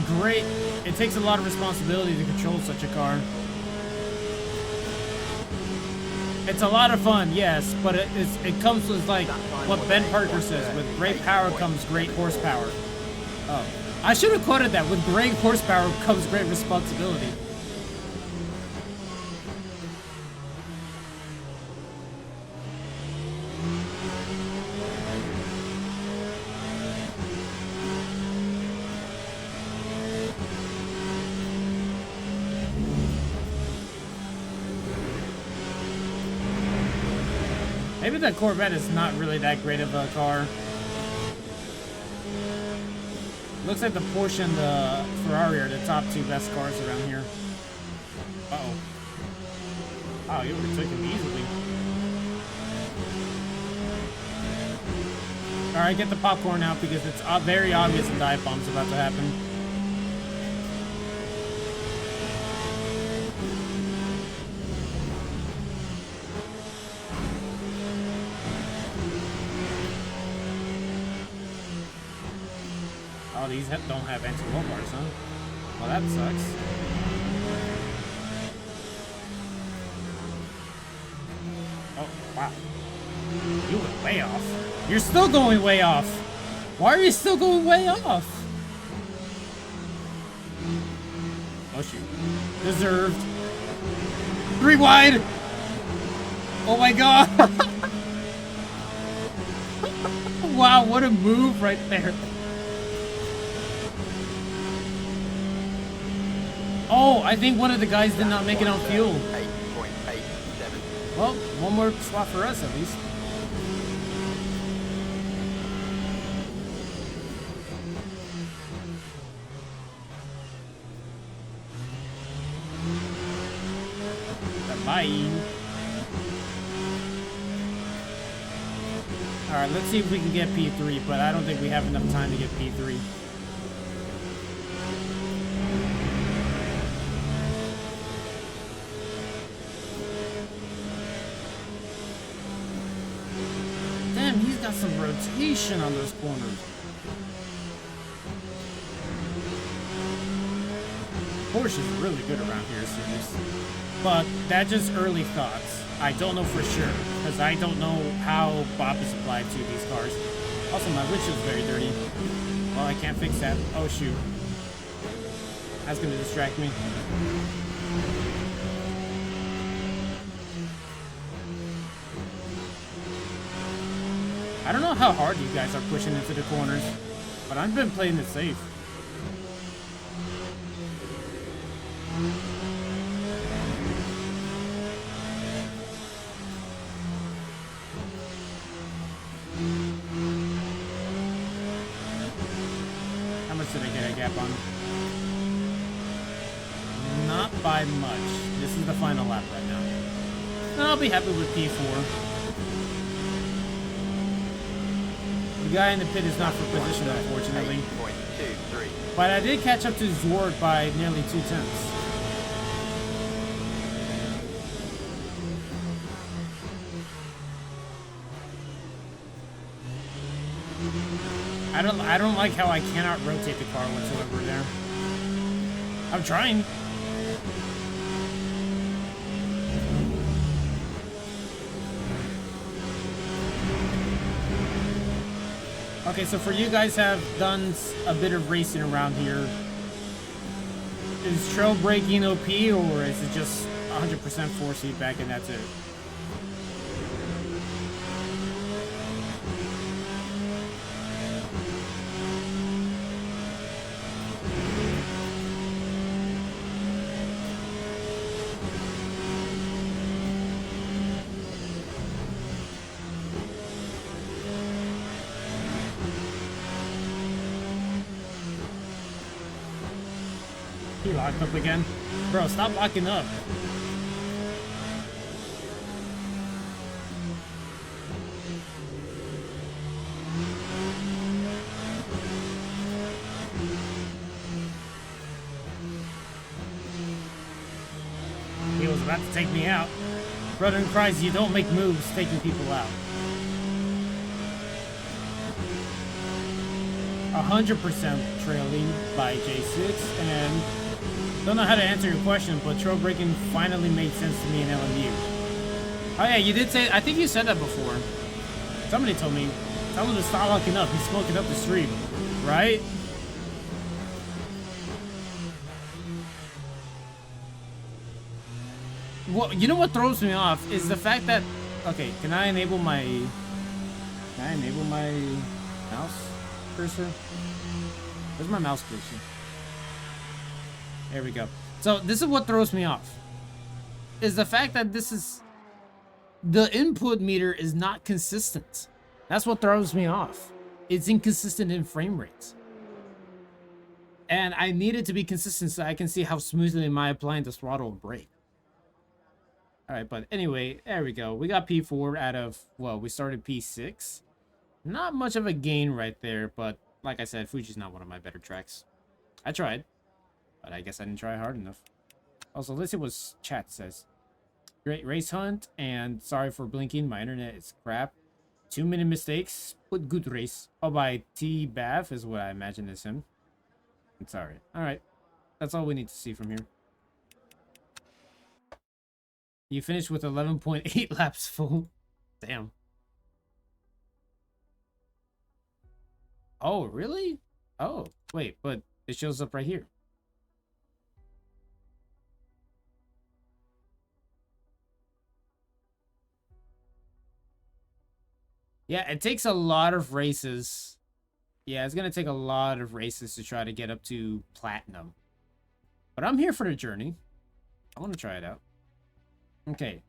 a lot of responsibility to control such a car. It's a lot of fun, yes, but it comes with, like what Ben Parker says, with great power comes great horsepower. Oh, I should have quoted that. With great horsepower comes great responsibility. Maybe that Corvette is not really that great of a car. Looks like the Porsche and the Ferrari are the top two best cars around here. Uh-oh. Oh, you overtook him easily. Alright, get the popcorn out because it's very obvious a dive bomb's about to happen. these don't have anti-roll bars, huh? Well, that sucks. Oh, wow. You went way off. You're still going way off. Why are you still going way off? Oh, shoot. Deserved. 3 wide. Oh, my God. Wow, what a move right there. Oh, I think one of the guys did not make it on fuel. 8.87. Well, one more spot for us at least. Bye. Alright, let's see if we can get P3, but I don't think we have enough time to get P3. Damn, he's got some rotation on those corners. Porsche is really good around here, seriously. But that's just early thoughts. I don't know for sure, because I don't know how Bob is applied to these cars. Also, my windshield's very dirty. Well, I can't fix that. Oh, shoot. That's going to distract me. I don't know how hard you guys are pushing into the corners, but I've been playing it safe. How much did I get a gap on? Not by much. This is the final lap right now. I'll be happy with P4. The guy in the pit is not for position, unfortunately. 8.23. But I did catch up to Zwart by nearly 2 tenths. I don't like how I cannot rotate the car whatsoever there. I'm trying. Okay, so for you guys have done a bit of racing around here, is trail braking OP or is it just 100% force feedback and that's it? He locked up again. Bro, stop locking up. He was about to take me out. Brother in Christ, you don't make moves taking people out. 100% trailing by J6, and don't know how to answer your question, but trail braking finally made sense to me in LMU. Oh yeah, you did say, I think you said that before. Somebody told me, tell him to stop locking up, he's smoking up the stream, right? Well, you know what throws me off is the fact that, okay, can I enable my mouse cursor? Where's my mouse cursor? There we go. So this is what throws me off, is the fact that the input meter is not consistent. That's what throws me off. It's inconsistent in frame rates. And I need it to be consistent so I can see how smoothly am I applying the throttle and brake. Alright, but anyway, there we go. We got P4 out of, well, we started P6. Not much of a gain right there, but like I said, Fuji's not one of my better tracks. I tried, but I guess I didn't try hard enough. Also, let's see what chat says. Great race hunt, and sorry for blinking, my internet is crap. 2-minute mistakes, but good race. Oh, by T Bav is what I imagine is him. It's alright. Alright. That's all we need to see from here. You finished with 11.8 laps full. Damn. Oh, really? Oh, wait, but it shows up right here. Yeah, it takes a lot of races. Yeah, it's gonna take a lot of races to try to get up to platinum. But I'm here for the journey. I want to try it out. Okay.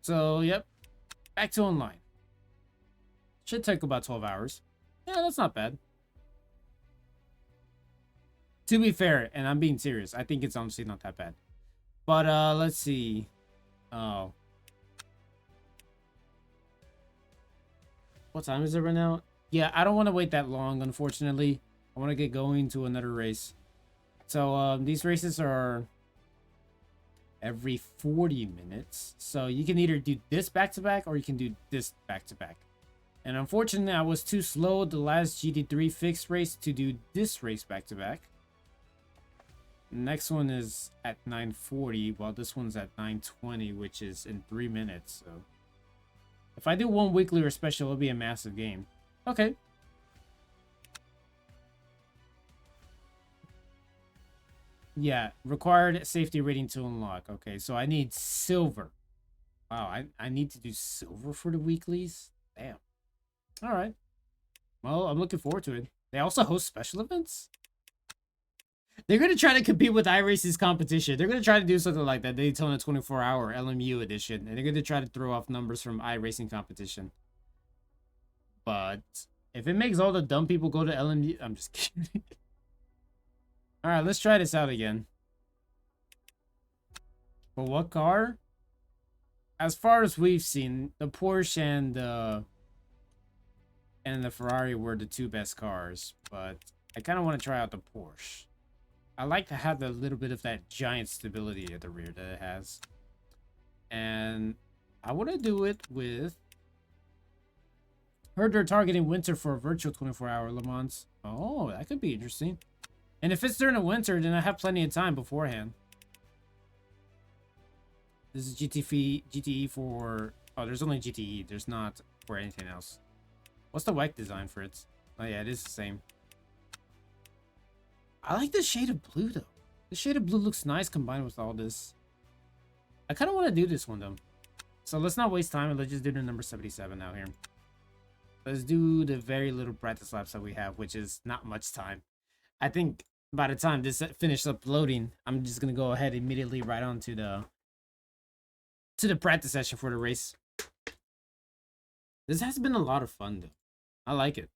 So, yep. Back to online. Should take about 12 hours. Yeah, that's not bad. To be fair, and I'm being serious, I think it's honestly not that bad. But, let's see. Oh. What time is it right now? Yeah, I don't want to wait that long, unfortunately. I want to get going to another race. So, these races are every 40 minutes. So, you can either do this back-to-back or you can do this back-to-back. And unfortunately, I was too slow the last GT3 fixed race to do this race back-to-back. Next one is at 9:40, while this one's at 9:20, which is in 3 minutes. So, if I do one weekly or special, it'll be a massive game. Okay. Yeah, required safety rating to unlock. Okay, so I need silver. Wow, I need to do silver for the weeklies? Damn. Alright. Well, I'm looking forward to it. They also host special events? They're going to try to compete with iRacing's competition. They're going to try to do something like that. Daytona 24-hour LMU edition. And they're going to try to throw off numbers from iRacing competition. But if it makes all the dumb people go to LMU... I'm just kidding. Alright, let's try this out again. For what car? As far as we've seen, the Porsche and the Ferrari were the two best cars. But I kind of want to try out the Porsche. I like to have a little bit of that giant stability at the rear that it has. And I want to do it with... Heard they're targeting winter for a virtual 24-hour Le Mans. Oh, that could be interesting. And if it's during the winter, then I have plenty of time beforehand. This is GTE for... Oh, there's only GTE. There's not for anything else. What's the WEC design for it? Oh, yeah, it is the same. I like the shade of blue, though. The shade of blue looks nice combined with all this. I kind of want to do this one, though. So let's not waste time and let's just do the number 77 out here. Let's do the very little practice laps that we have, which is not much time. I think by the time this finishes uploading, I'm just going to go ahead immediately right on to the practice session for the race. This has been a lot of fun, though. I like it.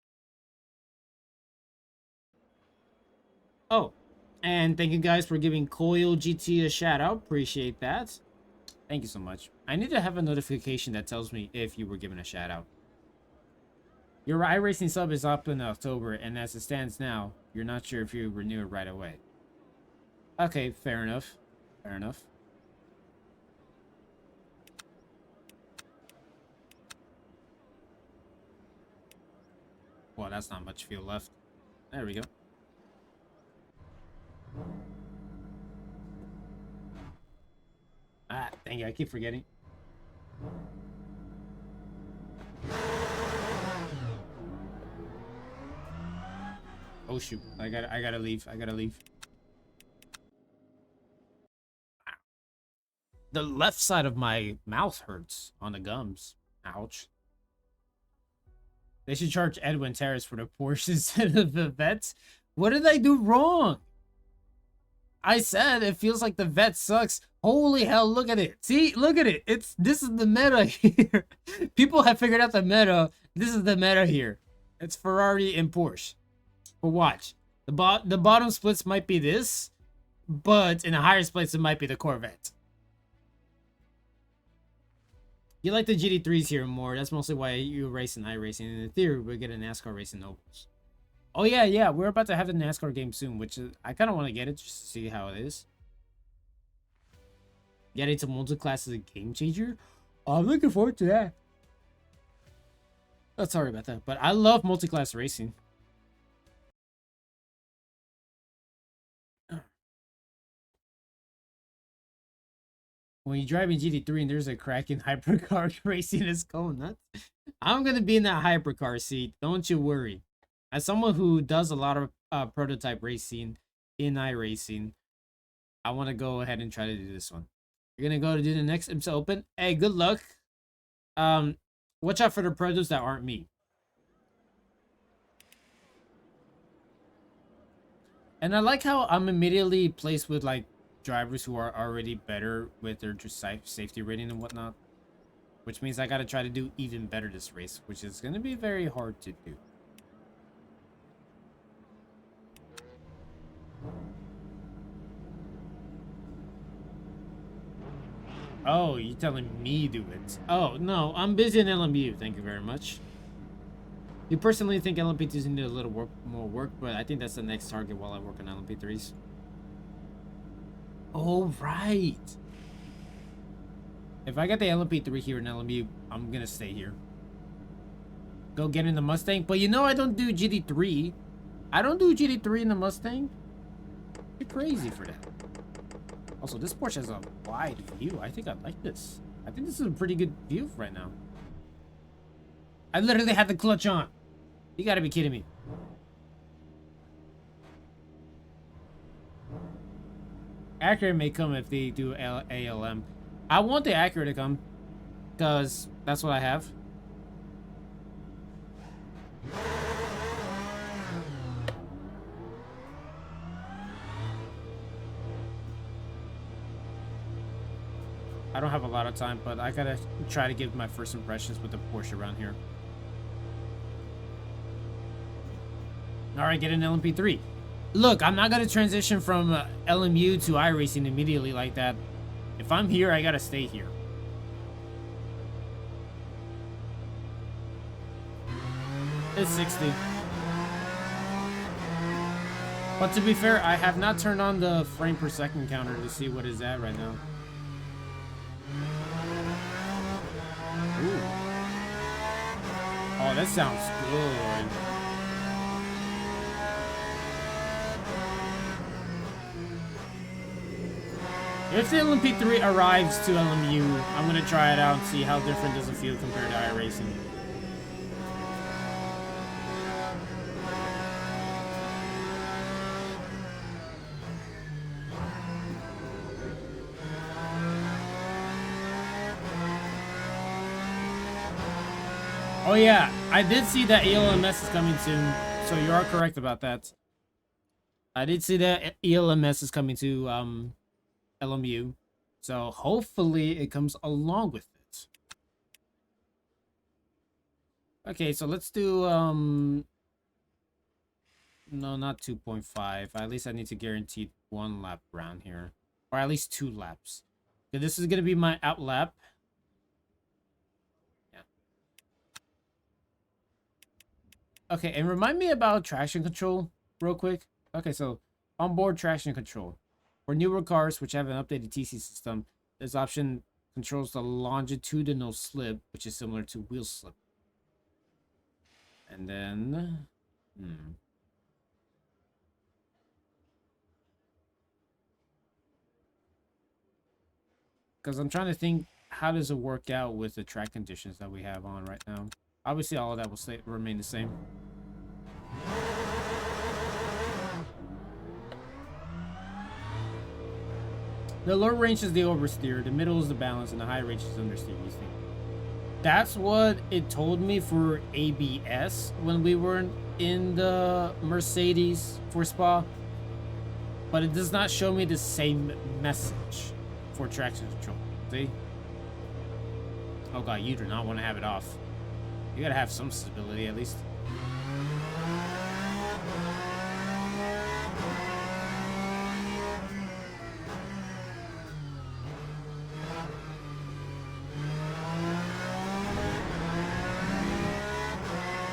Oh, and thank you guys for giving Coil GT a shout out. Appreciate that. Thank you so much. I need to have a notification that tells me if you were given a shout out. Your iRacing sub is up in October, and as it stands now, you're not sure if you renew it right away. Okay, fair enough. Fair enough. Well, that's not much fuel left. There we go. Ah, dang it, I keep forgetting. Oh shoot, I gotta leave. I gotta leave. The left side of my mouth hurts on the gums. Ouch. They should charge Edwin Terrace for the Porsche instead of the Vets. What did I do wrong? I said it feels like the Vet sucks. Holy hell, look at it. See, look at it. This is the meta here. People have figured out the meta. This is the meta here. It's Ferrari and Porsche. But watch. The bottom splits might be this, but in the higher splits it might be the Corvette. You like the GT3s here more. That's mostly why you race in iRacing. In theory, we'll get a NASCAR race in Nobles. Oh, yeah. We're about to have the NASCAR game soon, which is, I kind of want to get it just to see how it is. Getting to multi-class is a game changer. Oh, I'm looking forward to that. Oh, sorry about that. But I love multi-class racing. when you drive in GT3 and there's a crack in hypercar racing, it's going nuts. I'm gonna be in that hypercar seat. Don't you worry. As someone who does a lot of prototype racing in iRacing, I want to go ahead and try to do this one. You're gonna go to do the next IMSA Open. Hey, good luck. Watch out for the protos that aren't me. And I like how I'm immediately placed with like drivers who are already better with their just safety rating and whatnot, which means I gotta try to do even better this race, which is gonna be very hard to do. Oh, you're telling me to do it? Oh no, I'm busy in LMU. Thank you very much. You personally think LMP2s need a little more work, but I think that's the next target while I work on LMP3s. Oh, right. If I get the LMP3 here in LMU, I'm gonna stay here. Go get in the Mustang. But you know I don't do GT3. I don't do GT3 in the Mustang. You're crazy for that. Also, this Porsche has a wide view. I think I like this. I think this is a pretty good view right now. I literally had the clutch on. You gotta be kidding me. Acura may come if they do ALM. I want the Acura to come, because that's what I have. I don't have a lot of time, but I gotta try to give my first impressions with the Porsche around here. Alright, get an LMP3. Look, I'm not gonna transition from LMU to iRacing immediately like that. If I'm here, I gotta stay here. It's 60. But to be fair, I have not turned on the frame per second counter to see what is at right now. Ooh. Oh, that sounds good. If the LMP3 arrives to LMU, I'm gonna try it out and see how different does it feel compared to iRacing. Oh yeah, I did see that ELMS is coming soon, so you are correct about that. I did see that ELMS is coming to LMU, so hopefully it comes along with it. Okay, so let's do no, not 2.5. At least I need to guarantee 1 lap around here, or at least 2 laps. Okay, this is gonna be my out lap. Yeah. Okay, and remind me about traction control real quick. Okay, so onboard traction control. For newer cars which have an updated TC system, this option controls the longitudinal slip, which is similar to wheel slip. And then, because I'm trying to think, how does it work out with the track conditions that we have on right now? Obviously, all of that will remain the same. The lower range is the oversteer, the middle is the balance, and the high range is understeer. That's what it told me for ABS when we were in the Mercedes for Spa. But it does not show me the same message for traction control. See? Oh god, you do not want to have it off. You gotta have some stability at least.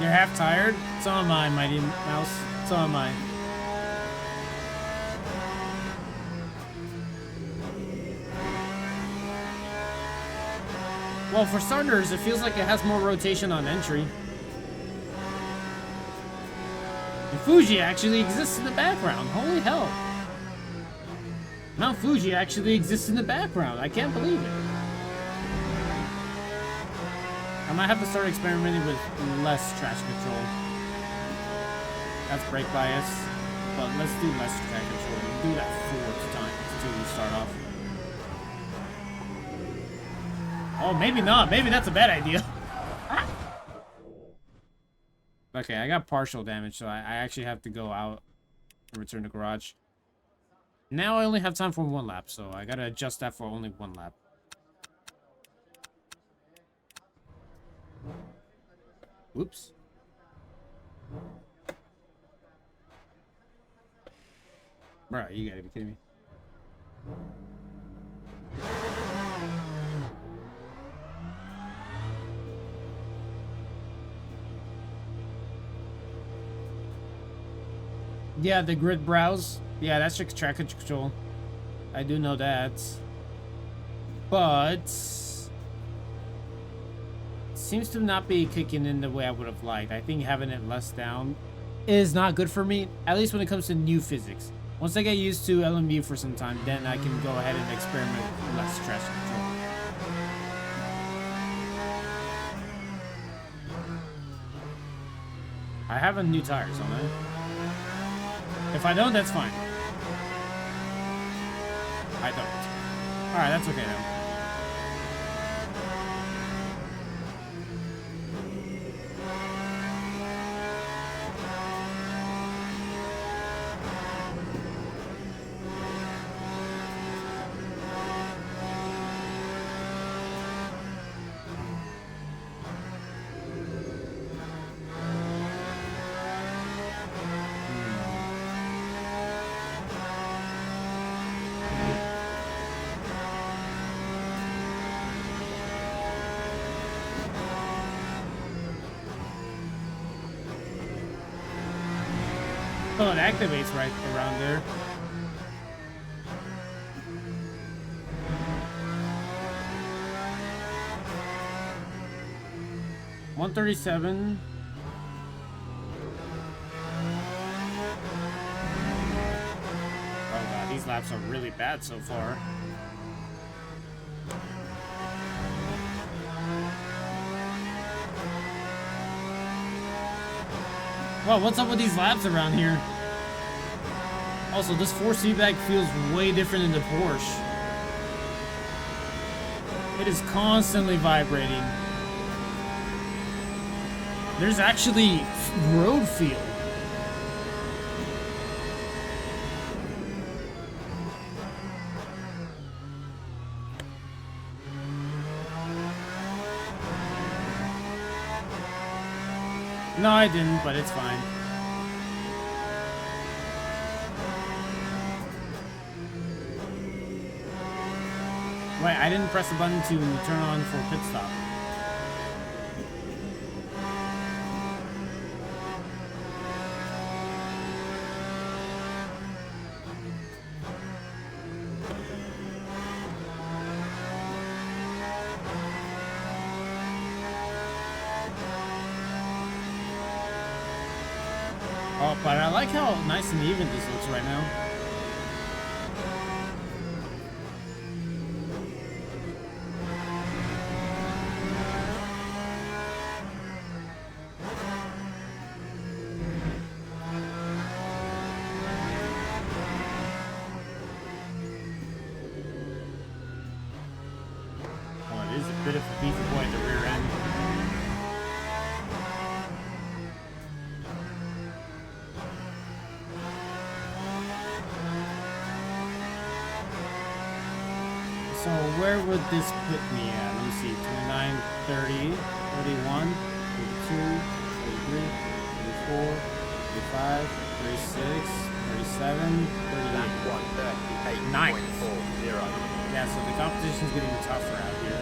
You're half tired? So am I, Mighty Mouse. So am I. Well, for starters, it feels like it has more rotation on entry. And Fuji actually exists in the background. Holy hell. Mount Fuji actually exists in the background. I can't believe it. I might have to start experimenting with less traction control. That's brake bias, but let's do less traction control. We'll do that 4 times until we start off. Oh, maybe not. Maybe that's a bad idea. Okay, I got partial damage, so I actually have to go out and return to garage. Now I only have time for 1 lap, so I gotta adjust that for only 1 lap. Whoops. Bro, you gotta be kidding me. Yeah, the grid browse. Yeah, that's just traction control. I do know that. But seems to not be kicking in the way I would have liked. I think having it less down is not good for me, at least when it comes to new physics. Once I get used to LMU for some time, then I can go ahead and experiment with less traction control. I have a new tires on it. If I don't, that's fine. I don't. Alright, that's okay then. Oh, it activates right around there. $137. Oh god, these laps are really bad so far. Wow, what's up with these laps around here? Also, this force feedback feels way different in the Porsche. It is constantly vibrating. There's actually road feel. No, I didn't, but it's fine. Wait, I didn't press the button to turn on for pit stop. Oh, but I like how nice and even this looks right now. Oh, it is a bit of a beefy boy at the rear end. So where would this put me at? Let me see. 29, 30, 31, 32, 33, 34, 35, 36, 37, 38. 9. Yeah, so the competition's getting tougher out here.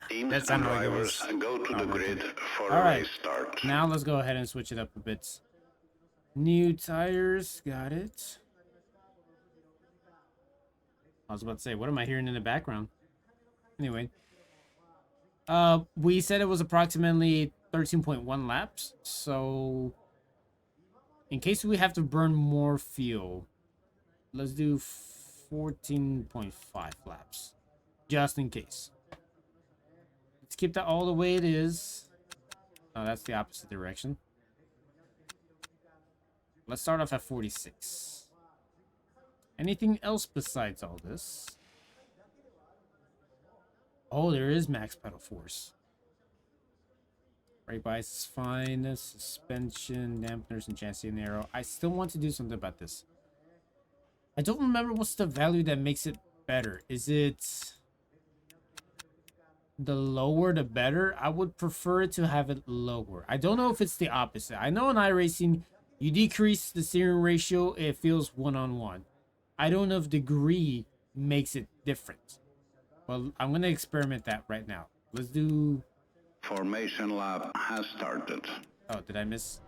Teams That's and not like it drivers was. go to the grid for All a right. race start. Now let's go ahead and switch it up a bit. New tires, got it. I was about to say, what am I hearing in the background? Anyway. We said it was approximately 13.1 laps, so In case we have to burn more fuel, let's do 14.5 laps. Just in case. Let's keep that all the way it is. Oh, that's the opposite direction. Let's start off at 46. Anything else besides all this? Oh, there is max pedal force. Brake bias is fine. Suspension, dampeners, and chassis and aero. I still want to do something about this. I don't remember what's the value that makes it better. Is it the lower the better? I would prefer to have it lower. I don't know if it's the opposite. I know in iRacing, you decrease the steering ratio, it feels one-on-one. I don't know if degree makes it different. Well, I'm going to experiment that right now. Let's do... Formation lap has started. Oh, did I miss?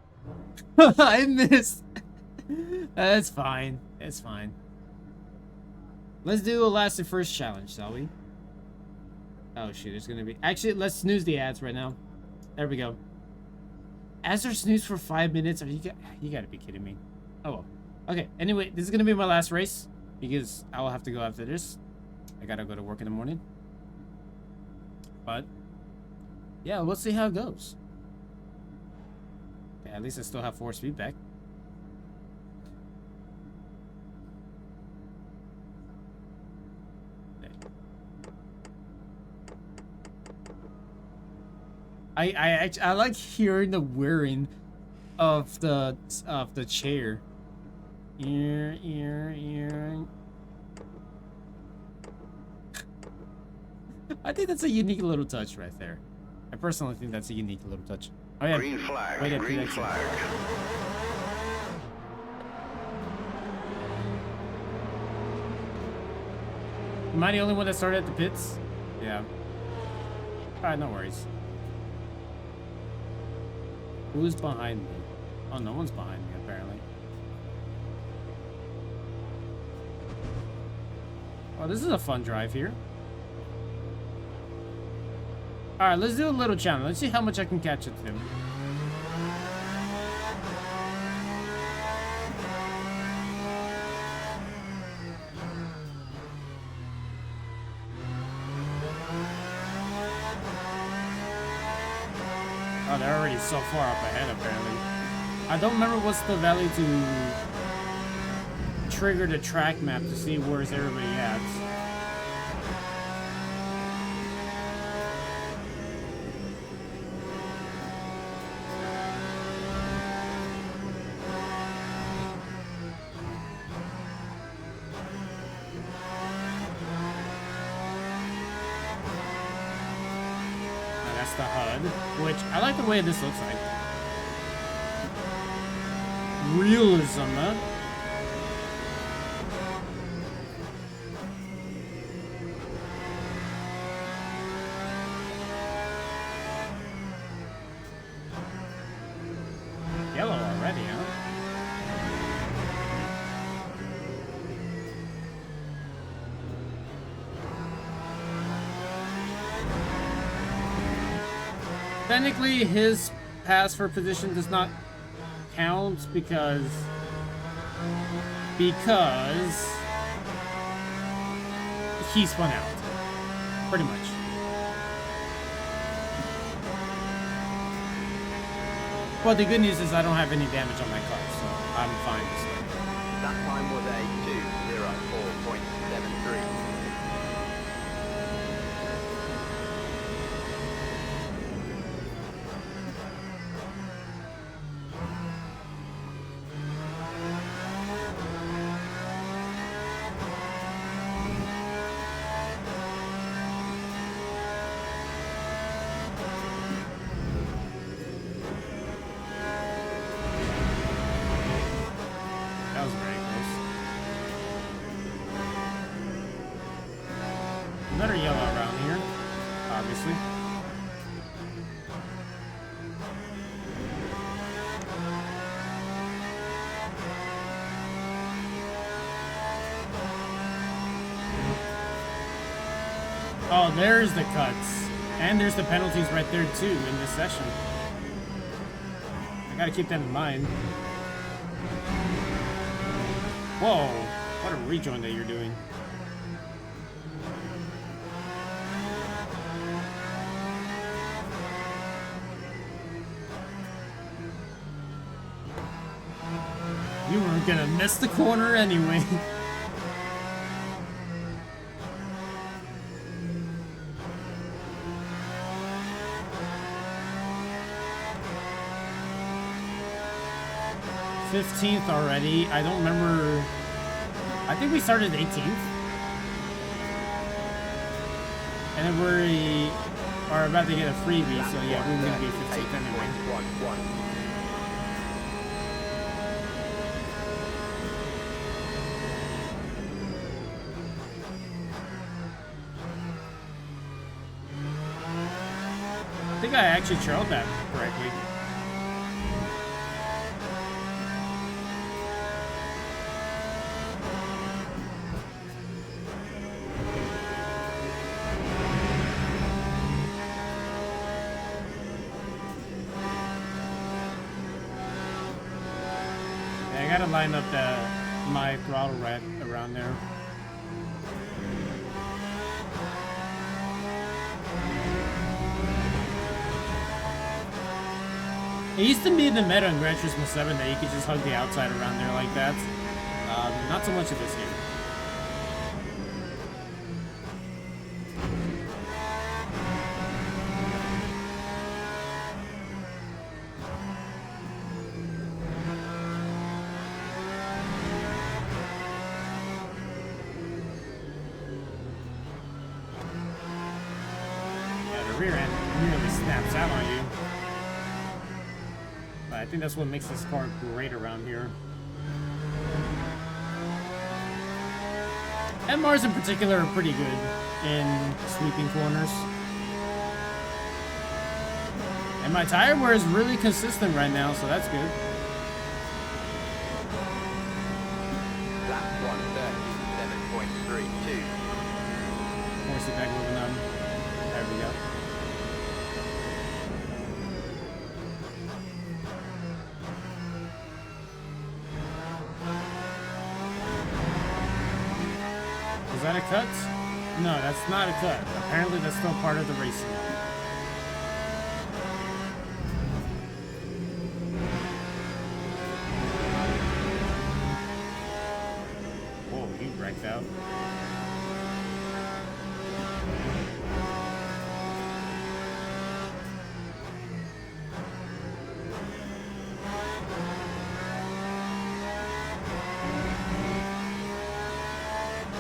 I missed. That's fine. It's fine. Let's do a last and first challenge, shall we? Oh, shoot. There's going to be... Actually, let's snooze the ads right now. There we go. Ads are snooze for 5 minutes. Are you got to be kidding me. Oh, well. Okay. Anyway, this is going to be my last race because I will have to go after this. I got to go to work in the morning. But... yeah, let's see how it goes. Okay, at least I still have 4 speed back. I like hearing the whirring of the chair. I think that's a unique little touch right there. I personally think that's a unique little touch. Oh yeah, Green flag, wait, green flag. Am I the only one that started at the pits? Yeah. Alright, no worries. Who's behind me? Oh, no one's behind me, apparently. Oh, this is a fun drive here. Alright, let's do a little challenge. Let's see how much I can catch it to. Oh, they're already so far up ahead, apparently. I don't remember what's the value to trigger the track map to see where's everybody at. The HUD, which I like the way this looks like. Realism, huh? Yellow already, huh? Technically, his pass for position does not count because he spun out, pretty much. But the good news is I don't have any damage on my car, so I'm fine this way. That time was a 2:04.73. That was very close. Better yellow around here, obviously. Oh, there's the cuts. And there's the penalties right there too in this session. I gotta keep that in mind. Whoa, what a rejoin that you're doing. You were gonna miss the corner anyway. '15th already. I don't remember. I think we started 18th. And then we are about to get a freebie, so yeah, we're gonna be 15th anyway. 8.11. I think I actually trailed that correctly. Yeah, I gotta line up my throttle right around there. It used to be the meta in Gran Turismo 7 that you could just hug the outside around there like that. Not so much of this game. Yeah, the rear end nearly snaps out on you. I think that's what makes this car great around here. MRs in particular are pretty good in sweeping corners. And my tire wear is really consistent right now, so that's good. Lap 1:37.32. Force it back moving on. There we go. Is that a cut? No, that's not a cut. Apparently that's still part of the racing. Whoa, you wrecked out.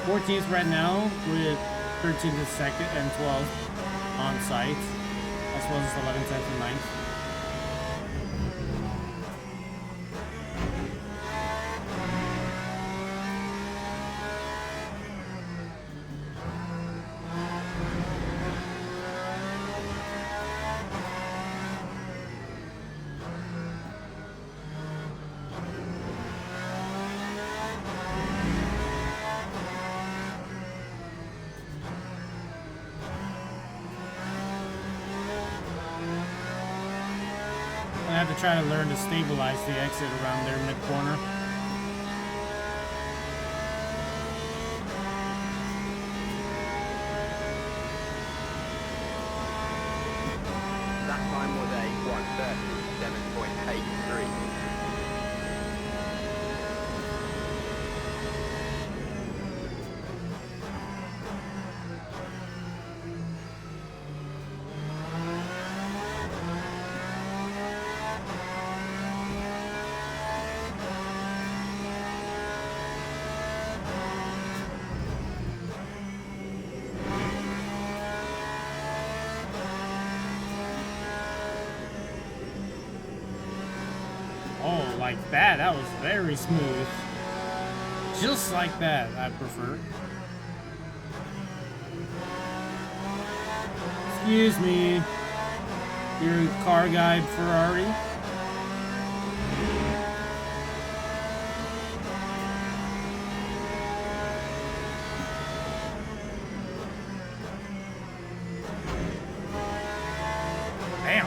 '14th right now with 13th second and 12th on site, as well as 11th, 10th, and 9th. I have to try to learn to stabilize the exit around their mid-corner. That time was a 1:37.83. Oh, like that. That was very smooth. Just like that, I prefer. Excuse me. Your car guy, Ferrari. Damn.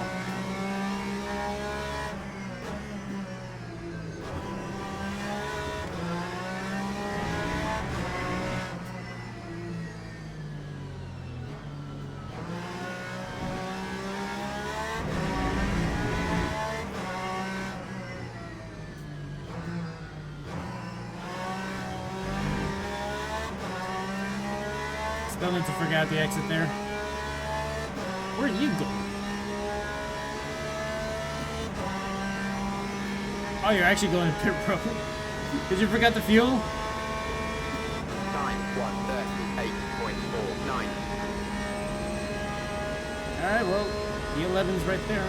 Still need to figure out the exit there. Where are you going? Oh, you're actually going to pit road. Did you forget the fuel? Time 1:38.49. Alright, well, the 11's right there.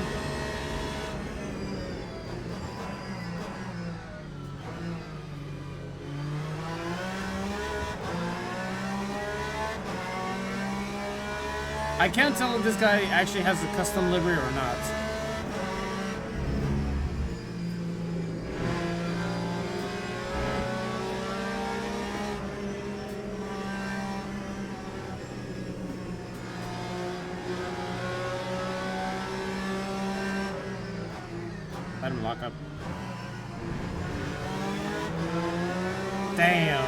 I can't tell if this guy actually has a custom livery or not. Let him lock up. Damn.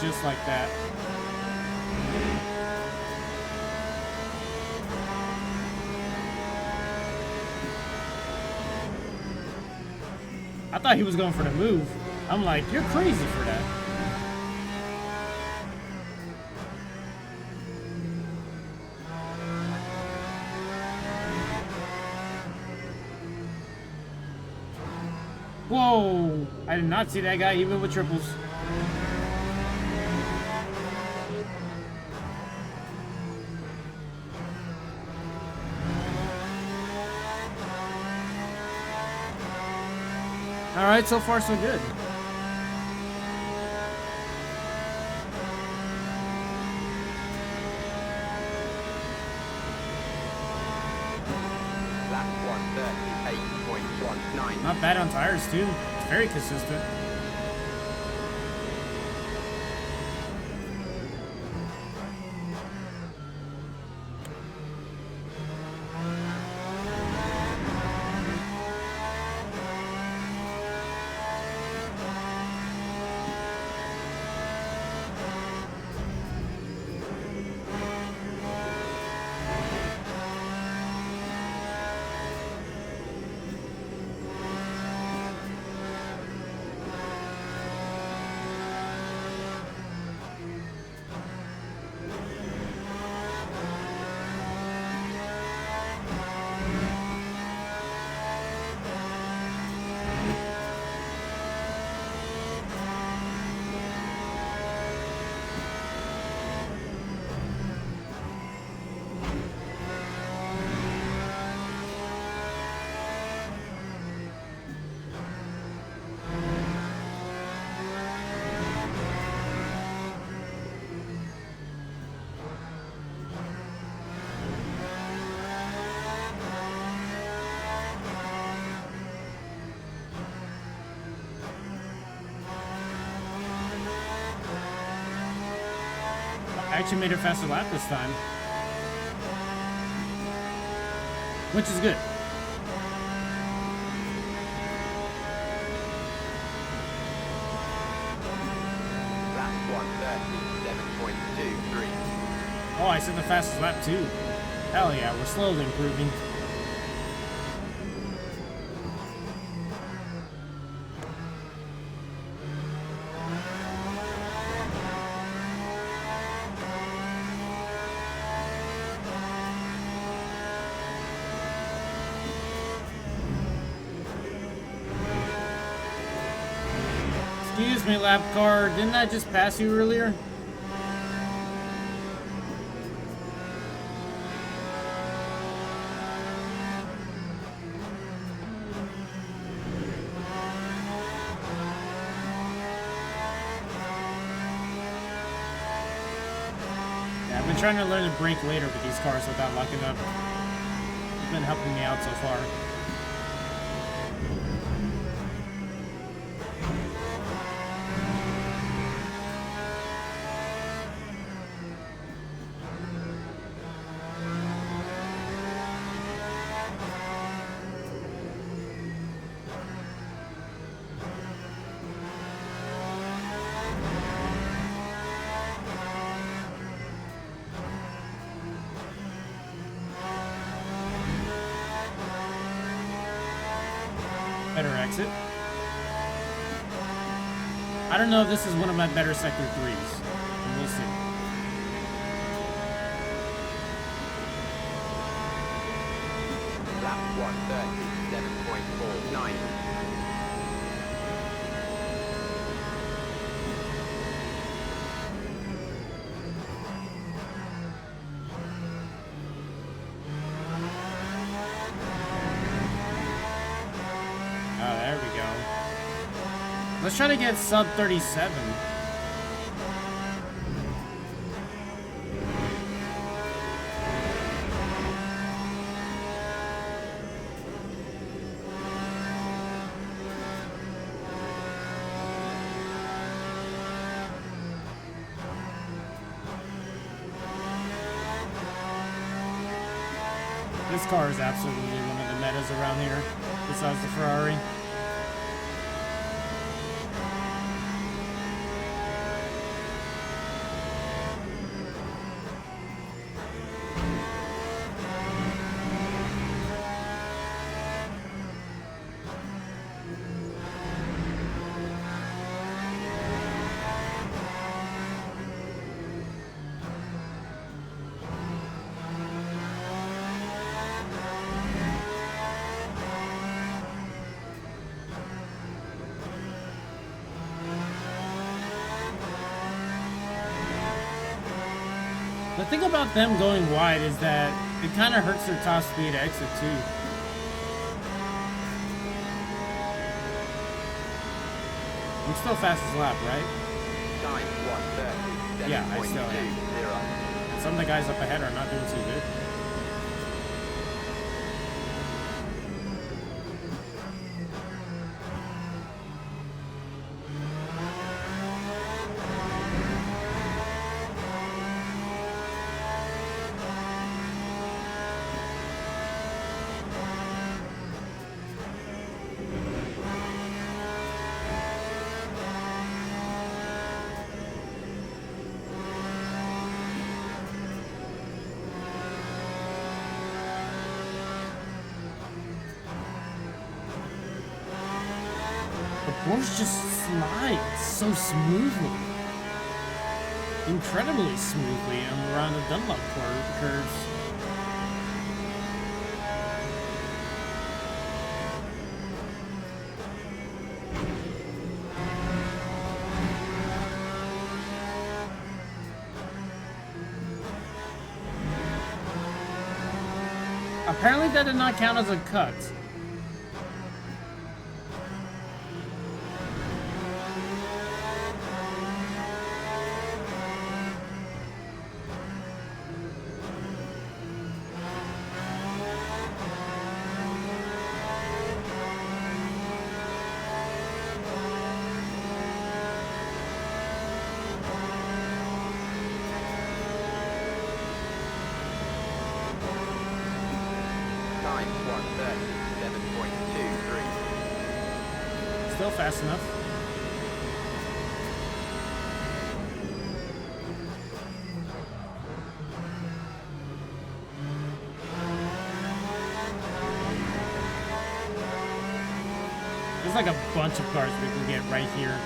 Just like that. I thought he was going for the move. I'm like, you're crazy for that. Whoa! I did not see that guy even with triples. Alright, so far so good. Lap 1:38.19. Not bad on tires too. It's very consistent. I actually made a faster lap this time. Which is good. Lap 1:37.23. Oh, I set the fastest lap too. Hell yeah, we're slowly improving. Excuse me, lap car. Didn't I just pass you earlier? Yeah, I've been trying to learn to brake later with these cars without locking up. It's been helping me out so far. Better exit. I don't know if this is one of my better sector 3s. And we'll you soon. Lap 1:37.49. Oh, there we go. Let's try to get sub 37. This car is absolutely one of the metas around here, besides the Ferrari. The thing about them going wide is that it kind of hurts their top speed exit too. I'm still fastest lap, right? Time 1:37.20. Yeah, I still am. Some of the guys up ahead are not doing too good. Porsche just slides so smoothly. Incredibly smoothly around the Dunlop curves. Apparently that did not count as a cut. Time 1:37.23. Still fast enough. There's like a bunch of cars we can get right here.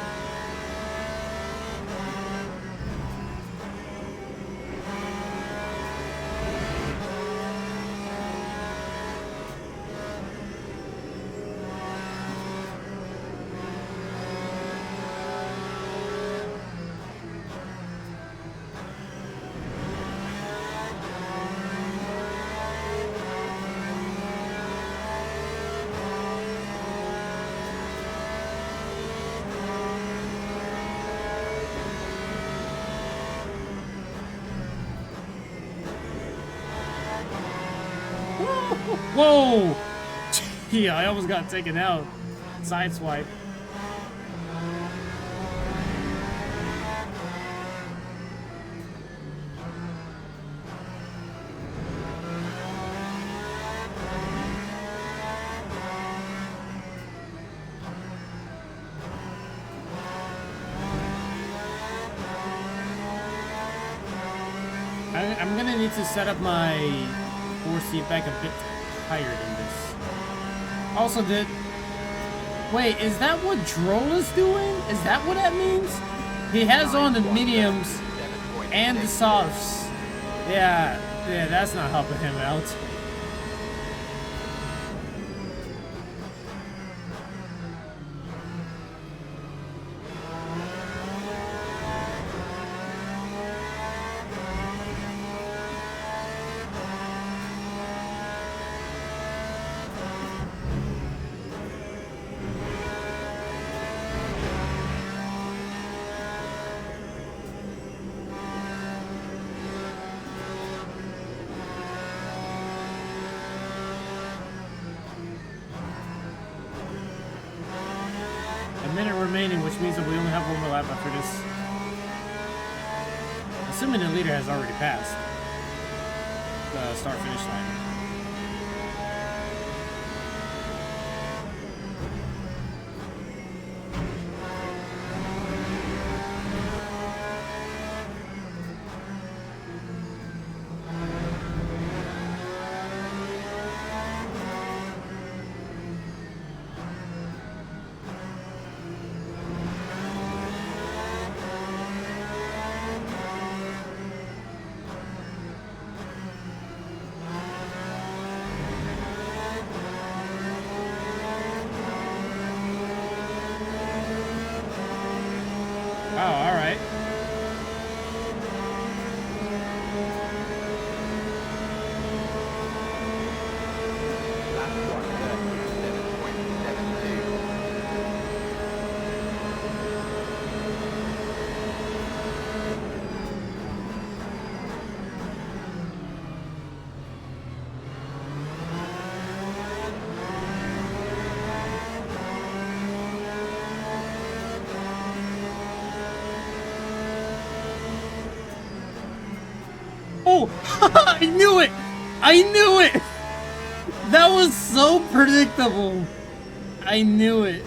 Whoa! Yeah, I almost got taken out. Sideswipe. I'm gonna need to set up my force seat back a bit higher than this. Also, wait, is that what Droll is doing? Is that what that means? He has on the mediums. And the softs. Yeah, that's not helping him out. A minute remaining, which means that we only have one more lap after this. Assuming the leader has already passed the start-finish line. Oh, all right. Lap 1:37.72. Oh, I knew it! I knew it! That was so predictable. I knew it.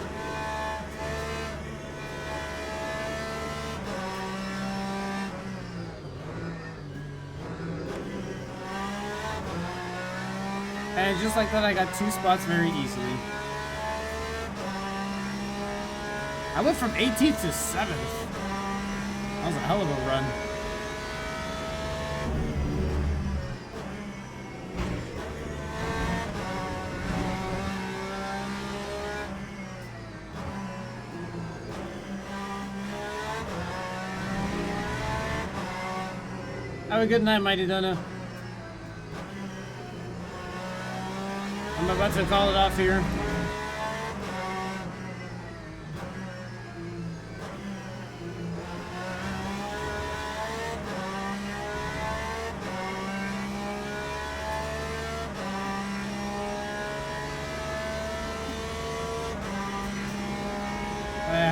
And just like that, I got 2 spots very easily. I went from 18th to 7th. That was a hell of a run. Have a good night, Mighty Donna. I'm about to call it off here.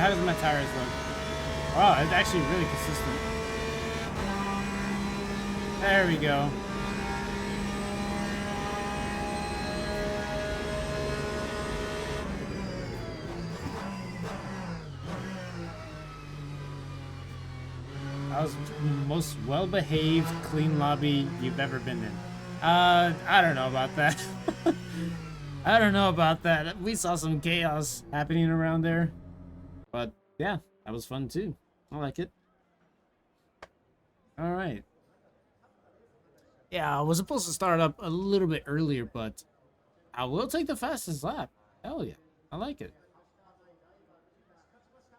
How does my tires look? Wow, it's actually really consistent. There we go. That was the most well-behaved, clean lobby you've ever been in. I don't know about that. I don't know about that. We saw some chaos happening around there. But, yeah, that was fun too. I like it. Alright. Yeah, I was supposed to start up a little bit earlier, but I will take the fastest lap. Hell yeah. I like it.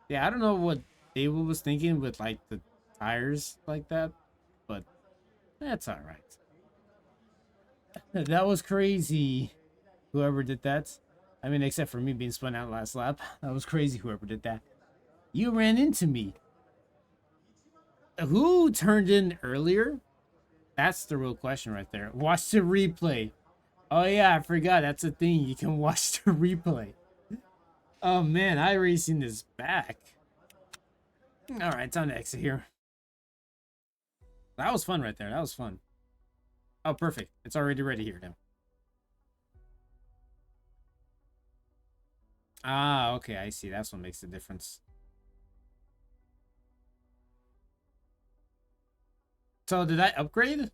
Yeah, I don't know what David was thinking with, like, the tires like that, but that's alright. That was crazy. Whoever did that. I mean, except for me being spun out last lap. That was crazy, whoever did that. You ran into me. Who turned in earlier? That's the real question right there. Watch the replay. Oh yeah, I forgot. That's a thing. You can watch the replay. Oh man, iRacing is back. Alright, time to exit here. That was fun right there. That was fun. Oh, perfect. It's already ready here now. Ah, okay, I see. That's what makes the difference. So, did I upgrade?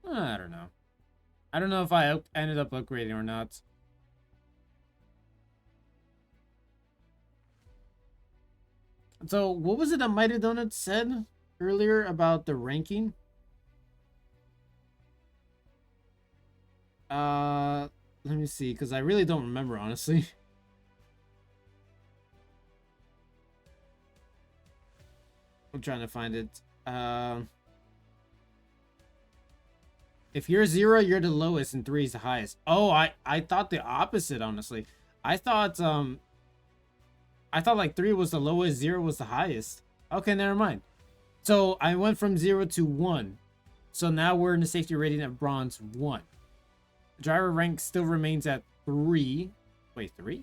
I don't know. I don't know if I ended up upgrading or not. So what was it that Mighty Donut said earlier about the ranking? Let me see, because I really don't remember, honestly. I'm trying to find it. If you're 0, you're the lowest, and 3 is the highest. Oh, I thought the opposite, honestly. I thought like 3 was the lowest, 0 was the highest. Okay, never mind. So I went from 0 to 1. So now we're in the safety rating at bronze 1. Driver rank still remains at 3. Wait, 3?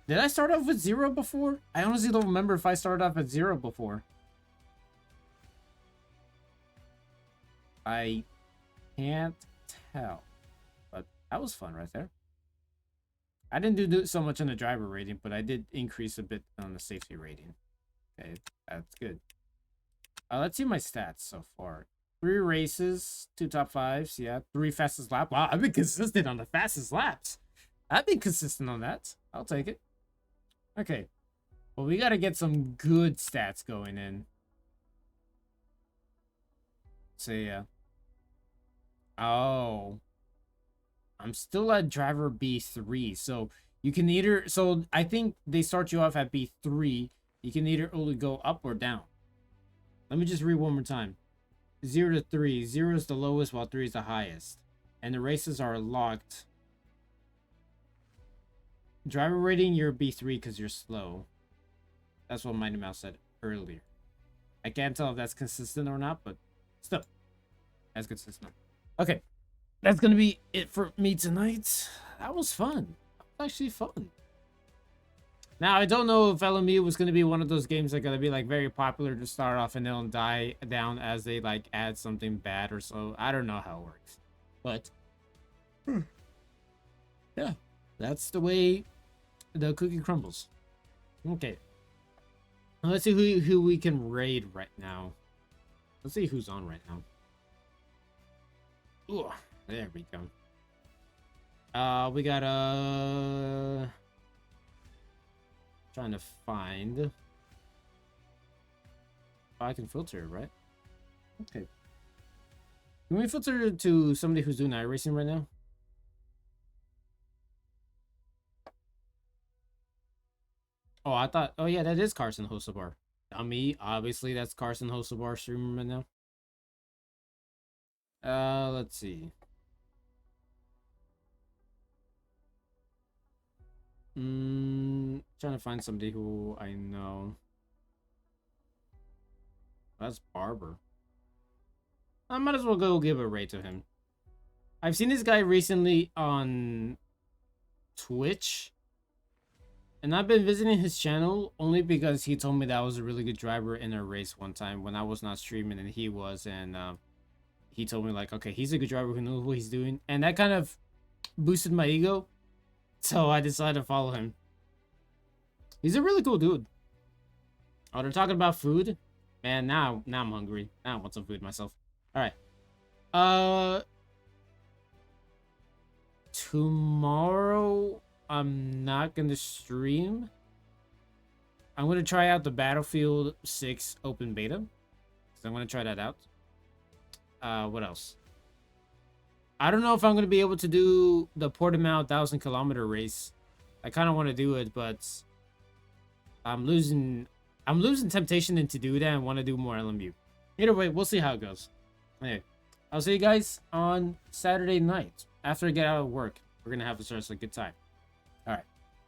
Did I start off with 0 before? I honestly don't remember if I started off at 0 before. I can't tell. But that was fun right there. I didn't do so much on the driver rating, but I did increase a bit on the safety rating. Okay, that's good. Let's see my stats so far. 3 races, 2 top 5s, yeah. 3 fastest lap. Wow, I've been consistent on the fastest laps. I've been consistent on that. I'll take it. Okay. Well, we got to get some good stats going in. So, yeah. Oh. I'm still at driver B3. So, you can either... So, I think they start you off at B3. You can either only go up or down. Let me just read one more time. 0 to 3. 0 is the lowest while 3 is the highest. And the races are locked. Driver rating, you're B3 because you're slow. That's what Mighty Mouse said earlier. I can't tell if that's consistent or not, but still. That's consistent. Okay. That's going to be it for me tonight. That was fun. That was actually fun. Now, I don't know if LMU was going to be one of those games that are going to be like very popular to start off and they'll die down as they like add something bad or so. I don't know how it works. But, yeah, that's the way the cookie crumbles. Okay. Let's see who we can raid right now. Let's see who's on right now. Ooh, there we go. We got trying to find. Oh, I can filter, right? Okay. Can we filter to somebody who's doing iRacing right now? Oh, I thought... Oh, yeah, that is Carson Hosobar. Me, obviously, that's Carson Hosobar streaming right now. Let's see. Trying to find somebody who I know. That's Barber. I might as well go give a raid to him. I've seen this guy recently on Twitch. And I've been visiting his channel only because he told me that I was a really good driver in a race one time when I was not streaming and he was. And he told me like, okay, he's a good driver who knows what he's doing. And that kind of boosted my ego. So I decided to follow him. He's a really cool dude. Oh, they're talking about food? Man, now I'm hungry. Now I want some food myself. Alright. Tomorrow... I'm not going to stream. I'm going to try out the Battlefield 6 open beta. So I'm going to try that out. What else? I don't know if I'm going to be able to do the Portimao 1,000-kilometer race. I kind of want to do it, but I'm losing temptation to do that and want to do more LMU. Either way, we'll see how it goes. Anyway, I'll see you guys on Saturday night. After I get out of work, we're going to have a good time. Alright.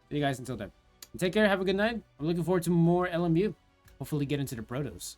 See you guys until then. Take care. Have a good night. I'm looking forward to more LMU. Hopefully get into the protos.